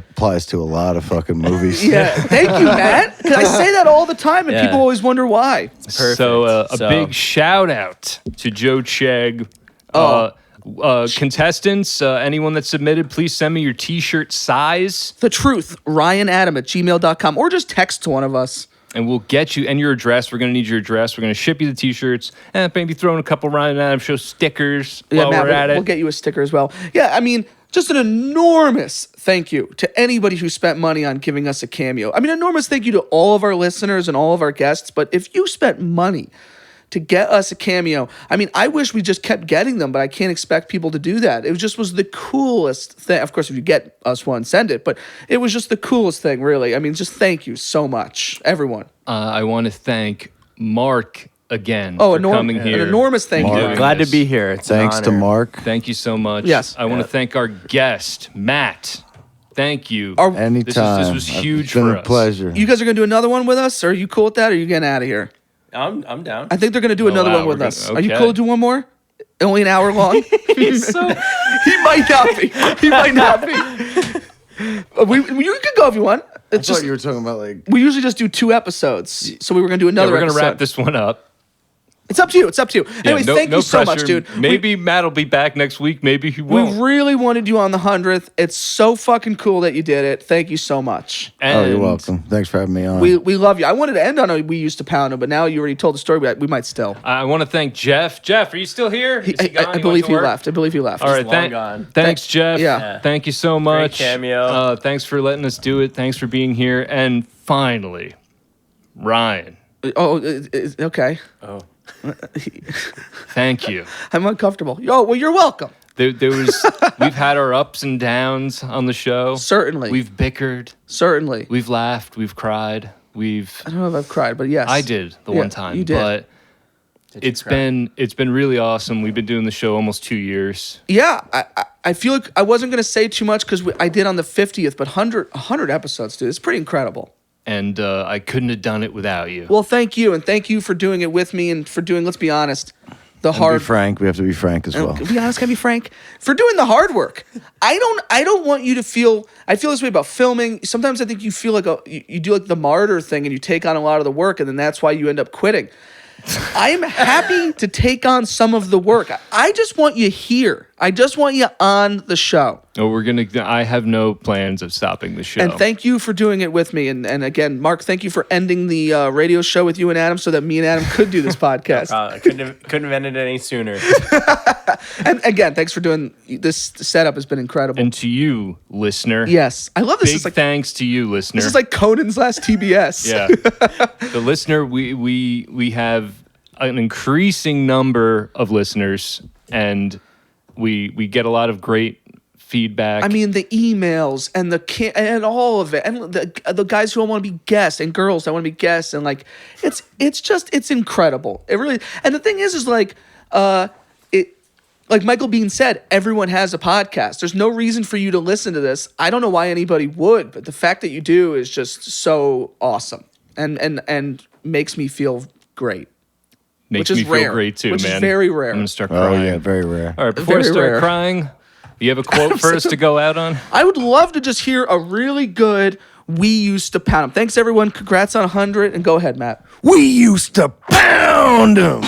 applies to a lot of fucking movies.
Yeah, thank you, Matt. 'Cause I say that all the time, and
Yeah.
people always wonder why.
So a big shout out to Joe Chegg. Contestants, anyone that submitted, please send me your t-shirt size.
The truth, ryanadam@gmail.com, or just text to one of us.
And we'll get you, and your address. We're going to need your address. We're going to ship you the t-shirts, and maybe throw in a couple Ryan and Adam Show stickers while
Matt,
we're at
we'll
it.
get you a sticker as well. Yeah, I mean, just an enormous thank you to anybody who spent money on giving us a cameo. I mean, enormous thank you to all of our listeners and all of our guests, but if you spent money to get us a cameo, I mean, I wish we just kept getting them, but I can't expect people to do that. It just was the coolest thing. Of course, if you get us one, send it, but it was just the coolest thing, really. I mean, just thank you so much, everyone.
I want to thank Mark again for coming here.
An enormous thank you.
Glad to be here. It's
Thanks
an
to
honor.
Mark.
Thank you so much.
Yes.
I want to thank our guest, Matt. Thank you.
Anytime.
This was huge
It's been
for
a
us.
pleasure.
You guys are going to do another one with us? Or are you cool with that? Or are you getting out of here?
I'm down.
I think they're going to do another
wow,
one with
we're
us.
gonna-
Are you
okay.
cool to do one more? Only an hour long?
He's so
He might not be. He might not be. You can go if you want.
I
It's
thought
just
you were talking about like.
we usually just do 2 episodes, so we were going to do
Yeah,
another.
we're going to
episode.
wrap this one up.
It's up to you. It's up to you.
Yeah,
Anyway, thank you so much, dude.
Maybe Matt will be back next week. Maybe he
We
won't.
really wanted you on the 100th. It's so fucking cool that you did it. Thank you so much.
Oh, you're
And
welcome. Thanks for having me on.
We love you. I wanted to end on a We Used to Pound Him, but now you already told the story. We might still.
I want to thank Jeff. Jeff, are you still here? Is he gone?
I
He
believe
went to
he
work?
left. I believe he left.
All right,
long gone.
Thanks, Jeff.
Yeah.
Thank you so much.
cameo.
Thanks for letting us do it. Thanks for being here. And finally, Ryan.
Oh, okay.
Oh.
Thank you.
I'm uncomfortable. Oh, well, you're welcome.
We've had our ups and downs on the show.
Certainly.
We've bickered.
Certainly.
We've laughed. We've cried.
I don't know if I've cried, but yes.
I did the one time.
You did.
But it's been really awesome. We've been doing the show almost 2 years.
Yeah, I feel like I wasn't going to say too much because I did on the 50th, but 100 episodes, dude. It's pretty incredible.
And I couldn't have done it without you.
Well, thank you, and thank you for doing it with me and for doing, let's be honest, the
And
hard...
be frank. We have to be frank as well.
Be honest, can I be frank? For doing the hard work. I don't want you to feel... I feel this way about filming. Sometimes I think you feel like you do like the martyr thing and you take on a lot of the work and then that's why you end up quitting. I am happy to take on some of the work. I just want you here. I just want you on the show.
Oh, I have no plans of stopping the show.
And thank you for doing it with me. And again, Mark, thank you for ending the radio show with you and Adam so that me and Adam could do this podcast.
I couldn't have ended it any sooner.
And again, thanks for doing this. Setup has been incredible.
And to you, listener.
Yes. I love this.
Big
It's like,
thanks to you, listener.
this is like Conan's last TBS.
Yeah. The listener, we have an increasing number of listeners, and we get a lot of great feedback.
I mean, the emails and and all of it, and the guys who want to be guests and girls that want to be guests, and like it's incredible. It really. And the thing is like like Michael Bean said, everyone has a podcast. There's no reason for you to listen to this. I don't know why anybody would, but the fact that you do is just so awesome, and makes me feel great.
Makes
which
me
is
feel
rare,
great too,
which
man.
is very rare.
I'm gonna start
Oh
crying.
yeah, very rare.
All right, before
Very
I start
rare.
crying, you have a quote for us to go out on?
I would love to just hear a really good We Used to Pound 'em. Thanks, everyone. Congrats on 100. And go ahead, Matt.
We used to pound them.